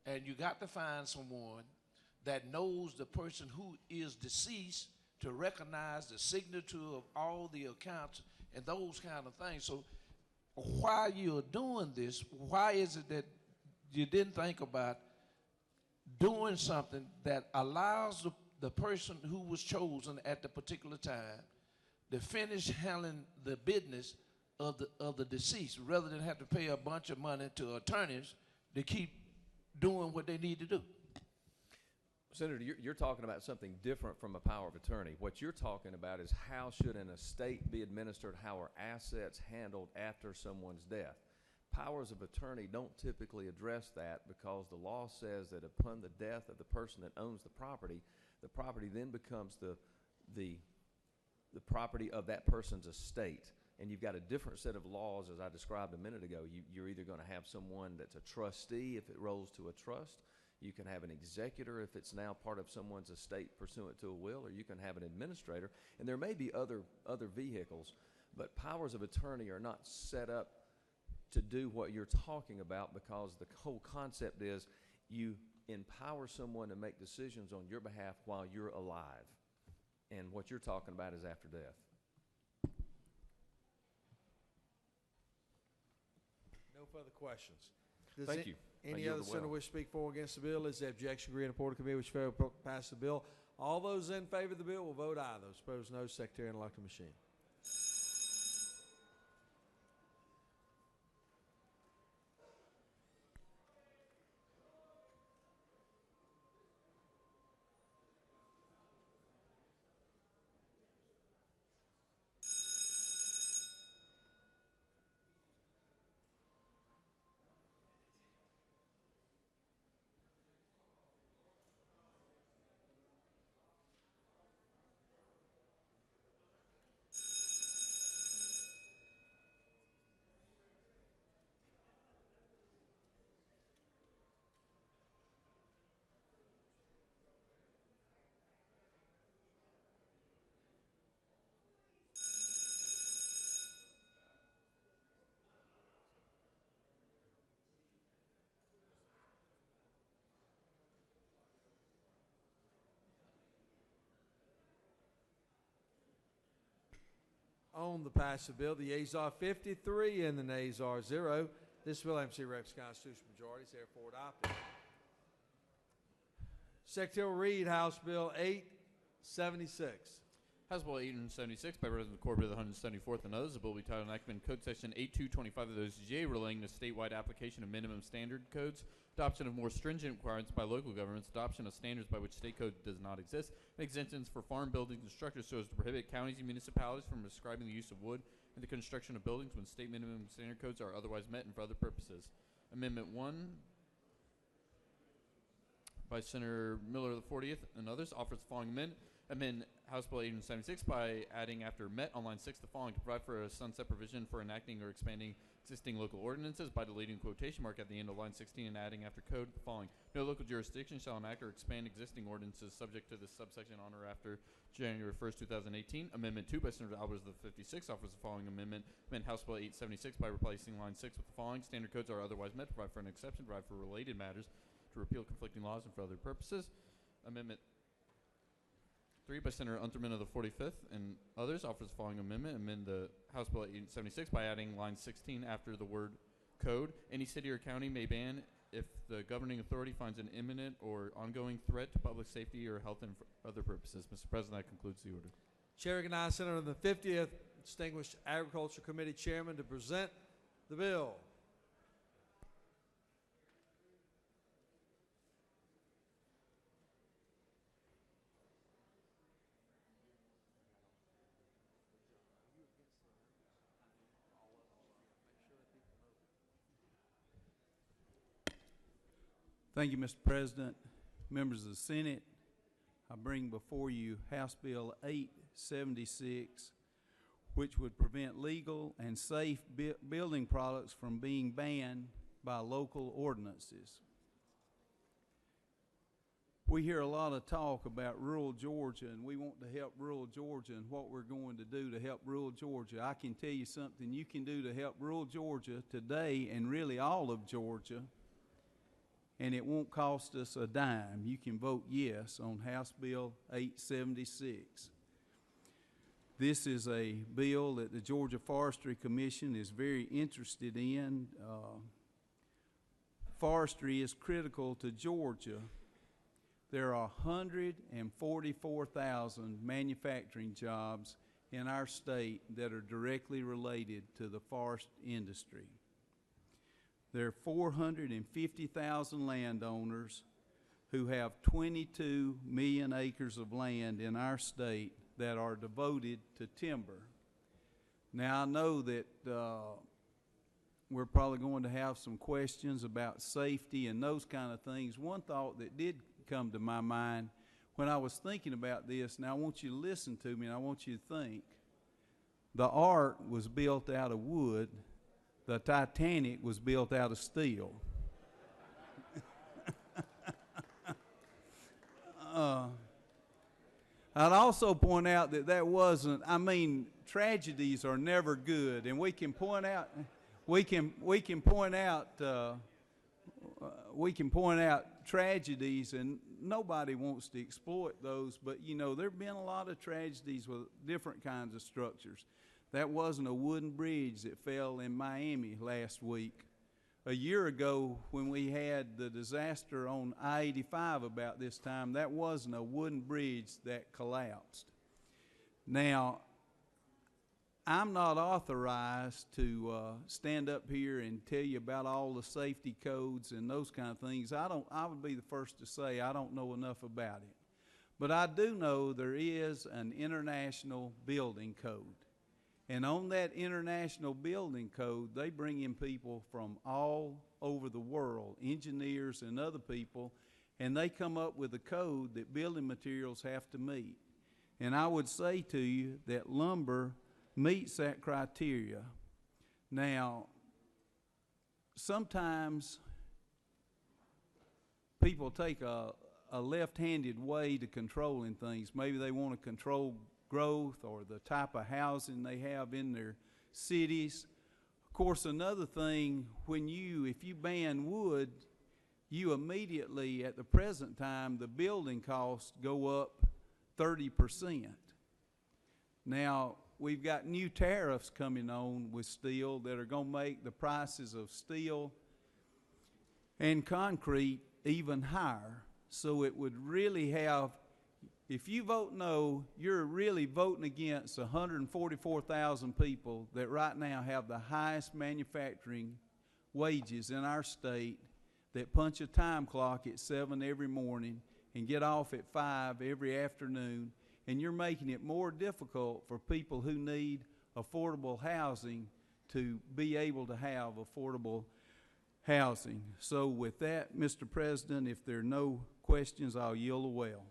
and you got to find someone that knows the person who is deceased to recognize the signature of all the accounts and those kind of things. So while you're doing this, why is it that you didn't think about doing something that allows the person who was chosen at the particular time to finish handling the business of the deceased, rather than have to pay a bunch of money to attorneys to keep doing what they need to do? Senator, you're talking about something different from a power of attorney. What you're talking about is how should an estate be administered, how are assets handled after someone's death. Powers of attorney don't typically address that because the law says that upon the death of the person that owns the property then becomes the the property of that person's estate. And you've got a different set of laws, as I described a minute ago. You're either going to have someone that's a trustee if it rolls to a trust. You can have an executor if it's now part of someone's estate pursuant to a will, or you can have an administrator. And there may be other vehicles, but powers of attorney are not set up to do what you're talking about, because the whole concept is you empower someone to make decisions on your behalf while you're alive. And what you're talking about is after death. No further questions. Thank you. Any yield other the senator well. wish to speak for or against the bill? Is the objection agreed and reported to committee which failed to pass the bill? All those in favor of the bill will vote aye. Those opposed, no. Secretary and elected machine. On the pass of bill, the yeas are 53 and the nays are 0. This bill MC Reps constitutional majority is therefore adopted. Secretary will read House Bill 876. House Bill 876 by President Corbett of the 174th and others. The bill will be titled Enactment Code Section 8225 of the OCGA relating to statewide application of minimum standard codes, adoption of more stringent requirements by local governments, adoption of standards by which state code does not exist, and exemptions for farm buildings and structures so as to prohibit counties and municipalities from prescribing the use of wood in the construction of buildings when state minimum standard codes are otherwise met and for other purposes. Amendment 1 by Senator Miller of the 40th and others offers the following amendment. Amend House Bill 876 by adding after met on line 6 the following: to provide for a sunset provision for enacting or expanding existing local ordinances by deleting quotation mark at the end of line 16 and adding after code the following: no local jurisdiction shall enact or expand existing ordinances subject to this subsection on or after January 1st, 2018. Amendment 2 by Senator Albers of the 56 offers the following amendment. Amend House Bill 876 by replacing line 6 with the following: standard codes are otherwise met, provide for an exception, provide for related matters, to repeal conflicting laws and for other purposes. Amendment 3 by Senator Unterman of the 45th and others offers the following amendment. Amend the House Bill 876 by adding line 16 after the word code. Any city or county may ban if the governing authority finds an imminent or ongoing threat to public safety or health and for other purposes. Mr. President, that concludes the order. Chair recognizes Senator of the 50th Distinguished Agriculture Committee Chairman to present the bill. Thank you, Mr. President. Members of the Senate, I bring before you House Bill 876, which would prevent legal and safe building products from being banned by local ordinances. We hear a lot of talk about rural Georgia, and we want to help rural Georgia and what we're going to do to help rural Georgia. I can tell you something you can do to help rural Georgia today, and really all of Georgia, and it won't cost us a dime. You can vote yes on House Bill 876. This is a bill that the Georgia Forestry Commission is very interested in. Forestry is critical to Georgia. There are 144,000 manufacturing jobs in our state that are directly related to the forest industry. There are 450,000 landowners who have 22 million acres of land in our state that are devoted to timber. Now, I know that we're probably going to have some questions about safety and those kind of things. One thought that did come to my mind when I was thinking about this, now I want you to listen to me and I want you to think. The Ark was built out of wood. The Titanic was built out of steel. I'd also point out that wasn't, I mean, tragedies are never good, and we can point out tragedies, and nobody wants to exploit those, but you know, there've been a lot of tragedies with different kinds of structures. That wasn't a wooden bridge that fell in Miami last week. A year ago, when we had the disaster on I-85 about this time, that wasn't a wooden bridge that collapsed. Now, I'm not authorized to stand up here and tell you about all the safety codes and those kind of things. I would be the first to say I don't know enough about it. But I do know there is an international building code. And on that international building code, they bring in people from all over the world, engineers and other people, and they come up with a code that building materials have to meet. And I would say to you that lumber meets that criteria. Now, sometimes people take a left-handed way to controlling things. Maybe they want to control growth or the type of housing they have in their cities. Of course, another thing, if you ban wood, you immediately, at the present time, the building costs go up 30%. Now, we've got new tariffs coming on with steel that are going to make the prices of steel and concrete even higher. So it would really have, if you vote no, you're really voting against 144,000 people that right now have the highest manufacturing wages in our state, that punch a time clock at 7 every morning and get off at 5 every afternoon, and you're making it more difficult for people who need affordable housing to be able to have affordable housing. So with that, Mr. President, if there are no questions, I'll yield the well.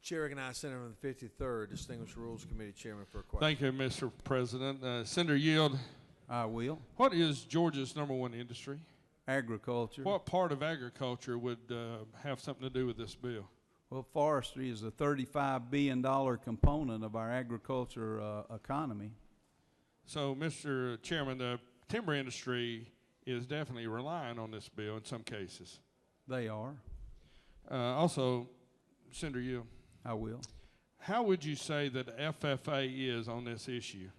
Chair recognizes Senator from the 53rd, Distinguished Rules Committee Chairman, for a question. Thank you, Mr. President. Senator Yield. I will. What is Georgia's #1 industry? Agriculture. What part of agriculture would have something to do with this bill? Well, forestry is a $35 billion component of our agriculture economy. So, Mr. Chairman, the timber industry is definitely relying on this bill in some cases. They are. Also, Senator Yield. I will. How would you say that FFA is on this issue?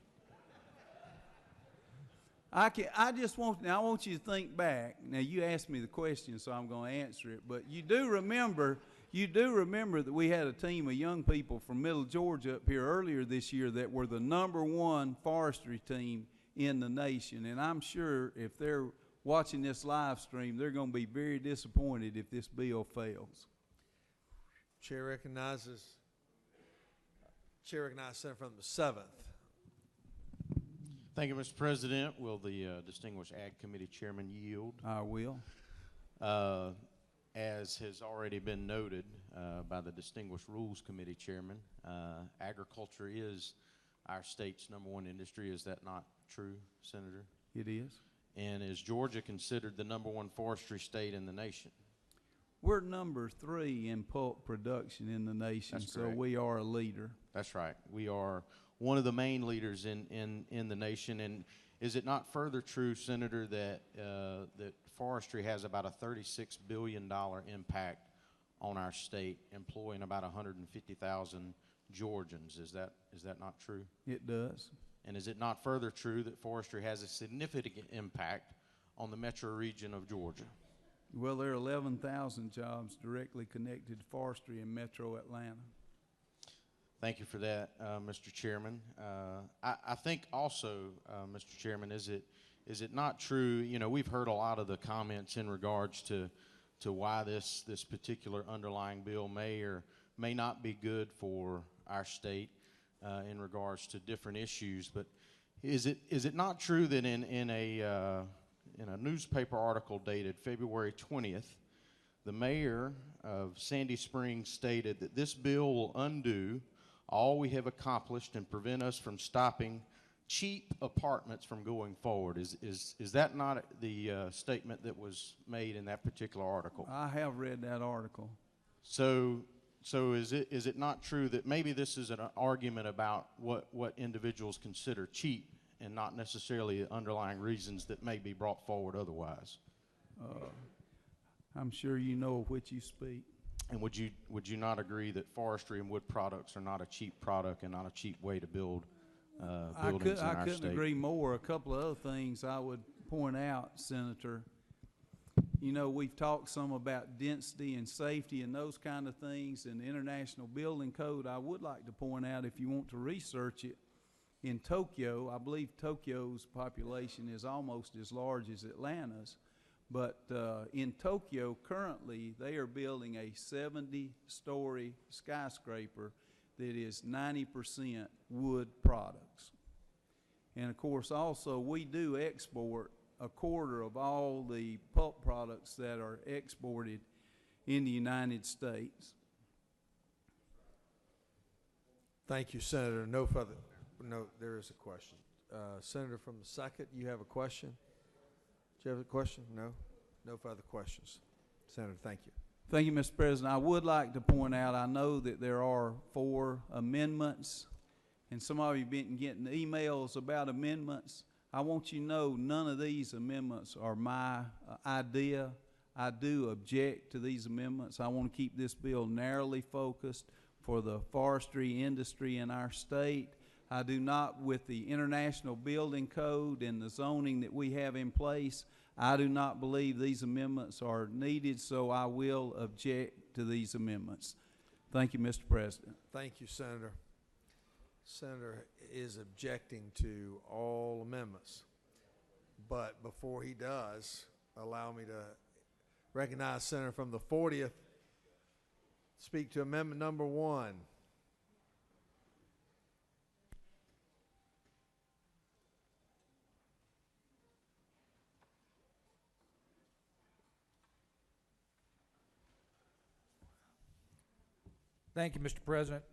I want you to think back. Now, you asked me the question, so I'm going to answer it. But you do remember that we had a team of young people from Middle Georgia up here earlier this year that were the #1 forestry team in the nation. And I'm sure if they're watching this live stream, they're going to be very disappointed if this bill fails. Chair recognizes Senator from the 7th. Thank you, Mr. President. Will the distinguished Ag Committee Chairman yield? I will. As has already been noted by the distinguished Rules Committee Chairman, agriculture is our state's #1 industry. Is that not true, Senator? It is. And is Georgia considered the #1 forestry state in the nation? We're #3 in pulp production in the nation, so we are a leader. That's right. We are one of the main leaders in the nation. And is it not further true, Senator, that that forestry has about a $36 billion impact on our state, employing about 150,000 Georgians? Is that not true? It does. And is it not further true that forestry has a significant impact on the metro region of Georgia? Well, there are 11,000 jobs directly connected to forestry in metro Atlanta. Thank you for that, Mr. Chairman. I think also, Mr. Chairman, is it not true, you know, we've heard a lot of the comments in regards to why this particular underlying bill may or may not be good for our state in regards to different issues, but is it not true that in a newspaper article dated February 20th, the mayor of Sandy Springs stated that this bill will undo all we have accomplished and prevent us from stopping cheap apartments from going forward. Is that not the statement that was made in that particular article? I have read that article. So is it not true that maybe this is an argument about what individuals consider cheap and not necessarily the underlying reasons that may be brought forward otherwise? I'm sure you know of which you speak. And would you not agree that forestry and wood products are not a cheap product and not a cheap way to build buildings in our state? I couldn't agree more. A couple of other things I would point out, Senator. You know, we've talked some about density and safety and those kind of things in the International Building Code. I would like to point out, if you want to research it, in Tokyo, I believe Tokyo's population is almost as large as Atlanta's, but in Tokyo currently they are building a 70-story skyscraper that is 90% wood products. And of course also we do export a quarter of all the pulp products that are exported in the United States. Thank you, Senator. No, there is a question. Senator from the 2nd, you have a question? Do you have a question? No? No further questions. Senator, thank you. Thank you, Mr. President. I would like to point out, I know that there are 4 amendments, and some of you have been getting emails about amendments. I want you to know none of these amendments are my idea. I do object to these amendments. I want to keep this bill narrowly focused for the forestry industry in our state. I do not, with the International Building Code and the zoning that we have in place, I do not believe these amendments are needed, so I will object to these amendments. Thank you, Mr. President. Thank you, Senator. Senator is objecting to all amendments. But before he does, allow me to recognize Senator from the 40th. Speak to amendment number 1. Thank you, Mr. President.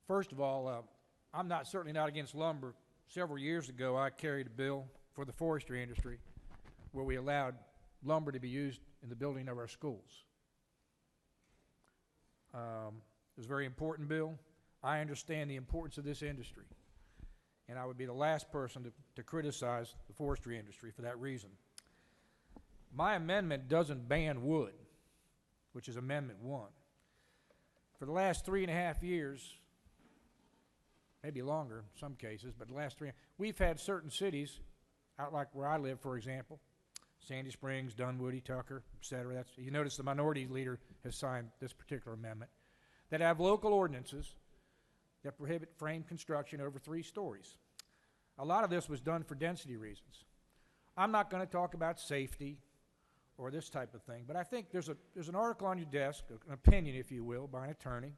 First of all, I'm certainly not against lumber. Several years ago, I carried a bill for the forestry industry where we allowed lumber to be used in the building of our schools. It was a very important bill. I understand the importance of this industry, and I would be the last person to criticize the forestry industry for that reason. My amendment doesn't ban wood, which is Amendment 1. For the last 3.5 years, maybe longer in some cases, but the last 3, we've had certain cities, out like where I live, for example, Sandy Springs, Dunwoody, Tucker, etc. You notice the minority leader has signed this particular amendment, that have local ordinances that prohibit frame construction over 3 stories. A lot of this was done for density reasons. I'm not going to talk about safety or this type of thing, but I think there's an article on your desk, an opinion, if you will, by an attorney,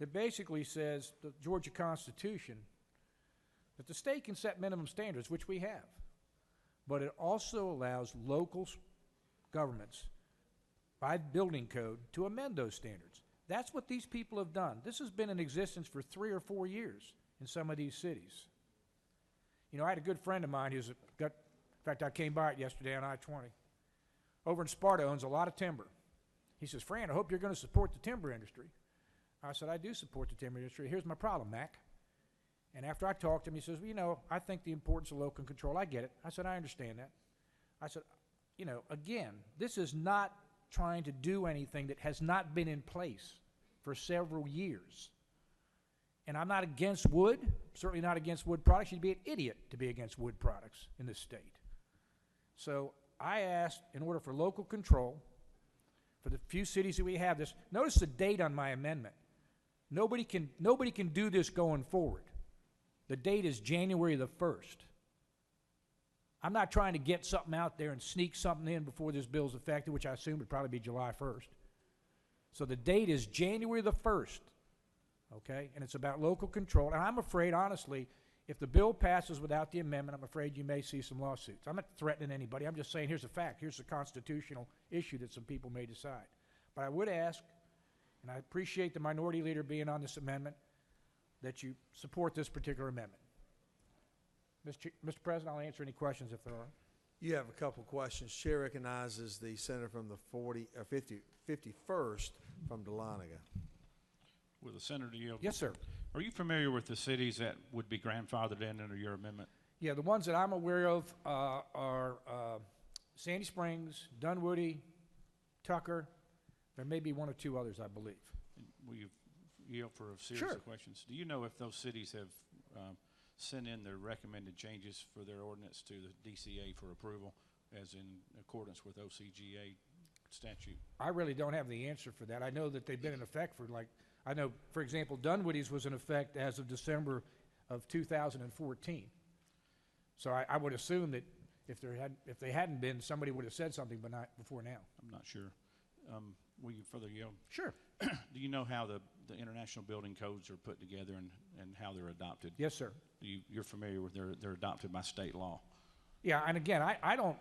that basically says the Georgia Constitution that the state can set minimum standards, which we have, but it also allows local governments by building code to amend those standards. That's what these people have done. This has been in existence for 3 or 4 years in some of these cities. You know, I had a good friend of mine who's got, in fact, I came by it yesterday on I-20. Over in Sparta, owns a lot of timber. He says, Fran, I hope you're going to support the timber industry. I said, I do support the timber industry. Here's my problem, Mac. And after I talked to him, he says, well, you know, I think the importance of local control. I get it. I said, I understand that. I said, you know, again, this is not trying to do anything that has not been in place for several years. And I'm not against wood, certainly not against wood products. You'd be an idiot to be against wood products in this state. So I asked, in order for local control, for the few cities that we have this, notice the date on my amendment. Nobody can do this going forward. The date is January the 1st. I'm not trying to get something out there and sneak something in before this bill's effective, which I assume would probably be July 1st. So the date is January the 1st, okay? And it's about local control. And I'm afraid, honestly, If the bill passes without the amendment, I'm afraid you may see some lawsuits. I'm not threatening anybody. I'm just saying here's a fact. Here's a constitutional issue that some people may decide. But I would ask, and I appreciate the minority leader being on this amendment, that you support this particular amendment. Mr. President, I'll answer any questions if there are. You have a couple questions. Chair recognizes the senator from the 51st from Dahlonega. With the senator yield. Yes, sir. Are you familiar with the cities that would be grandfathered in under your amendment? Yeah, the ones that I'm aware of are Sandy Springs, Dunwoody, Tucker. There may be one or two others, I believe. Will you yield for a series Sure. of questions? Do you know if those cities have sent in their recommended changes for their ordinance to the DCA for approval, as in accordance with OCGA statute? I really don't have the answer for that. I know that they've been in effect for I know, for example, Dunwoody's was in effect as of December of 2014. So I would assume that if they hadn't been, somebody would have said something, but not before now. I'm not sure. Will you further yield? Sure. Do you know how the international building codes are put together and how they're adopted? Yes, sir. You're familiar with they're adopted by state law? Yeah, and again, I'm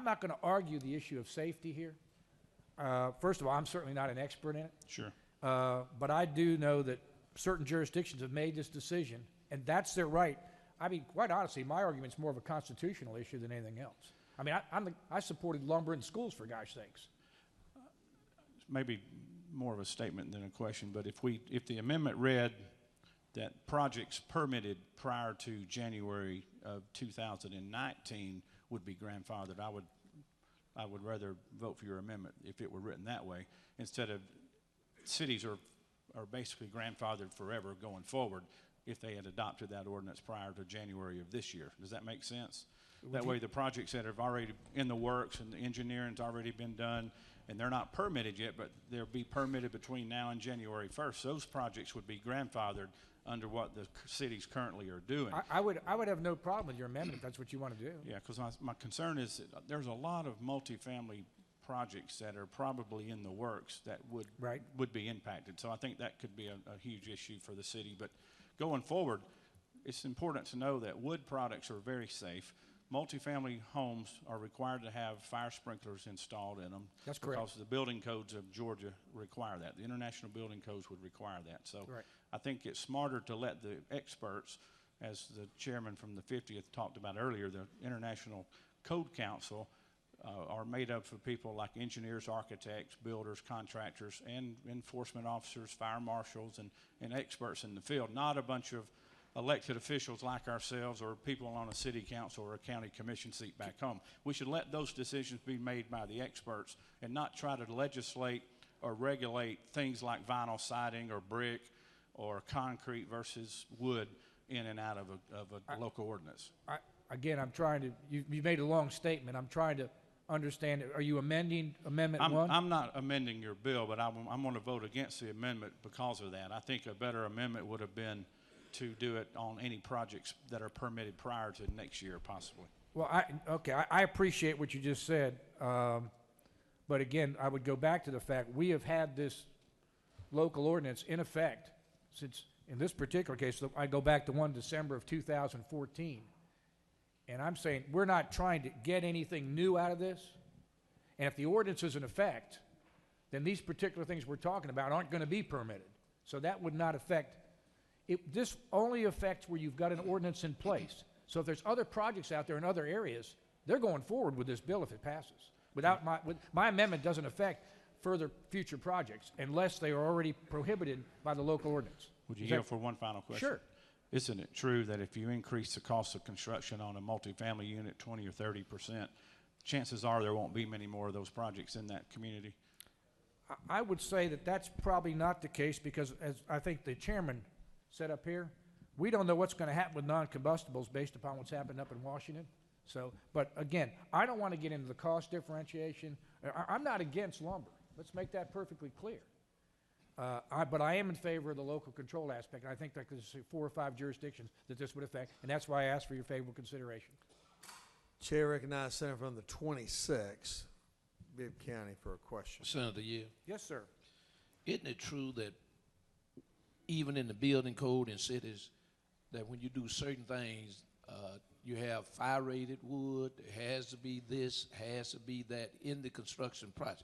not going to argue the issue of safety here. First of all, I'm certainly not an expert in it. Sure. But I do know that certain jurisdictions have made this decision, and that's their right. I mean, quite honestly, my argument's more of a constitutional issue than anything else. I mean, I supported lumber in schools, for gosh sakes. Maybe more of a statement than a question, but if the amendment read that projects permitted prior to January of 2019 would be grandfathered, I would rather vote for your amendment if it were written that way, instead of cities are basically grandfathered forever going forward if they had adopted that ordinance prior to January of this year. Does that make sense? That way the projects that have already in the works and the engineering's already been done and they're not permitted yet, but they'll be permitted between now and January 1st. Those projects would be grandfathered under what the cities currently are doing. I would have no problem with your amendment if that's what you want to do. Yeah, because my concern is that there's a lot of multifamily projects that are probably in the works that would be impacted. So I think that could be a huge issue for the city. But going forward, it's important to know that wood products are very safe. Multifamily homes are required to have fire sprinklers installed in them. That's correct. Because the building codes of Georgia require that. The international building codes would require that. So I think it's smarter to let the experts, as the chairman from the 50th talked about earlier, the International Code Council are made up of people like engineers, architects, builders, contractors, and enforcement officers, fire marshals, and experts in the field, not a bunch of elected officials like ourselves or people on a city council or a county commission seat back home. We should let those decisions be made by the experts and not try to legislate or regulate things like vinyl siding or brick or concrete versus wood in and out of a local ordinance. Again, I'm trying to, you made a long statement. I'm trying to understand, are you amending Amendment 1? I'm not amending your bill, but I'm going to vote against the amendment because of that. I think a better amendment would have been to do it on any projects that are permitted prior to next year, possibly. Well, I appreciate what you just said, but again, I would go back to the fact we have had this local ordinance in effect since, in this particular case, I go back to 1 December of 2014, and I'm saying we're not trying to get anything new out of this, and if the ordinance is in effect, then these particular things we're talking about aren't going to be permitted, so that would not affect. This only affects where you've got an ordinance in place. So if there's other projects out there in other areas, they're going forward with this bill if it passes. My amendment doesn't affect further future projects unless they are already prohibited by the local ordinance. Would you yield for one final question? Sure. Isn't it true that if you increase the cost of construction on a multifamily unit 20 or 30%, chances are there won't be many more of those projects in that community? I would say that that's probably not the case because, as I think the chairman said up here, we don't know what's going to happen with non-combustibles based upon what's happened up in Washington. So, but again, I don't want to get into the cost differentiation. I'm not against lumber. Let's make that perfectly clear. But I am in favor of the local control aspect. I think that there's 4 or 5 jurisdictions that this would affect, and that's why I asked for your favorable consideration. Chair recognizes Senator from the 26th, Bibb County, for a question. Senator Yield. Yes, sir. Isn't it true that even in the building code in cities, that when you do certain things, you have fire-rated wood, it has to be this, has to be that in the construction project.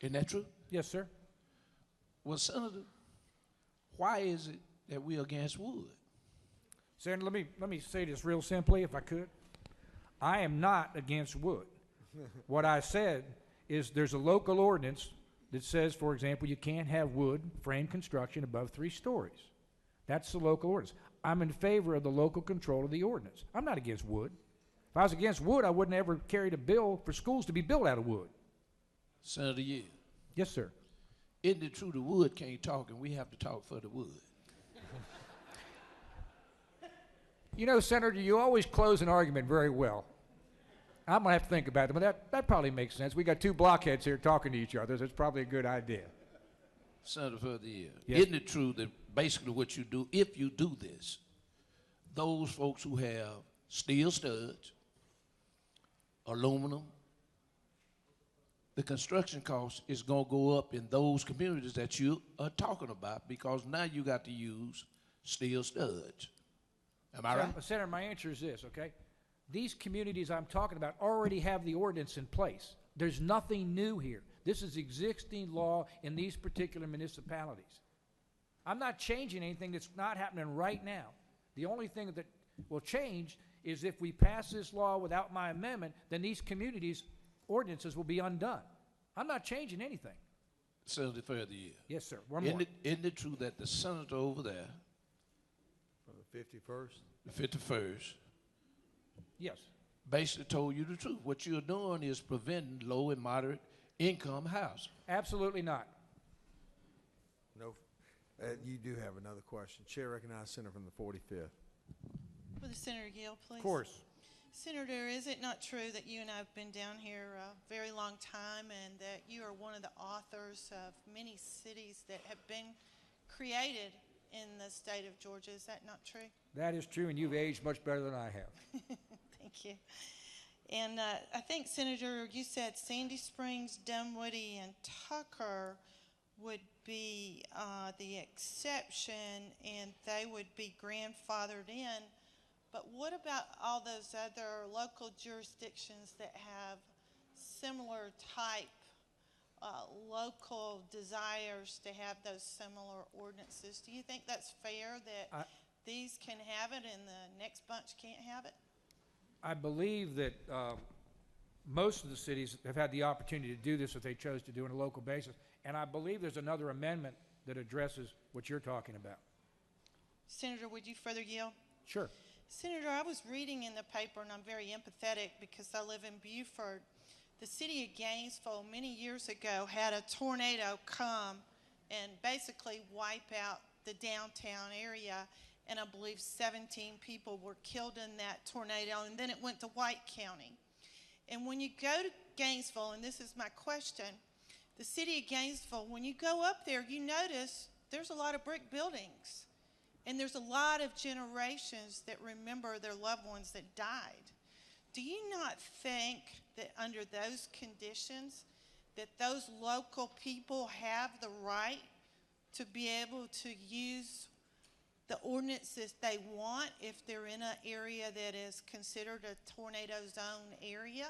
Isn't that true? Yes, sir. Well, Senator, why is it that we're against wood? Senator, let me say this real simply, if I could. I am not against wood. What I said is there's a local ordinance that says, for example, you can't have wood frame construction above 3 stories. That's the local ordinance. I'm in favor of the local control of the ordinance. I'm not against wood. If I was against wood, I wouldn't ever carried a bill for schools to be built out of wood. Senator Yield. Yes, sir. Isn't it true the wood can't talk and we have to talk for the wood? You know, Senator, you always close an argument very well. I'm going to have to think about it, but that probably makes sense. We got 2 blockheads here talking to each other. That's probably a good idea. Senator for the year. Yes. Isn't it true that basically what you do, if you do this, those folks who have steel studs, aluminum, the construction cost is going to go up in those communities that you are talking about because now you got to use steel studs. Am I right? Senator, my answer is this, okay? These communities I'm talking about already have the ordinance in place. There's nothing new here. This is existing law in these particular municipalities. I'm not changing anything that's not happening right now. The only thing that will change is if we pass this law without my amendment, then these communities' ordinances will be undone. I'm not changing anything. Senator for the year. Yes, sir. One more. Isn't it true that the senator over there, For the 51st? the 51st, Yes. basically told you the truth? What you're doing is preventing low and moderate income housing. Absolutely not. No. You do have another question. Chair recognizes Senator from the 45th. With Senator Gill, please. Of course. Senator, is it not true that you and I have been down here a very long time and that you are one of the authors of many cities that have been created in the state of Georgia? Is that not true? That is true, and you've aged much better than I have. Thank you. And I think, Senator, you said Sandy Springs, Dunwoody, and Tucker would be the exception, and they would be grandfathered in. But what about all those other local jurisdictions that have similar type local desires to have those similar ordinances? Do you think that's fair that these can have it and the next bunch can't have it? I believe that most of the cities have had the opportunity to do this if they chose to do it on a local basis. And I believe there's another amendment that addresses what you're talking about. Senator, would you further yield? Sure. Senator, I was reading in the paper, and I'm very empathetic because I live in Beaufort. The city of Gainesville many years ago had a tornado come and basically wipe out the downtown area, and I believe 17 people were killed in that tornado, and then it went to White County. And when you go to Gainesville, and this is my question, the city of Gainesville, when you go up there, you notice there's a lot of brick buildings. And there's a lot of generations that remember their loved ones that died. Do you not think that under those conditions that those local people have the right to be able to use the ordinances they want if they're in an area that is considered a tornado zone area?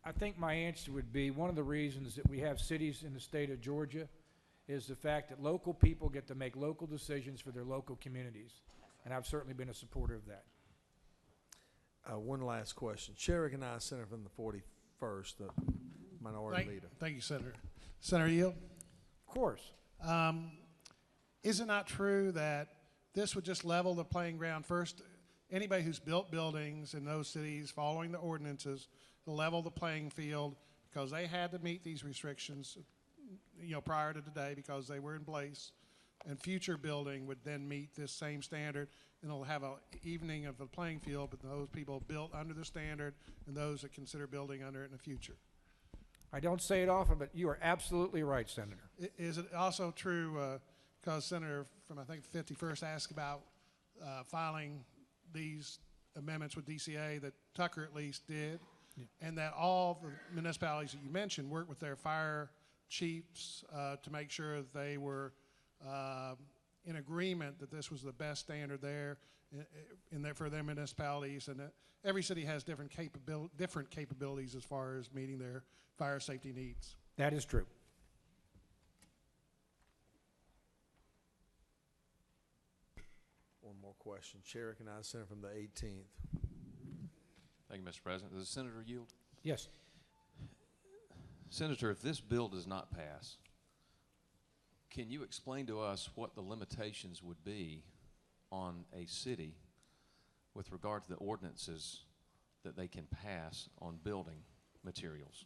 I think my answer would be one of the reasons that we have cities in the state of Georgia is the fact that local people get to make local decisions for their local communities. And I've certainly been a supporter of that. One last question. Chair recognizes Senator from the 41st, the minority leader. Thank you, Senator. Senator Yield? Of course. Is it not true that this would just level the playing ground? First, anybody who's built buildings in those cities following the ordinances will level the playing field because they had to meet these restrictions prior to today because they were in place, and future building would then meet this same standard, and it'll have an evening of the playing field, but those people built under the standard and those that consider building under it in the future. I don't say it often, but you are absolutely right, Senator. Is it also true, because Senator from, I think, the 51st asked about filing these amendments with DCA, that Tucker at least did, and that all the municipalities that you mentioned worked with their fire chiefs to make sure that they were in agreement that this was the best standard there for their municipalities, and that every city has different capabilities as far as meeting their fire safety needs. That is true. One more question. Chair recognizes Senator from the 18th. Thank you, Mr. President. Does the senator yield? Yes. Senator, if this bill does not pass, can you explain to us what the limitations would be on a city with regard to the ordinances that they can pass on building materials?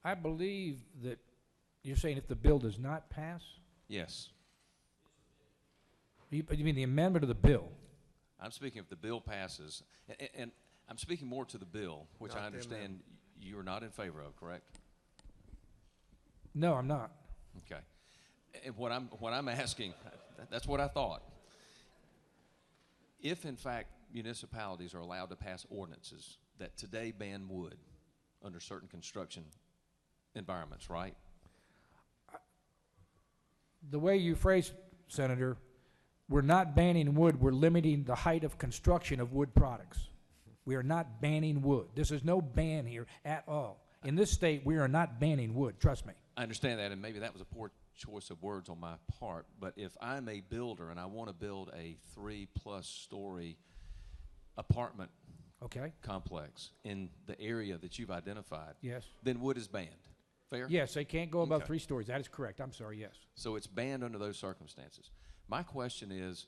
I believe that you're saying if the bill does not pass? Yes. You mean the amendment of the bill? I'm speaking if the bill passes, and I'm speaking more to the bill, which Not I the understand you are not in favor of, correct? No, I'm not. Okay. And what I'm asking, that's what I thought. If in fact municipalities are allowed to pass ordinances that today ban wood under certain construction environments, right? The way you phrase, Senator, we're not banning wood, we're limiting the height of construction of wood products. We are not banning wood. This is no ban here at all. In this state, we are not banning wood, trust me. I understand that, and maybe that was a poor choice of words on my part, but if I'm a builder and I want to build a 3+ story apartment complex in the area that you've identified, yes, then wood is banned. Fair? Yes, they can't go above 3 stories. That is correct. I'm sorry, yes. So it's banned under those circumstances. My question is,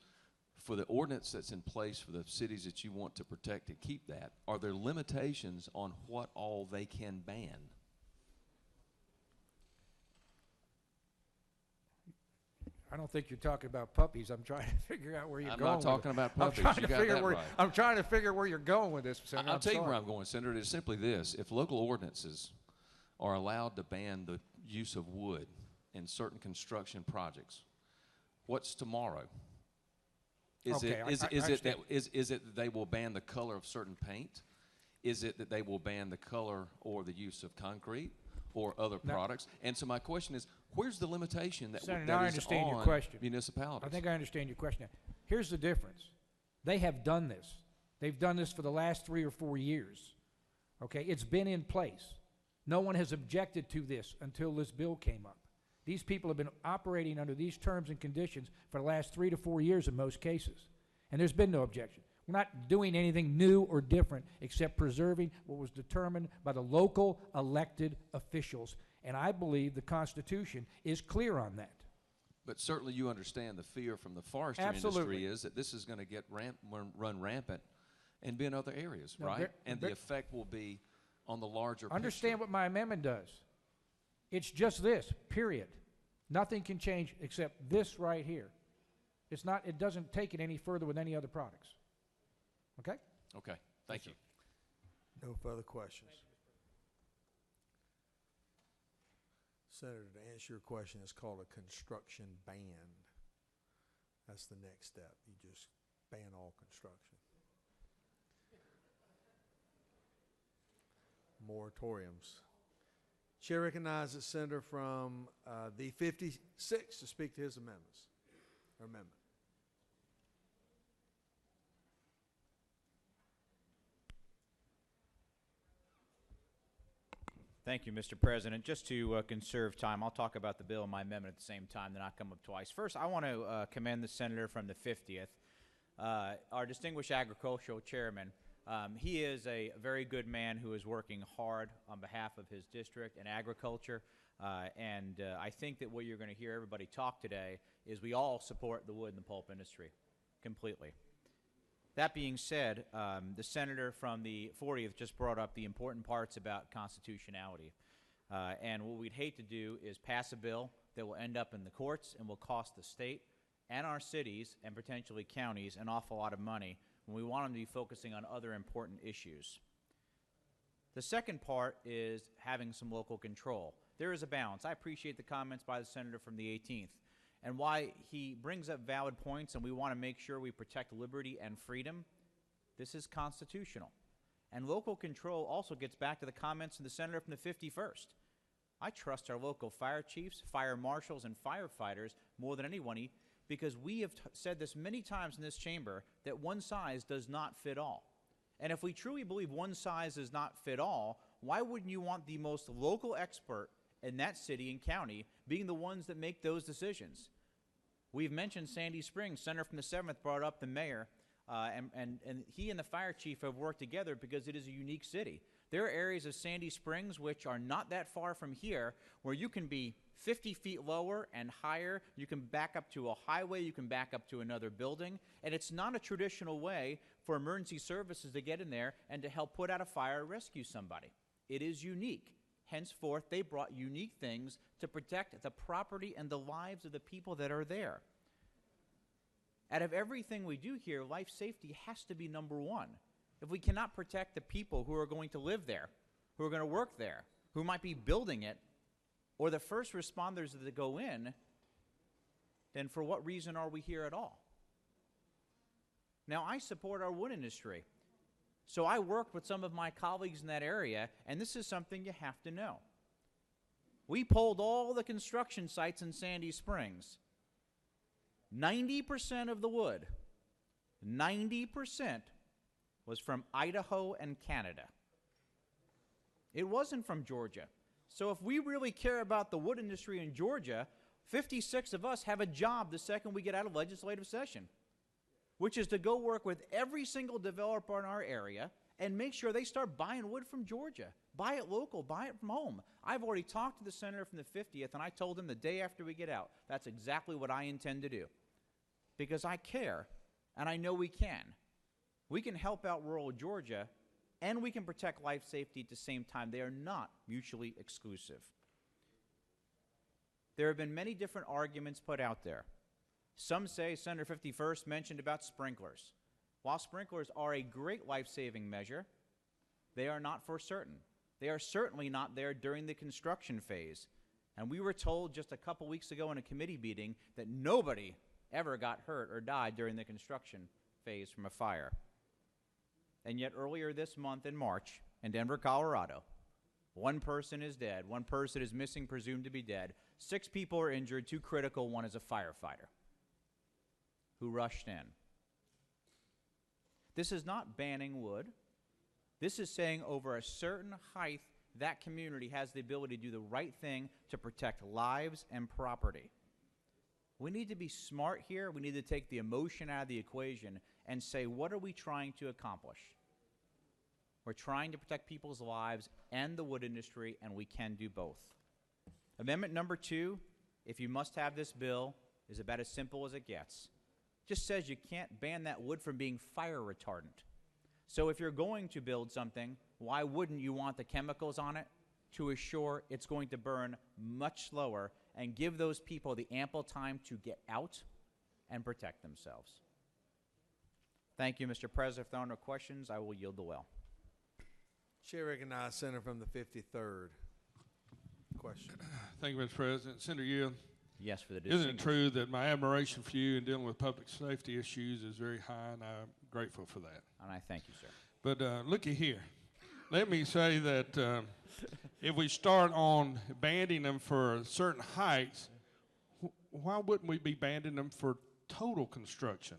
for the ordinance that's in place for the cities that you want to protect and keep that, are there limitations on what all they can ban? I don't think you're talking about puppies. I'm trying to figure out where you're going. I'm not talking about puppies. I'm trying You to got figure that where right. I'm trying to figure where you're going with this, Senator. I'll tell you sorry. where I'm going, Senator. It is simply this. If local ordinances are allowed to ban the use of wood in certain construction projects, what's tomorrow? Is it that they will ban the color of certain paint? Is it that they will ban the color or the use of concrete or other products? And so my question is, where's the limitation that, Senator, that I is understand on your question. municipalities? I think I understand your question. Here's the difference. They have done this. They've done this for the last 3 or 4 years. Okay, it's been in place. No one has objected to this until this bill came up. These people have been operating under these terms and conditions for the last 3 to 4 years in most cases, and there's been no objection. We're not doing anything new or different except preserving what was determined by the local elected officials, and I believe the Constitution is clear on that. But certainly you understand the fear from the forestry industry is that this is going to get run rampant and be in other areas, No, right? And the effect will be on the larger Understand what my amendment does. It's just this, period. Nothing can change except this right here. It's not, it doesn't take it any further with any other products. Okay? Okay, thank you. No further questions. Senator, to answer your question, it's called a construction ban. That's the next step. You just ban all construction. Moratoriums. Chair recognizes the senator from the 56 to speak to his amendment. Thank you, Mr. President. Just to conserve time, I'll talk about the bill and my amendment at the same time, then I'll come up twice. First, I want to commend the senator from the 50th, our distinguished agricultural chairman. He is a very good man who is working hard on behalf of his district and agriculture, and I think that what you're going to hear everybody talk today is we all support the wood and the pulp industry completely. That being said, the senator from the 40th just brought up the important parts about constitutionality. And what we'd hate to do is pass a bill that will end up in the courts and will cost the state and our cities and potentially counties an awful lot of money when we want them to be focusing on other important issues. The second part is having some local control. There is a balance. I appreciate the comments by the senator from the 18th. And why he brings up valid points, and we want to make sure we protect liberty and freedom, this is constitutional. And local control also gets back to the comments of the senator from the 51st. I trust our local fire chiefs, fire marshals, and firefighters more than anyone because we have said this many times in this chamber that one size does not fit all. And if we truly believe one size does not fit all, why wouldn't you want the most local expert in that city and county being the ones that make those decisions? We've mentioned Sandy Springs. Senator from the 7th brought up the mayor, and he and the fire chief have worked together because it is a unique city. There are areas of Sandy Springs which are not that far from here where you can be 50 feet lower and higher. You can back up to a highway. You can back up to another building. And it's not a traditional way for emergency services to get in there and to help put out a fire or rescue somebody. It is unique. Henceforth, they brought unique things to protect the property and the lives of the people that are there. Out of everything we do here, life safety has to be number one. If we cannot protect the people who are going to live there, who are going to work there, who might be building it, or the first responders that go in, then for what reason are we here at all? Now, I support our wood industry. So I worked with some of my colleagues in that area, and this is something you have to know. We polled all the construction sites in Sandy Springs. 90% of the wood, 90% was from Idaho and Canada. It wasn't from Georgia. So if we really care about the wood industry in Georgia, 56 of us have a job the second we get out of legislative session, which is to go work with every single developer in our area and make sure they start buying wood from Georgia. Buy it local, buy it from home. I've already talked to the senator from the 50th, and I told him the day after we get out, that's exactly what I intend to do. Because I care, and I know we can. We can help out rural Georgia, and we can protect life safety at the same time. They are not mutually exclusive. There have been many different arguments put out there. Some say, Senator 51st mentioned about sprinklers. While sprinklers are a great life-saving measure, they are not for certain. They are certainly not there during the construction phase. And we were told just a couple weeks ago in a committee meeting that nobody ever got hurt or died during the construction phase from a fire. And yet earlier this month in March in Denver, Colorado, one person is dead, one person is missing, presumed to be dead, 6 people are injured, 2 critical, one is a firefighter who rushed in. This is not banning wood. This is saying over a certain height, that community has the ability to do the right thing to protect lives and property. We need to be smart here. We need to take the emotion out of the equation and say, what are we trying to accomplish? We're trying to protect people's lives and the wood industry, and we can do both. Amendment number 2, if you must have this bill, is about as simple as it gets. Just says you can't ban that wood from being fire retardant. So if you're going to build something, why wouldn't you want the chemicals on it to assure it's going to burn much slower and give those people the ample time to get out and protect themselves? Thank you, Mr. President. If there are no questions, I will yield the well. Chair recognizes Senator from the 53rd. Question. Thank you, Mr. President. Senator Yield. Yes, for the Isn't it true that my admiration for you in dealing with public safety issues is very high, and I'm grateful for that. And I thank you, sir. But looky here. Let me say that if we start on banning them for certain heights, why wouldn't we be banning them for total construction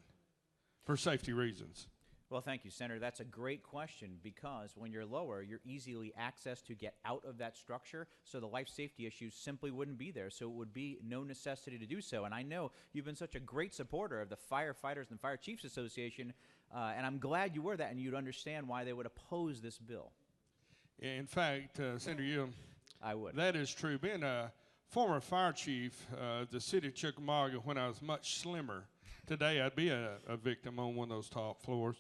for safety reasons? Well, thank you, Senator. That's a great question because when you're lower, you're easily accessed to get out of that structure, so the life safety issues simply wouldn't be there, so it would be no necessity to do so. And I know you've been such a great supporter of the Firefighters and Fire Chiefs Association, and I'm glad you were that and you'd understand why they would oppose this bill. In fact, Senator Yield, I would. That is true. Being a former fire chief of the city of Chickamauga when I was much slimmer, today I'd be a victim on one of those top floors.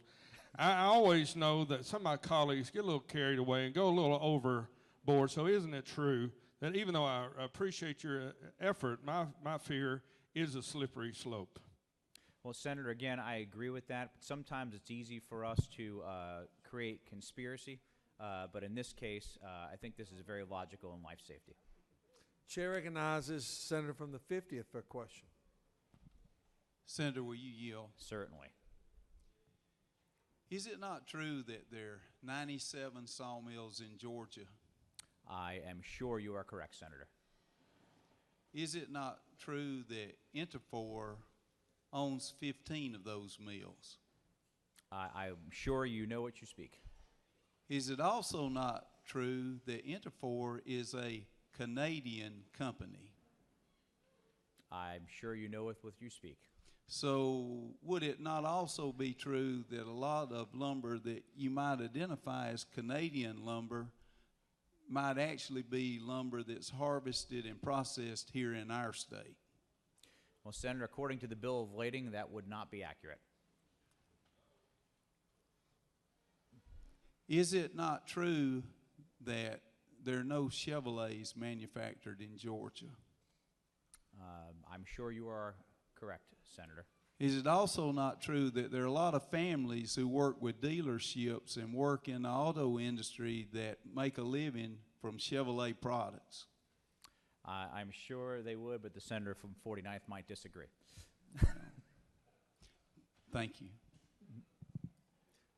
I always know that some of my colleagues get a little carried away and go a little overboard. So isn't it true that even though I appreciate your effort, my fear is a slippery slope? Well, Senator, again, I agree with that. But sometimes it's easy for us to create conspiracy. But in this case, I think this is very logical in life safety. Chair recognizes Senator from the 50th for a question. Senator, will you yield? Certainly. Is it not true that there are 97 sawmills in Georgia? I am sure you are correct, Senator. Is it not true that Interfor owns 15 of those mills. I'm sure you know what you speak. Is it also not true that Interfor is a Canadian company? I'm sure you know what you speak. So would it not also be true that a lot of lumber that you might identify as Canadian lumber might actually be lumber that's harvested and processed here in our state? Well, Senator, according to the bill of lading, that would not be accurate. Is it not true that there are no Chevrolets manufactured in Georgia? I'm sure you are correct, Senator. Is it also not true that there are a lot of families who work with dealerships and work in the auto industry that make a living from Chevrolet products? I'm sure they would, but the senator from 49th might disagree. Thank you.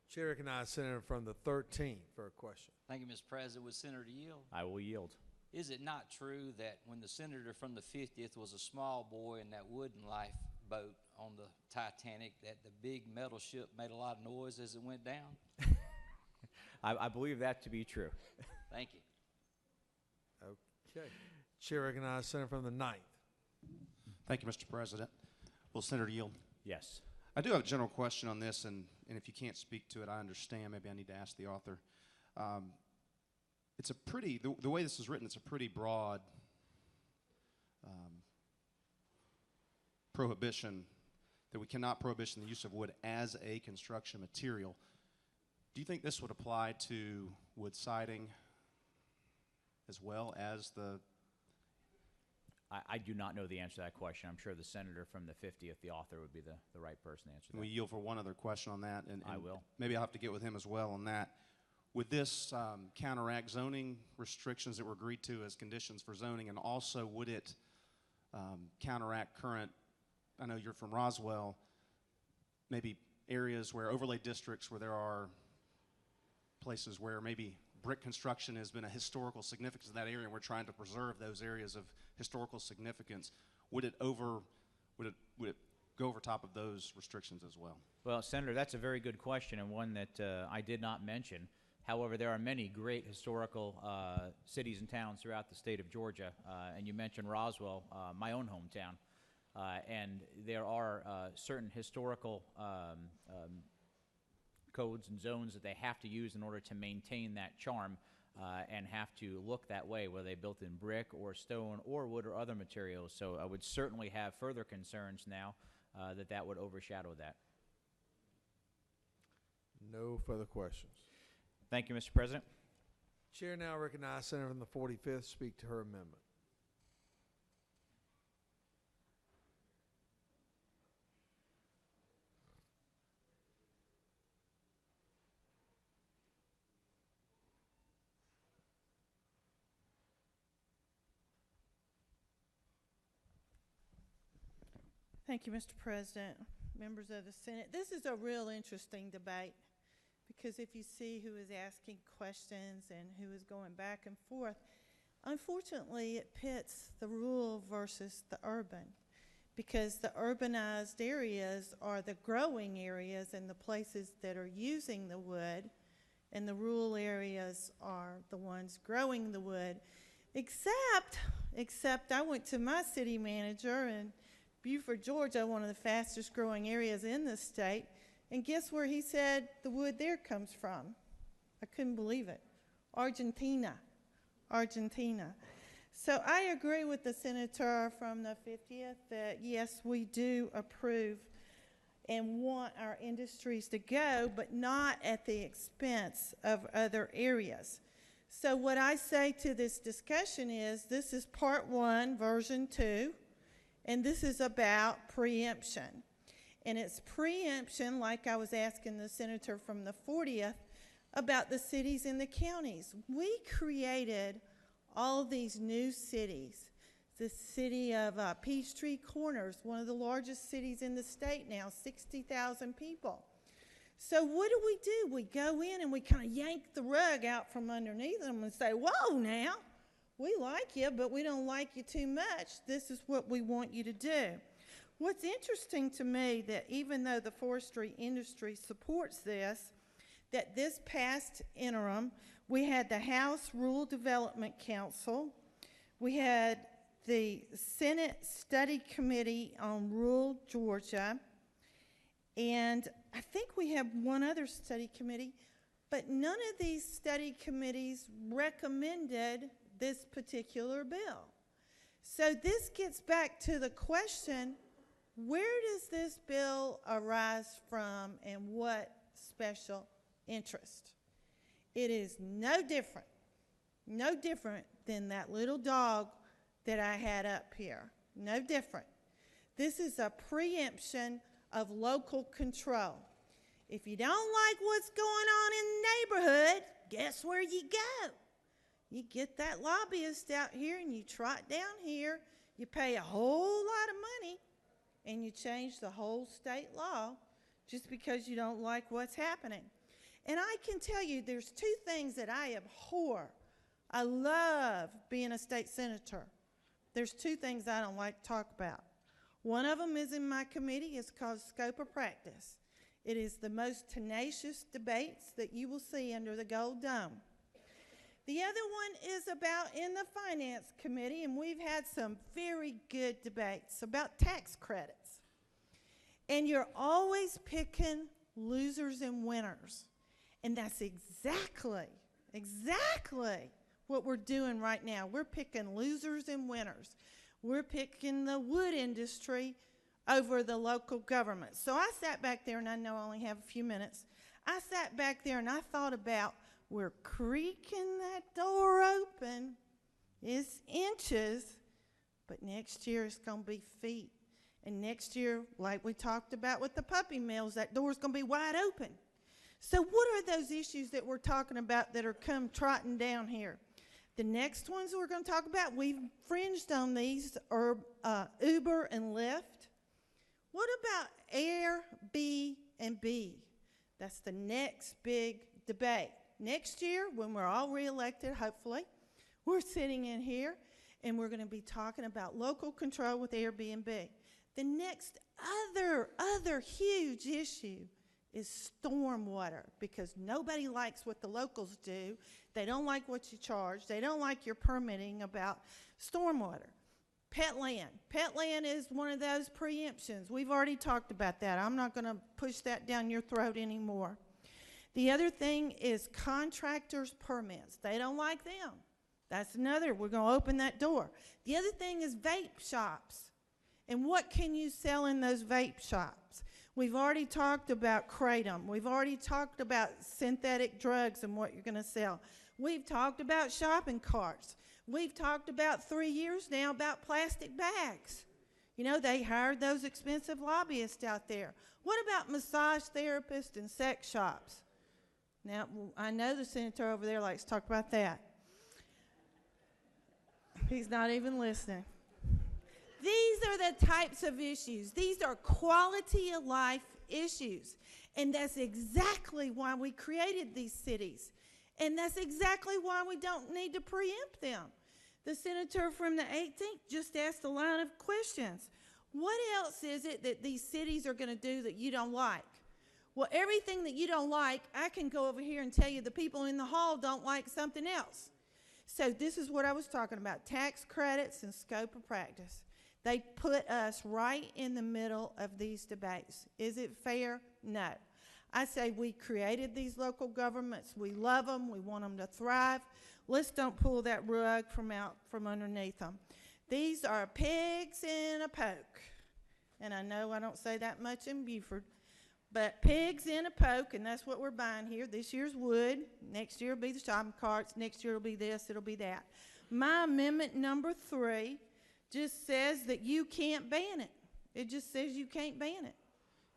Chair recognizes Senator from the 13th for a question. Thank you, Mr. President. Would Senator yield? I will yield. Is it not true that when the senator from the 50th was a small boy in that wooden lifeboat on the Titanic, that the big metal ship made a lot of noise as it went down? I believe that to be true. Thank you. Okay. Chair recognizes Senator from the 9th. Thank you, Mr. President. Will Senator yield? Yes. I do have a general question on this, and if you can't speak to it, I understand. Maybe I need to ask the author. It's a pretty, the way this is written, it's a pretty broad prohibition that we cannot prohibition the use of wood as a construction material. Do you think this would apply to wood siding as well as the... I do not know the answer to that question. I'm sure the senator from the 50th, the author, would be the right person to answer Can that. we yield for one other question on that? And I will. Maybe I'll have to get with him as well on that. Would this counteract zoning restrictions that were agreed to as conditions for zoning, and also would it counteract current, I know you're from Roswell, maybe areas where overlay districts where there are places where maybe brick construction has been a historical significance in that area, and we're trying to preserve those areas of historical significance. Would it go over top of those restrictions as well? Well, Senator, that's a very good question, and one that I did not mention. However, there are many great historical cities and towns throughout the state of Georgia, and you mentioned Roswell, my own hometown, and there are certain historical codes and zones that they have to use in order to maintain that charm and have to look that way, whether they built in brick or stone or wood or other materials. So I would certainly have further concerns now that would overshadow that. No further questions. Thank you, Mr. President. Chair now recognizes Senator from the 45th to speak to her amendment. Thank you, Mr. President, members of the Senate. This is a real interesting debate because if you see who is asking questions and who is going back and forth, unfortunately it pits the rural versus the urban, because the urbanized areas are the growing areas and the places that are using the wood, and the rural areas are the ones growing the wood, except I went to my city manager in Beaufort, Georgia, one of the fastest growing areas in the state, and guess where he said the wood there comes from? I couldn't believe it. Argentina. So I agree with the senator from the 50th that yes, we do approve and want our industries to go, but not at the expense of other areas. So what I say to this discussion is this is part 1, version 2, and this is about preemption. And it's preemption, like I was asking the senator from the 40th, about the cities and the counties. We created all of these new cities. The city of Peachtree Corners, one of the largest cities in the state now, 60,000 people. So what do? We go in and we kind of yank the rug out from underneath them and say, whoa now, we like you, but we don't like you too much. This is what we want you to do. What's interesting to me that even though the forestry industry supports this, that this past interim, we had the House Rural Development Council, we had the Senate Study Committee on Rural Georgia, and I think we have one other study committee, but none of these study committees recommended this particular bill. So this gets back to the question, where does this bill arise from and what special interest? It is no different than that little dog that I had up here. No different. This is a preemption of local control. If you don't like what's going on in the neighborhood, guess where you go? You get that lobbyist out here and you trot down here, you pay a whole lot of money, and you change the whole state law just because you don't like what's happening. And I can tell you there's two things that I abhor. I love being a state senator. There's two things I don't like to talk about. One of them is in my committee. It's called Scope of Practice. It is the most tenacious debates that you will see under the Gold Dome. The other one is about in the Finance Committee, and we've had some very good debates about tax credits. And you're always picking losers and winners. And that's exactly what we're doing right now. We're picking losers and winners. We're picking the wood industry over the local government. So I sat back there, and I know I only have a few minutes. I sat back there and I thought about, we're creaking that door open. It's inches, but next year it's going to be feet. And next year, like we talked about with the puppy mills, that door's going to be wide open. So what are those issues that we're talking about that are come trotting down here? The next ones we're going to talk about, we've fringed on these, are Uber and Lyft. What about Airbnb? That's the next big debate. Next year, when we're all reelected, hopefully, we're sitting in here and we're going to be talking about local control with Airbnb. The next other huge issue is stormwater, because nobody likes what the locals do. They don't like what you charge. They don't like your permitting about stormwater. Pet land. Pet land is one of those preemptions. We've already talked about that. I'm not going to push that down your throat anymore. The other thing is contractors' permits. They don't like them. That's another. We're going to open that door. The other thing is vape shops. And what can you sell in those vape shops? We've already talked about kratom. We've already talked about synthetic drugs and what you're going to sell. We've talked about shopping carts. We've talked about 3 years now about plastic bags. You know, they hired those expensive lobbyists out there. What about massage therapists and sex shops? Now, I know the senator over there likes to talk about that. He's not even listening. These are the types of issues. These are quality of life issues. And that's exactly why we created these cities. And that's exactly why we don't need to preempt them. The senator from the 18th just asked a line of questions. What else is it that these cities are going to do that you don't like? Well, everything that you don't like, I can go over here and tell you the people in the hall don't like something else. So this is what I was talking about, tax credits and scope of practice. They put us right in the middle of these debates. Is it fair? No. I say we created these local governments. We love them. We want them to thrive. Let's don't pull that rug from out from underneath them. These are pigs in a poke. And I know I don't say that much in Beaufort, but pigs in a poke, and that's what we're buying here. This year's wood. Next year will be the shopping carts. Next year will be this. It'll be that. My amendment number 3 just says that you can't ban it. It just says you can't ban it.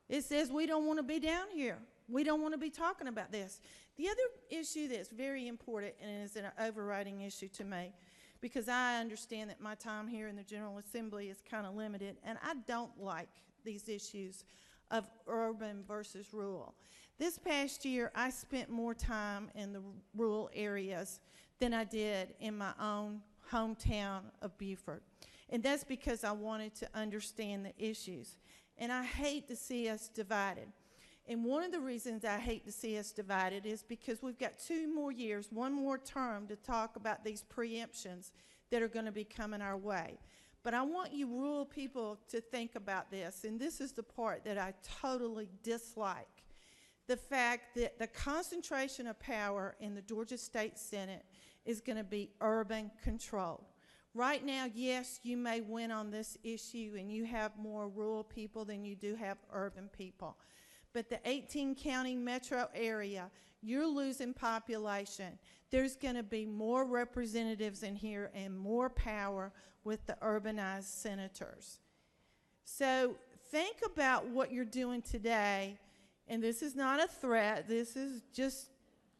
It says we don't want to be down here. We don't want to be talking about this. The other issue that's very important and is an overriding issue to me, because I understand that my time here in the General Assembly is kind of limited, and I don't like these issues of urban versus rural. This past year, I spent more time in the rural areas than I did in my own hometown of Beaufort. And that's because I wanted to understand the issues. And I hate to see us divided. And one of the reasons I hate to see us divided is because we've got 2 more years, 1 more term to talk about these preemptions that are going to be coming our way. But I want you rural people to think about this, and this is the part that I totally dislike. The fact that the concentration of power in the Georgia State Senate is going to be urban controlled. Right now, yes, you may win on this issue and you have more rural people than you do have urban people. But the 18-county metro area, you're losing population. There's going to be more representatives in here and more power with the urbanized senators. So think about what you're doing today, and this is not a threat. This is just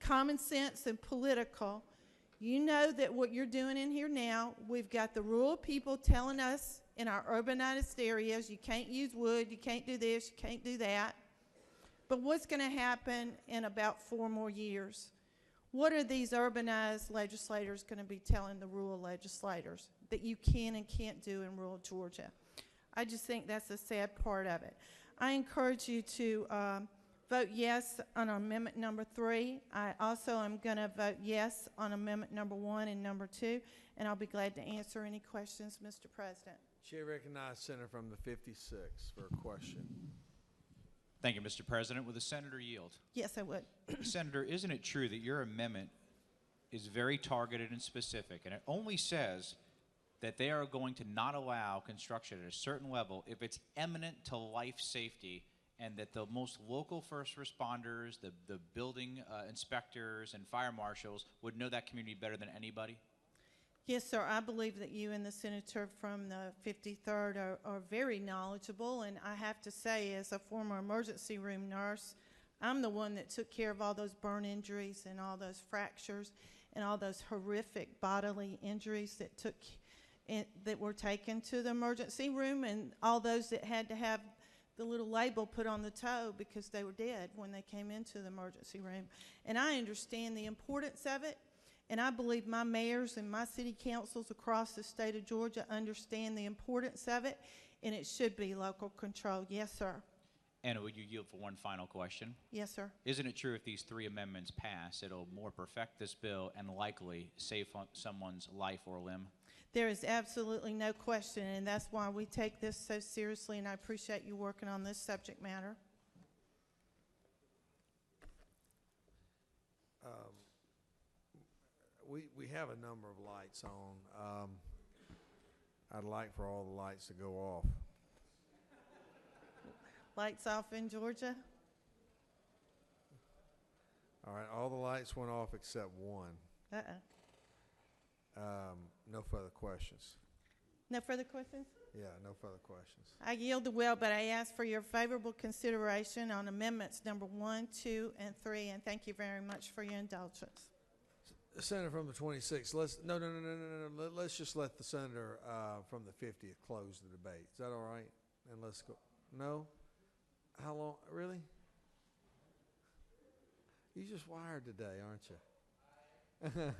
common sense and political. You know that what you're doing in here now, we've got the rural people telling us in our urbanized areas, you can't use wood, you can't do this, you can't do that. But what's going to happen in about 4 more years? What are these urbanized legislators going to be telling the rural legislators that you can and can't do in rural Georgia? I just think that's a sad part of it. I encourage you to vote yes on Amendment number 3. I also am going to vote yes on Amendment number 1 and number 2, and I'll be glad to answer any questions, Mr. President. Chair recognizes Senator from the 56 for a question. Thank you, Mr. President. Will the senator yield? Yes, I would. Senator, isn't it true that your amendment is very targeted and specific, and it only says that they are going to not allow construction at a certain level if it's eminent to life safety, and that the most local first responders, the building inspectors and fire marshals would know that community better than anybody? Yes, sir. I believe that you and the senator from the 53rd are very knowledgeable, and I have to say, as a former emergency room nurse, I'm the one that took care of all those burn injuries and all those fractures and all those horrific bodily injuries that were taken to the emergency room, and all those that had to have the little label put on the toe because they were dead when they came into the emergency room. And I understand the importance of it. And I believe my mayors and my city councils across the state of Georgia understand the importance of it, and it should be local control. Yes, sir. And would you yield for one final question? Yes, sir. Isn't it true if these 3 amendments pass, it'll more perfect this bill and likely save someone's life or limb? There is absolutely no question, and that's why we take this so seriously, and I appreciate you working on this subject matter. We have a number of lights on. I'd like for all the lights to go off. Lights off in Georgia? All right, all the lights went off except one. No further questions. No further questions? Yeah, no further questions. I yield the will, but I ask for your favorable consideration on amendments number 1, 2, and 3, and thank you very much for your indulgence. Senator from the 26th, let's just let the senator from the 50th close the debate. Is that all right? And let's go. No? How long? Really? You just wired today, aren't you?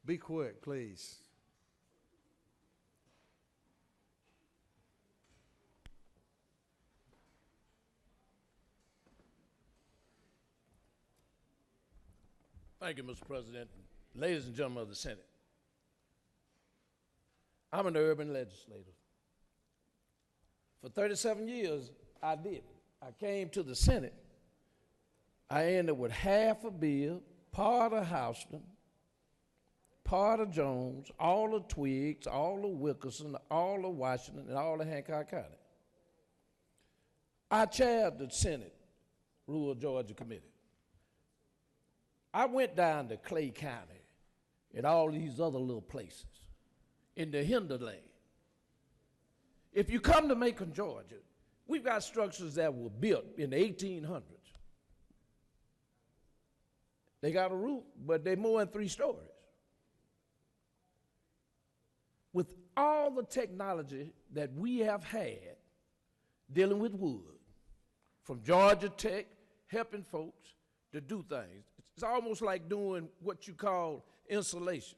Be quick, please. Thank you, Mr. President. Ladies and gentlemen of the Senate, I'm an urban legislator. For 37 years, I did it. I came to the Senate. I ended with half a bill, part of Houston, part of Jones, all of Twiggs, all of Wilkerson, all of Washington, and all of Hancock County. I chaired the Senate Rural Georgia Committee. I went down to Clay County and all these other little places in the hinterland. If you come to Macon, Georgia, we've got structures that were built in the 1800s. They got a roof, but they're more than 3 stories. With all the technology that we have had dealing with wood, from Georgia Tech, helping folks to do things, it's almost like doing what you call insulation.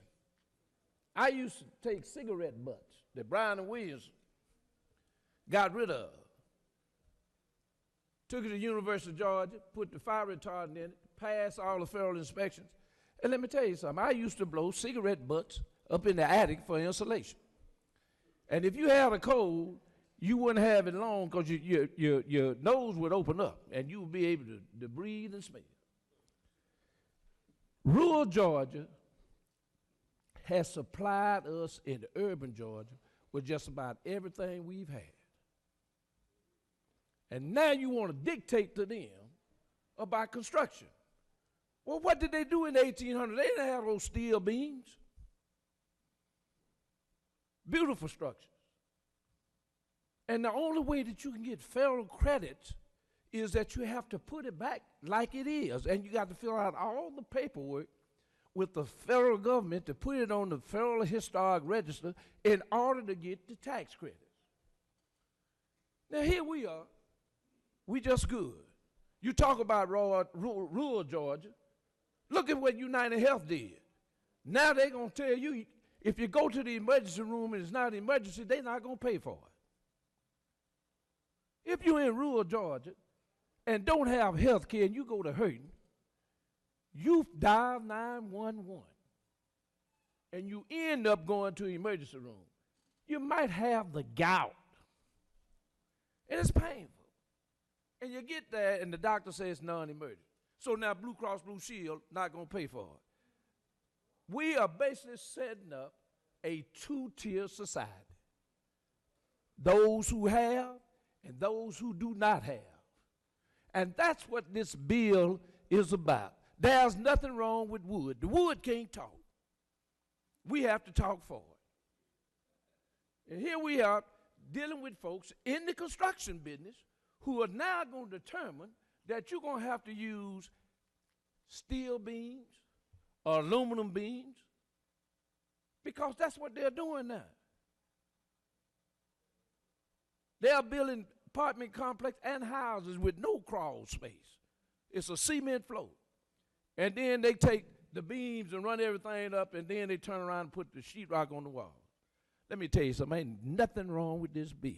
I used to take cigarette butts that Brown and Williams got rid of. Took it to the University of Georgia, put the fire retardant in it, passed all the federal inspections. And let me tell you something, I used to blow cigarette butts up in the attic for insulation. And if you had a cold, you wouldn't have it long because your nose would open up and you would be able to breathe and smell. Rural Georgia has supplied us in urban Georgia with just about everything we've had. And now you want to dictate to them about construction. Well, what did they do in the 1800s? They didn't have those steel beams. Beautiful structures. And the only way that you can get federal credit is that you have to put it back like it is. And you got to fill out all the paperwork with the federal government to put it on the Federal Historic Register in order to get the tax credits. Now here we are. We just good. You talk about rural Georgia. Look at what United Health did. Now they're going to tell you, if you go to the emergency room and it's not an emergency, they're not going to pay for it. If you're in rural Georgia and don't have health care and you go to hurting, you dial 911 and you end up going to the emergency room. You might have the gout, and it's painful. And you get there, and the doctor says it's non-emergent. So now Blue Cross Blue Shield not going to pay for it. We are basically setting up a two-tier society. Those who have and those who do not have. And that's what this bill is about. There's nothing wrong with wood. The wood can't talk. We have to talk for it. And here we are dealing with folks in the construction business who are now going to determine that you're going to have to use steel beams or aluminum beams because that's what they're doing now. They are building apartment complex and houses with no crawl space. It's a cement floor. And then they take the beams and run everything up, and then they turn around and put the sheetrock on the wall. Let me tell you something, ain't nothing wrong with this bill.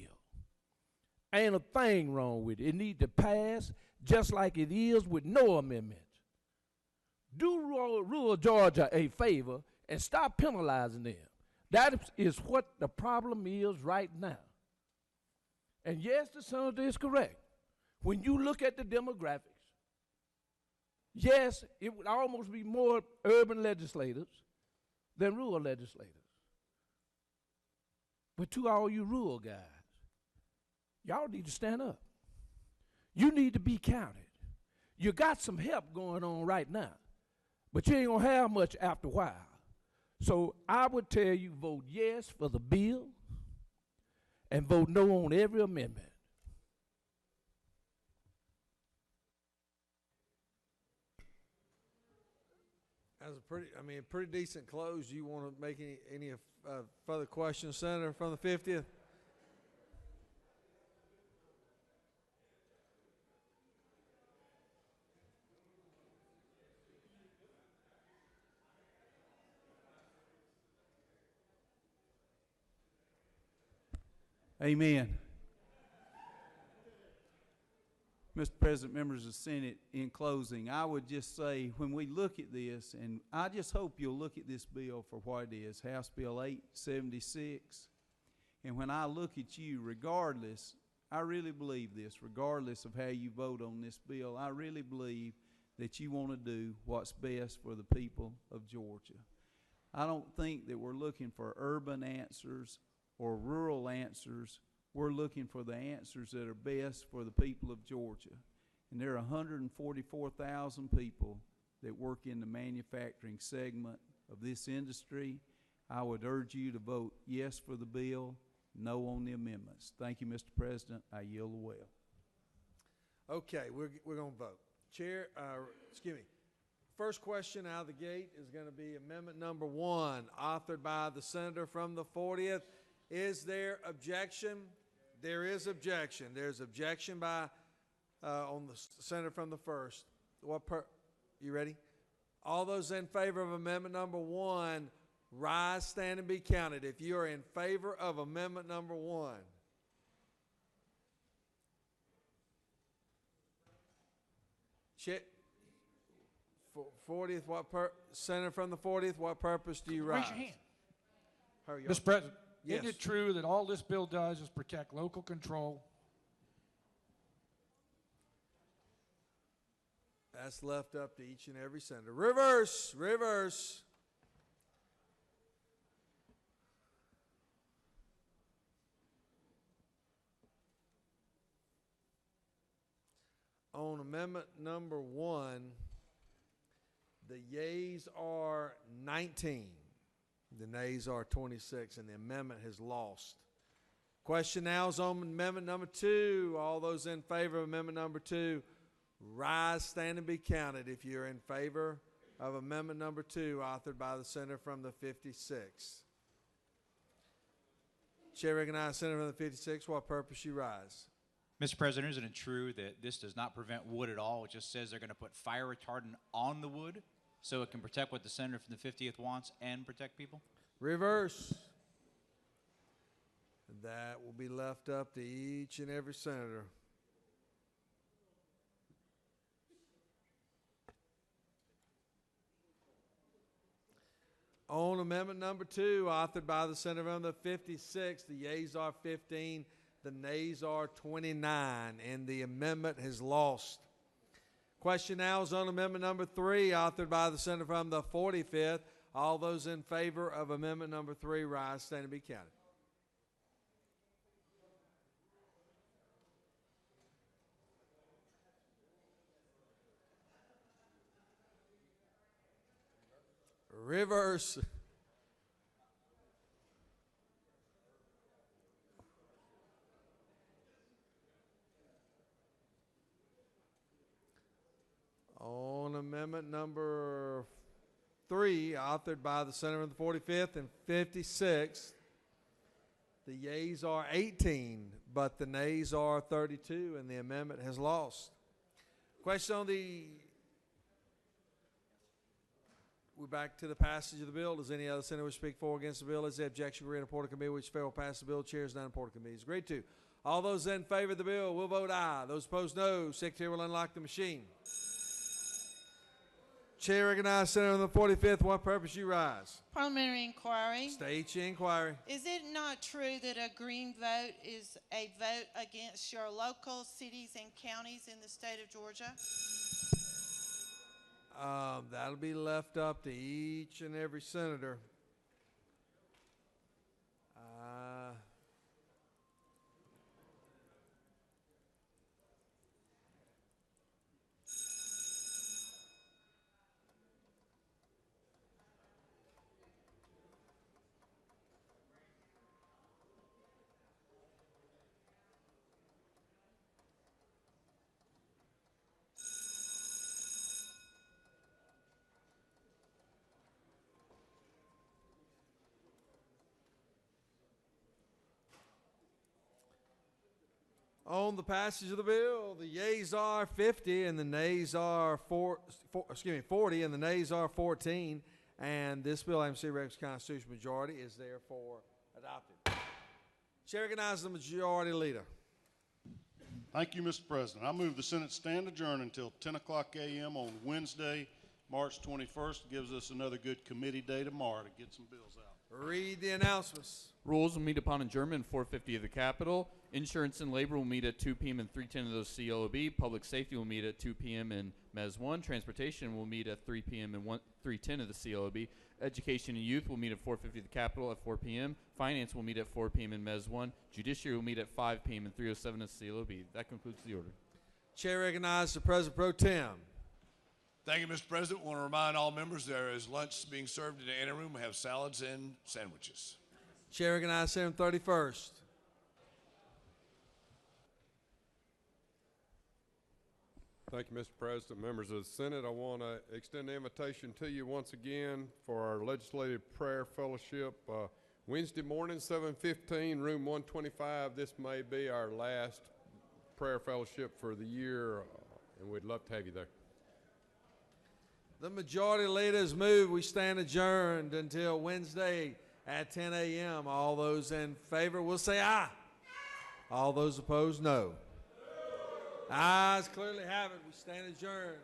Ain't a thing wrong with it. It needs to pass just like it is with no amendments. Do rural Georgia a favor and stop penalizing them. That is what the problem is right now. And yes, the senator is correct. When you look at the demographics, yes, it would almost be more urban legislators than rural legislators. But to all you rural guys, y'all need to stand up. You need to be counted. You got some help going on right now, but you ain't gonna have much after a while. So I would tell you, vote yes for the bill and vote no on every amendment. That's a pretty decent close. You want to make any further questions, Senator, from the 50th? Amen. Mr. President, members of the Senate, in closing, I would just say when we look at this, and I just hope you'll look at this bill for what it is, House Bill 876, and when I look at you, regardless, I really believe this, regardless of how you vote on this bill, I really believe that you want to do what's best for the people of Georgia. I don't think that we're looking for urban answers or rural answers. We're looking for the answers that are best for the people of Georgia. And there are 144,000 people that work in the manufacturing segment of this industry. I would urge you to vote yes for the bill, no on the amendments. Thank you, Mr. President. I yield the well. Okay, we're going to vote. Chair, first question out of the gate is going to be amendment number 1, authored by the senator from the 40th. Is there objection? There is objection. There's objection by on the senator from the 1st. You ready? All those in favor of amendment number 1 rise, stand, and be counted if you are in favor of amendment number 1. Check. 40th, Senator from the 40th, what purpose do you rise? Raise your hand. Hurry up. Mr. President, Yes. isn't it true that all this bill does is protect local control? That's left up to each and every senator. Reverse, reverse. On amendment number 1, the yeas are 19. The nays are 26, and the amendment has lost. Question now is on amendment number 2. All those in favor of amendment number 2, rise, stand, and be counted if you're in favor of amendment number 2, authored by the senator from the 56. Chair recognizes Senator from the 56. What purpose you rise? Mr. President, isn't it true that this does not prevent wood at all? It just says they're going to put fire retardant on the wood so it can protect what the senator from the 50th wants and protect people? Reverse. That will be left up to each and every senator. On amendment number 2, authored by the senator from the 56, the yeas are 15, the nays are 29, and the amendment has lost. Question now is on amendment number 3, authored by the senator from the 45th. All those in favor of amendment number 3, rise, stand, and be counted. Reverse. On amendment number 3, authored by the senator of the 45th and 56th, the yeas are 18, but the nays are 32, and the amendment has lost. Question on the... We're back to the passage of the bill. Does any other senator wish to speak for or against the bill? Is the objection read in report of committee which fail pass the bill? Chair is none. Report of committee is agreed to. All those in favor of the bill will vote aye. Those opposed, no. Secretary will unlock the machine. Chair recognizes Senator on the 45th. What purpose you rise? Parliamentary inquiry. State your inquiry. Is it not true that a green vote is a vote against your local cities and counties in the state of Georgia? That'll be left up to each and every senator. On the passage of the bill, the yeas are 50 and the nays are 40 and the nays are 14, and this bill, MC Rex constitutional majority, is therefore adopted. Chair recognizes the majority leader. Thank you, Mr. President. I move the Senate stand adjourned until 10 o'clock a.m. on Wednesday, March 21st. Gives us another good committee day tomorrow to get some bills out. Read the announcements. Rules will meet upon adjournment at 4:50 of the Capitol. Insurance and Labor will meet at 2 p.m. and 3:10 of the CLOB. Public Safety will meet at 2 p.m. in MES 1. Transportation will meet at 3 p.m. and 3:10 of the CLOB. Education and Youth will meet at 4:50 of the Capitol at 4 p.m. Finance will meet at 4 p.m. in MES 1. Judiciary will meet at 5 p.m. and 3:07 of the CLOB. That concludes the order. Chair recognizes the President Pro Tem. Thank you, Mr. President. I want to remind all members there is lunch being served in the anteroom. We have salads and sandwiches. Chair recognizes Senator 31st. Thank you, Mr. President. Members of the Senate, I want to extend the invitation to you once again for our Legislative Prayer Fellowship. Wednesday morning, 7:15, room 125. This may be our last prayer fellowship for the year, and we'd love to have you there. The majority leaders move. We stand adjourned until Wednesday at 10 a.m. All those in favor will say aye. All those opposed, no. Ayes clearly have it. We stand adjourned.